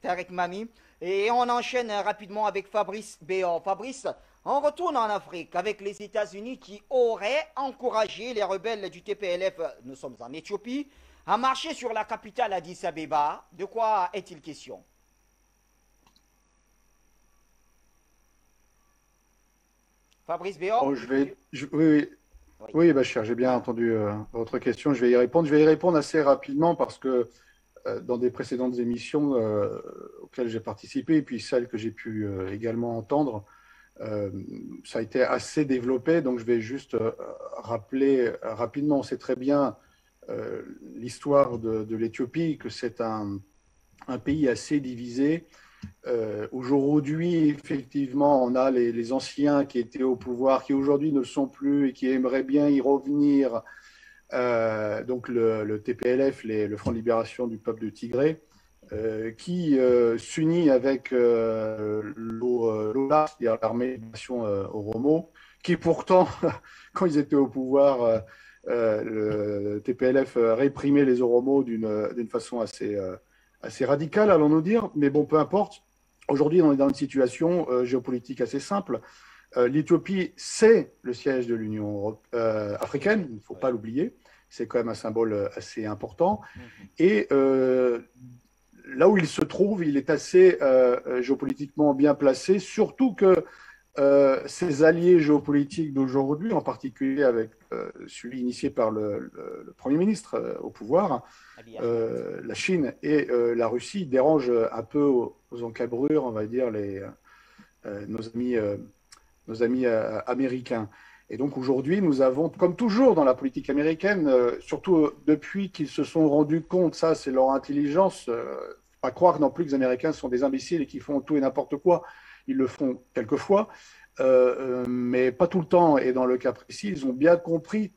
Tarek Mami. Et on enchaîne rapidement avec Fabrice Béor. Fabrice, on retourne en Afrique avec les États-Unis qui auraient encouragé les rebelles du TPLF, nous sommes en Éthiopie, à marcher sur la capitale Addis Abeba. De quoi est-il question? Fabrice Béor? Oui, Bachir, j'ai bien entendu votre question. Je vais y répondre. Je vais y répondre assez rapidement parce que dans des précédentes émissions auxquelles j'ai participé, et puis celles que j'ai pu également entendre, ça a été assez développé. Donc, je vais juste rappeler rapidement. On sait très bien l'histoire de l'Éthiopie, que c'est un pays assez divisé. Aujourd'hui, effectivement, on a les anciens qui étaient au pouvoir, qui aujourd'hui ne le sont plus et qui aimeraient bien y revenir. Donc le TPLF, le Front de Libération du Peuple de Tigré, qui s'unit avec l'OLA, c'est-à-dire l'armée de nation Oromo, qui pourtant, quand ils étaient au pouvoir, le TPLF réprimait les Oromos d'une façon assez radicale, allons-nous dire, mais bon, peu importe. Aujourd'hui, on est dans une situation géopolitique assez simple. L'Éthiopie, c'est le siège de l'Union africaine, il ne faut pas l'oublier. C'est quand même un symbole assez important. Et là où il se trouve, il est assez géopolitiquement bien placé, surtout que ses alliés géopolitiques d'aujourd'hui, en particulier avec celui initié par le Premier ministre au pouvoir, la Chine et la Russie, dérangent un peu aux encabrures, on va dire, nos amis américains. Et donc aujourd'hui, nous avons, comme toujours dans la politique américaine, surtout depuis qu'ils se sont rendus compte, ça c'est leur intelligence, pas croire non plus que les Américains sont des imbéciles et qu'ils font tout et n'importe quoi. Ils le font quelquefois, mais pas tout le temps. Et dans le cas précis, ils ont bien compris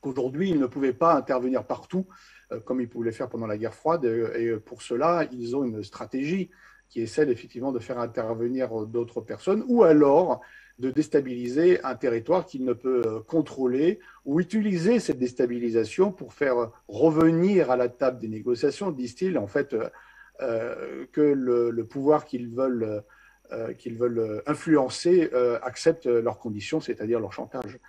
qu'aujourd'hui, ils ne pouvaient pas intervenir partout, comme ils pouvaient le faire pendant la guerre froide. Et pour cela, ils ont une stratégie qui est celle, effectivement, de faire intervenir d'autres personnes, ou alors de déstabiliser un territoire qu'il ne peut contrôler, ou utiliser cette déstabilisation pour faire revenir à la table des négociations, disent-ils, en fait, que le pouvoir qu'ils veulent influencer accepte leurs conditions, c'est-à-dire leur chantage.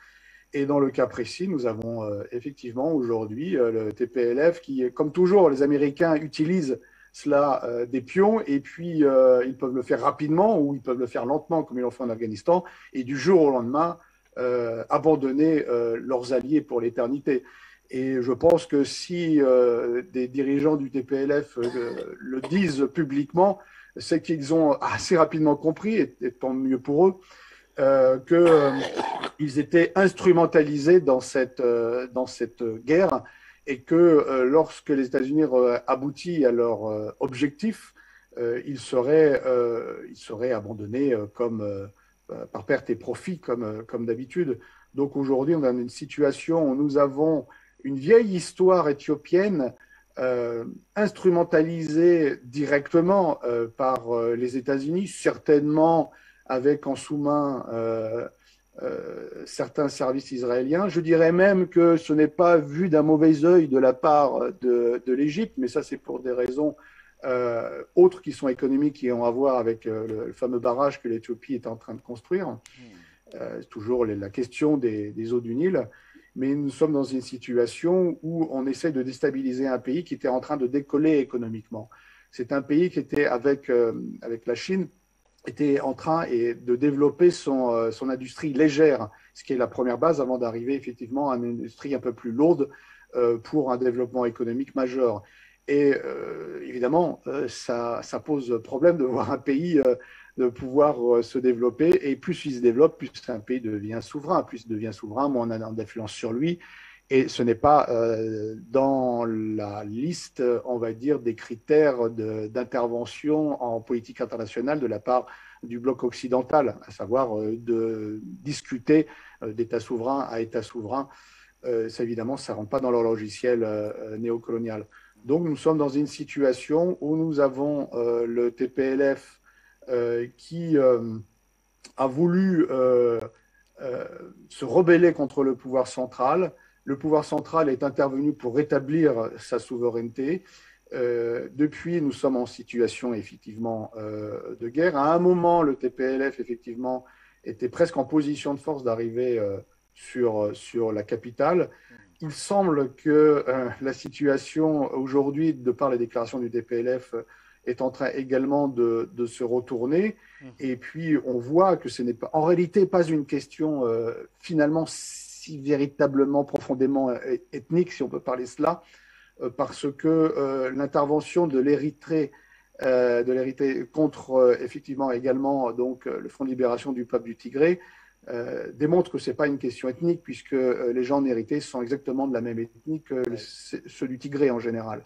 Et dans le cas précis, nous avons effectivement aujourd'hui le TPLF qui, comme toujours, les Américains utilisent cela des pions, et puis ils peuvent le faire rapidement ou ils peuvent le faire lentement, comme ils l'ont fait en Afghanistan, et du jour au lendemain abandonner leurs alliés pour l'éternité. Et je pense que si des dirigeants du TPLF le disent publiquement, c'est qu'ils ont assez rapidement compris, et tant mieux pour eux, qu'ils étaient instrumentalisés dans cette guerre, et que lorsque les États-Unis aboutissent à leur objectif, ils seraient abandonnés par perte et profit, comme d'habitude. Donc aujourd'hui, on est dans une situation où nous avons une vieille histoire éthiopienne instrumentalisée directement par les États-Unis, certainement avec en sous-main certains services israéliens. Je dirais même que ce n'est pas vu d'un mauvais œil de la part de l'Égypte, mais ça c'est pour des raisons autres qui sont économiques, qui ont à voir avec le fameux barrage que l'Éthiopie est en train de construire. C'est toujours la question des eaux du Nil. Mais nous sommes dans une situation où on essaie de déstabiliser un pays qui était en train de décoller économiquement. C'est un pays qui était, avec la Chine, était en train de développer son industrie légère, ce qui est la première base avant d'arriver effectivement à une industrie un peu plus lourde pour un développement économique majeur. Et évidemment, ça pose problème de voir un pays de pouvoir se développer, et plus il se développe, plus un pays devient souverain. Plus il devient souverain, moins on a d'influence sur lui. Et ce n'est pas dans la liste, on va dire, des critères d'intervention en politique internationale de la part du bloc occidental, à savoir de discuter d'État souverain à État souverain. Ça, évidemment, ça ne rentre pas dans leur logiciel néocolonial. Donc, nous sommes dans une situation où nous avons le TPLF qui a voulu se rebeller contre le pouvoir central. Le pouvoir central est intervenu pour rétablir sa souveraineté. Depuis, nous sommes en situation effectivement de guerre. À un moment, le TPLF effectivement était presque en position de force d'arriver sur la capitale. Il semble que la situation aujourd'hui, de par les déclarations du TPLF, est en train également de se retourner. Et puis, on voit que ce n'est pas, en réalité, pas une question finalement si véritablement profondément ethnique, si on peut parler cela, parce que l'intervention de l'Érythrée contre effectivement également donc le Front de libération du peuple du Tigré démontre que ce n'est pas une question ethnique, puisque les gens en Érythrée sont exactement de la même ethnie que ceux du Tigré en général.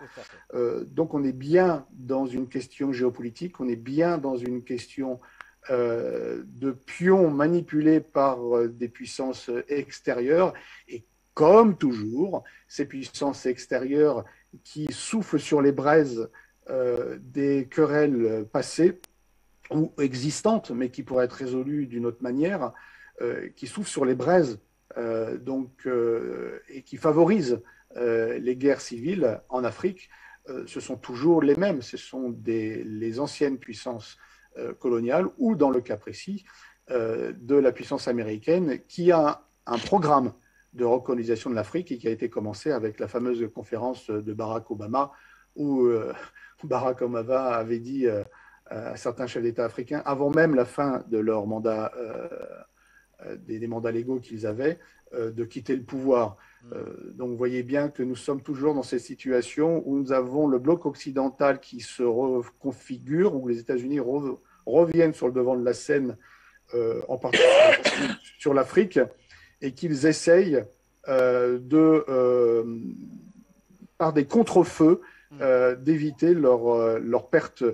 Donc on est bien dans une question géopolitique, on est bien dans une question de pions manipulés par des puissances extérieures, et comme toujours, ces puissances extérieures qui soufflent sur les braises des querelles passées ou existantes, mais qui pourraient être résolues d'une autre manière, qui soufflent sur les braises et qui favorisent les guerres civiles en Afrique, ce sont toujours les mêmes. Ce sont les anciennes puissances coloniales, ou dans le cas précis de la puissance américaine, qui a un programme de recolonisation de l'Afrique et qui a été commencé avec la fameuse conférence de Barack Obama, où Barack Obama avait dit à certains chefs d'État africains, avant même la fin de leur mandat, des mandats légaux qu'ils avaient, de quitter le pouvoir. Donc vous voyez bien que nous sommes toujours dans cette situation où nous avons le bloc occidental qui se reconfigure, où les États-Unis reviennent sur le devant de la scène, en particulier sur l'Afrique, et qu'ils essayent par des contre-feux, d'éviter leur perte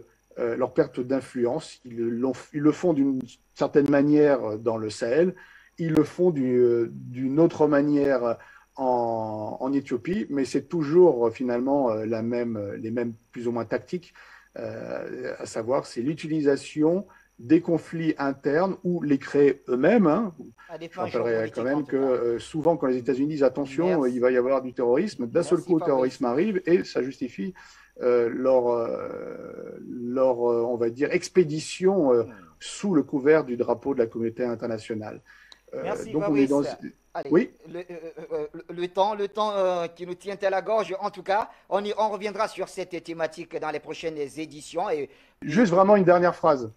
d'influence. Ils le font d'une certaine manière dans le Sahel, ils le font d'une autre manière en Éthiopie, mais c'est toujours finalement les mêmes plus ou moins tactiques, à savoir c'est l'utilisation des conflits internes ou les créer eux-mêmes. Hein. Je rappellerai quand même que souvent quand les États-Unis disent attention, il va y avoir du terrorisme, d'un seul coup le terrorisme arrive et ça justifie on va dire, expédition sous le couvert du drapeau de la communauté internationale. Merci, donc Fabrice. on est dans... Allez, oui. Le temps qui nous tient à la gorge, en tout cas, on reviendra sur cette thématique dans les prochaines éditions. Juste vraiment une dernière phrase.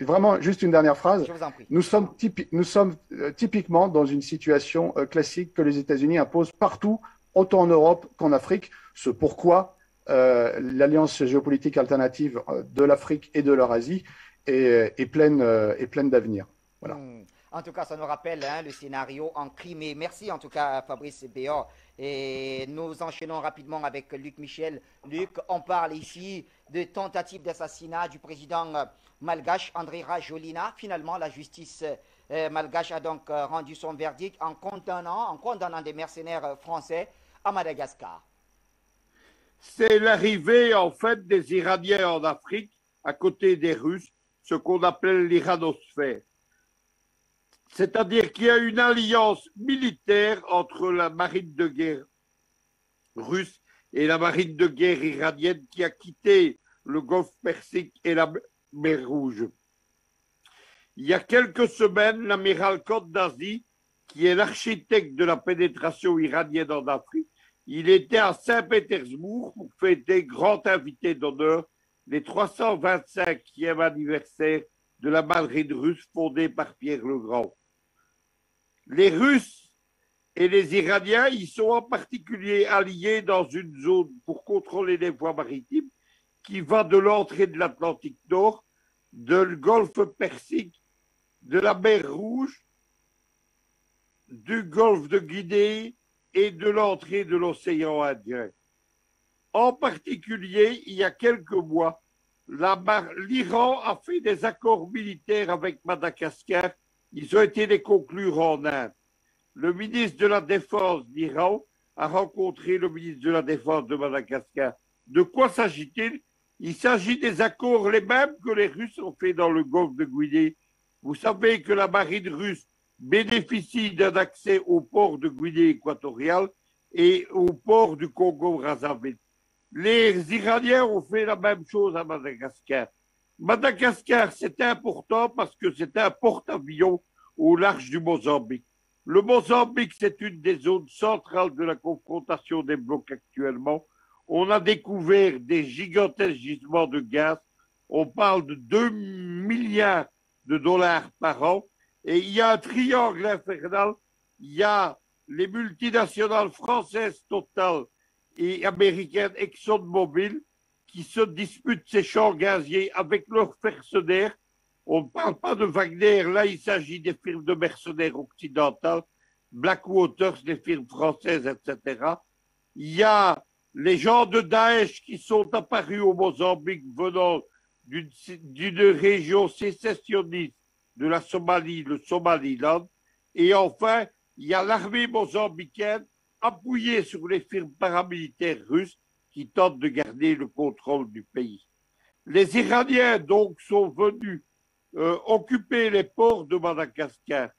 Vraiment juste une dernière phrase. Je vous en prie. Nous sommes typiquement dans une situation classique que les États-Unis imposent partout, autant en Europe qu'en Afrique. C'est pourquoi l'alliance géopolitique alternative de l'Afrique et de l'Eurasie est pleine d'avenir. Voilà. En tout cas, ça nous rappelle le scénario en Crimée. Merci en tout cas, Fabrice Béor. Et nous enchaînons rapidement avec Luc Michel. Luc, on parle ici de tentative d'assassinat du président malgache Andry Rajoelina. Finalement, la justice malgache a donc rendu son verdict en condamnant des mercenaires français à Madagascar. C'est l'arrivée en fait des Iraniens en Afrique à côté des Russes, ce qu'on appelle l'iranosphère. C'est-à-dire qu'il y a une alliance militaire entre la marine de guerre russe et la marine de guerre iranienne qui a quitté le golfe Persique et la mer Rouge. Il y a quelques semaines, l'amiral Kandasi, qui est l'architecte de la pénétration iranienne en Afrique, il était à Saint-Pétersbourg pour fêter grand invité d'honneur les 325e anniversaire de la marine russe fondée par Pierre le Grand. Les Russes et les Iraniens, ils sont en particulier alliés dans une zone pour contrôler les voies maritimes qui va de l'entrée de l'Atlantique Nord, du golfe Persique, de la mer Rouge, du golfe de Guinée et de l'entrée de l'océan Indien. En particulier, il y a quelques mois, l'Iran a fait des accords militaires avec Madagascar. Ils ont été les conclure en Inde. Le ministre de la Défense d'Iran a rencontré le ministre de la Défense de Madagascar. De quoi s'agit-il? Il s'agit des accords les mêmes que les Russes ont fait dans le golfe de Guinée. Vous savez que la marine russe bénéficie d'un accès au port de Guinée équatoriale et au port du Congo-Brazzaville. Les Iraniens ont fait la même chose à Madagascar. Madagascar, c'est important parce que c'est un porte-avions au large du Mozambique. Le Mozambique, c'est une des zones centrales de la confrontation des blocs actuellement. On a découvert des gigantesques gisements de gaz. On parle de 2 milliards de dollars par an. Et il y a un triangle infernal. Il y a les multinationales françaises Total et américaines ExxonMobil qui se disputent ces champs gaziers avec leurs mercenaires. On ne parle pas de Wagner, là il s'agit des firmes de mercenaires occidentales, Blackwaters, les firmes françaises, etc. Il y a les gens de Daesh qui sont apparus au Mozambique venant d'une région sécessionniste de la Somalie, le Somaliland. Et enfin, il y a l'armée mozambicaine appuyée sur les firmes paramilitaires russes qui tentent de garder le contrôle du pays. Les Iraniens, donc, sont venus occuper les ports de Madagascar.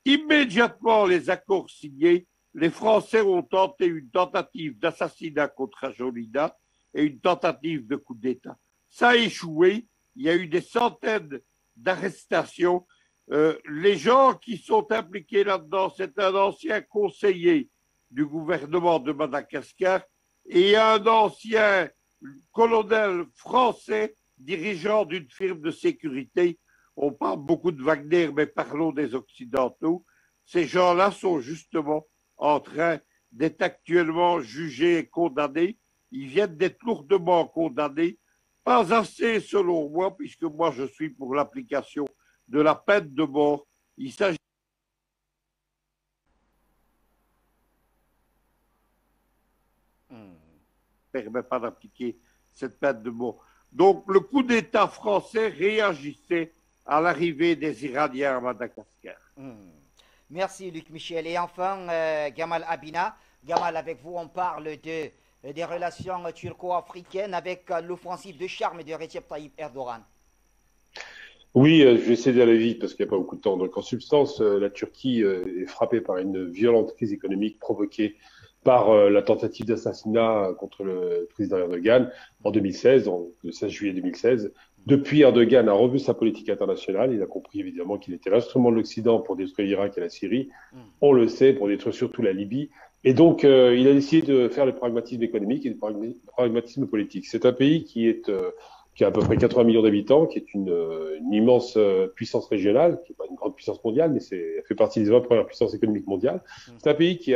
Immédiatement, les accords signés, les Français ont tenté une tentative d'assassinat contre Rajoelina et une tentative de coup d'État. Ça a échoué. Il y a eu des centaines d'arrestations. Les gens qui sont impliqués là-dedans, c'est un ancien conseiller du gouvernement de Madagascar et un ancien colonel français dirigeant d'une firme de sécurité. On parle beaucoup de Wagner, mais parlons des Occidentaux. Ces gens-là sont justement en train d'être actuellement jugés et condamnés. Ils viennent d'être lourdement condamnés. Pas assez selon moi, puisque moi je suis pour l'application de la peine de mort. Il s'agit ne permet pas d'appliquer cette peine de mort. Donc le coup d'État français réagissait à l'arrivée des Iraniens à Madagascar. Merci Luc Michel. Et enfin, Gamal Abina. Gamal, avec vous, on parle des relations turco-africaines avec l'offensive de charme de Recep Tayyip Erdogan. Oui, je vais essayer d'aller vite parce qu'il n'y a pas beaucoup de temps. Donc, en substance, la Turquie est frappée par une violente crise économique provoquée par la tentative d'assassinat contre le président Erdogan en 2016, le 16 juillet 2016. Depuis, Erdogan a revu sa politique internationale. Il a compris évidemment qu'il était l'instrument de l'Occident pour détruire l'Irak et la Syrie. On le sait, pour détruire surtout la Libye. Et donc, il a décidé de faire le pragmatisme économique et le pragmatisme politique. C'est un pays qui a à peu près 80 millions d'habitants, qui est une immense puissance régionale, qui n'est pas une grande puissance mondiale, mais elle fait partie des 20 premières puissances économiques mondiales. C'est un pays qui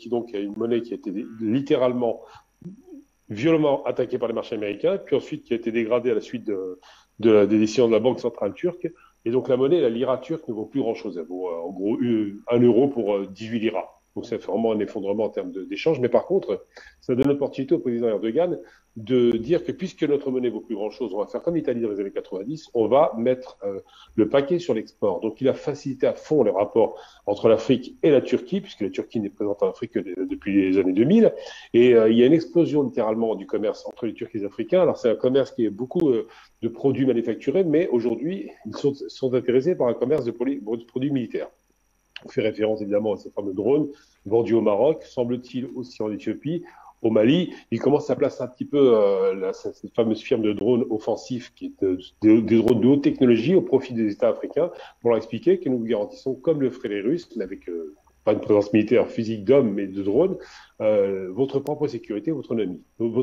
donc a une monnaie qui a été littéralement violemment attaquée par les marchés américains, puis ensuite qui a été dégradée à la suite des décisions de la Banque centrale turque. Et donc la monnaie, la lira turque, ne vaut plus grand-chose. Elle vaut en gros 1 euro pour 18 liras. Donc c'est vraiment un effondrement en termes d'échange. Mais par contre, ça donne l'opportunité au président Erdogan de dire que puisque notre monnaie vaut plus grand-chose, on va faire comme l'Italie dans les années 90, on va mettre le paquet sur l'export. Donc il a facilité à fond les rapports entre l'Afrique et la Turquie, puisque la Turquie n'est présente en Afrique que depuis les années 2000. Et il y a une explosion littéralement du commerce entre les Turcs et les Africains. Alors c'est un commerce qui est beaucoup de produits manufacturés, mais aujourd'hui, ils sont intéressés par un commerce de produits militaires. On fait référence évidemment à ces fameux drones vendus au Maroc, semble-t-il aussi en Éthiopie, au Mali. Il commence à placer un petit peu cette fameuse firme de drones offensifs qui est des drones de haute technologie au profit des États africains pour leur expliquer que nous vous garantissons, comme le feraient les Russes, mais avec pas une présence militaire physique d'hommes, mais de drones, votre propre sécurité, votre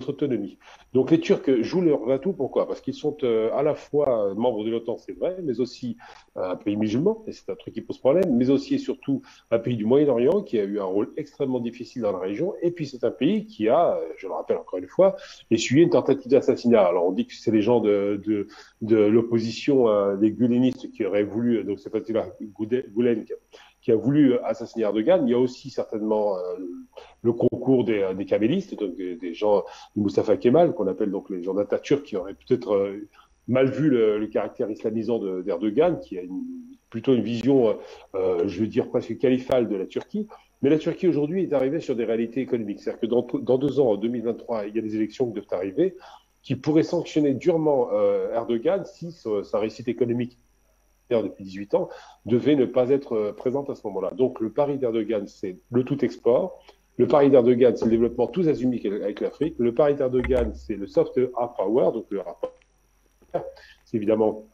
autonomie. Donc les Turcs jouent leur atout. Pourquoi? Parce qu'ils sont à la fois membres de l'OTAN, c'est vrai, mais aussi un pays musulman, et c'est un truc qui pose problème, mais aussi et surtout un pays du Moyen-Orient qui a eu un rôle extrêmement difficile dans la région, et puis c'est un pays qui a, je le rappelle encore une fois, essuyé une tentative d'assassinat. Alors on dit que c'est les gens de l'opposition, des gulenistes qui auraient voulu, donc c'est Fethullah Gülen qui a voulu assassiner Erdogan. Il y a aussi certainement le concours des kamélistes, donc des gens de Mustafa Kemal, qu'on appelle donc les gens d'Atatürk, qui auraient peut-être mal vu le caractère islamisant d'Erdogan, qui a plutôt une vision, je veux dire, presque califale de la Turquie. Mais la Turquie, aujourd'hui, est arrivée sur des réalités économiques. C'est-à-dire que dans 2 ans, en 2023, il y a des élections qui doivent arriver, qui pourraient sanctionner durement Erdogan si sa réussite économique depuis 18 ans, devait ne pas être présente à ce moment-là. Donc le pari d'Erdogan, c'est le tout export. Le pari d'Erdogan, c'est le développement tous azimuts avec l'Afrique. Le pari d'Erdogan, c'est le soft hard power, donc le hard power, c'est évidemment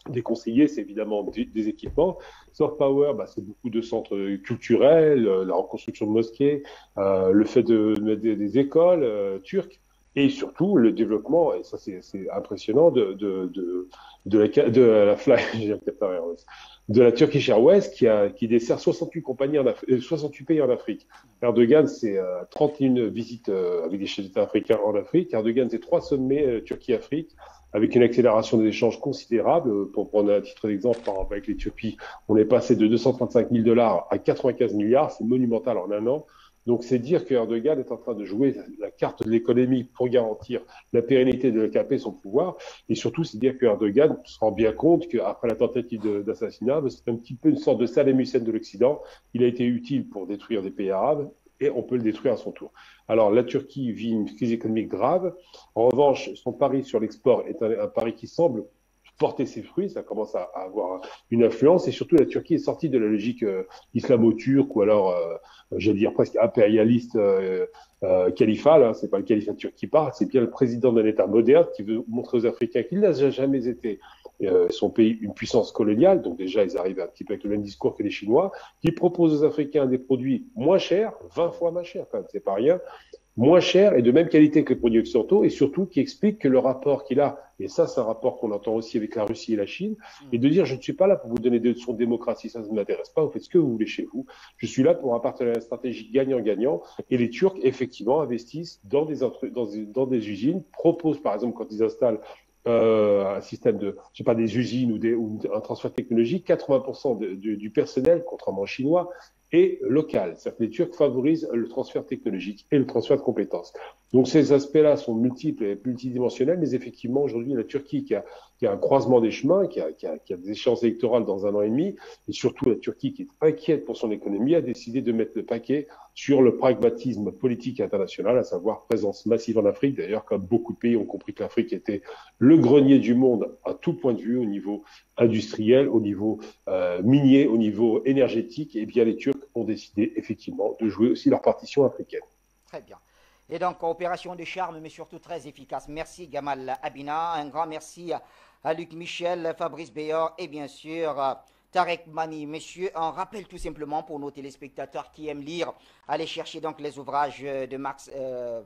des conseillers, c'est évidemment des équipements. Soft power, c'est beaucoup de centres culturels, la reconstruction de mosquées, le fait de mettre des écoles turques. Et surtout le développement, et ça c'est impressionnant, de la Turkish Airways qui dessert 68 68 pays en Afrique. Erdogan, c'est 31 visites avec des chefs d'État africains en Afrique. Erdogan, c'est 3 sommets Turquie-Afrique avec une accélération des échanges considérable. Pour prendre un titre d'exemple, par exemple avec l'Éthiopie, on est passé de 235 000 $ à 95 milliards, c'est monumental en 1 an. Donc, c'est dire que Erdogan est en train de jouer la carte de l'économie pour garantir la pérennité de l'AKP, son pouvoir. Et surtout, c'est dire que Erdogan se rend bien compte qu'après la tentative d'assassinat, c'est un petit peu une sorte de Saddam Hussein de l'Occident. Il a été utile pour détruire des pays arabes et on peut le détruire à son tour. Alors, la Turquie vit une crise économique grave. En revanche, son pari sur l'export est un pari qui semble porter ses fruits, ça commence à avoir une influence, et surtout la Turquie est sortie de la logique islamo-turque ou alors, j'allais dire presque impérialiste califale, hein. C'est pas le califat turc qui parle, c'est bien le président d'un État moderne qui veut montrer aux Africains qu'il n'a jamais été son pays une puissance coloniale, donc déjà ils arrivent un petit peu avec le même discours que les Chinois, qui propose aux Africains des produits moins chers, 20 fois moins chers quand même, c'est pas rien, moins cher et de même qualité que les produits occidentaux, et surtout qui explique que le rapport qu'il a, et ça c'est un rapport qu'on entend aussi avec la Russie et la Chine, est de dire je ne suis pas là pour vous donner des leçons de démocratie, ça ne m'intéresse pas, vous faites ce que vous voulez chez vous, je suis là pour un partenariat stratégique gagnant-gagnant, et les Turcs effectivement investissent dans des usines, proposent par exemple quand ils installent un système de, je sais pas, des usines ou un transfert technologique, 80% du personnel, contrairement aux Chinois, est local. C'est-à-dire que les Turcs favorisent le transfert technologique et le transfert de compétences. Donc ces aspects-là sont multiples et multidimensionnels, mais effectivement aujourd'hui la Turquie qui a un croisement des chemins, qui a des échéances électorales dans 1 an et demi, et surtout la Turquie qui est inquiète pour son économie, a décidé de mettre le paquet sur le pragmatisme politique international, à savoir présence massive en Afrique. D'ailleurs, comme beaucoup de pays ont compris que l'Afrique était le grenier du monde à tout point de vue, au niveau industriel, au niveau minier, au niveau énergétique, et bien les Turcs ont décidé effectivement de jouer aussi leur partition africaine. Très bien. Et donc, opération de charme, mais surtout très efficace. Merci Gamal Abina. Un grand merci à Luc Michel, Fabrice Beyor et bien sûr Tarek Mani. Messieurs, un rappel tout simplement pour nos téléspectateurs qui aiment lire, allez chercher donc les ouvrages de Max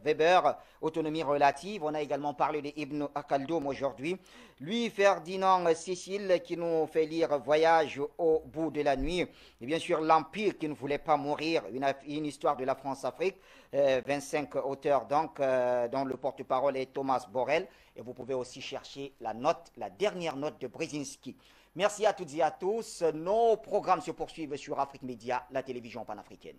Weber, Autonomie relative. On a également parlé de Ibn Khaldun aujourd'hui. Lui, Ferdinand Cécile, qui nous fait lire Voyage au bout de la nuit. Et bien sûr, L'Empire qui ne voulait pas mourir, une histoire de la France-Afrique. 25 auteurs donc, dont le porte-parole est Thomas Borrell. Et vous pouvez aussi chercher la dernière note de Brzezinski. Merci à toutes et à tous. Nos programmes se poursuivent sur Afrique Média, la télévision panafricaine.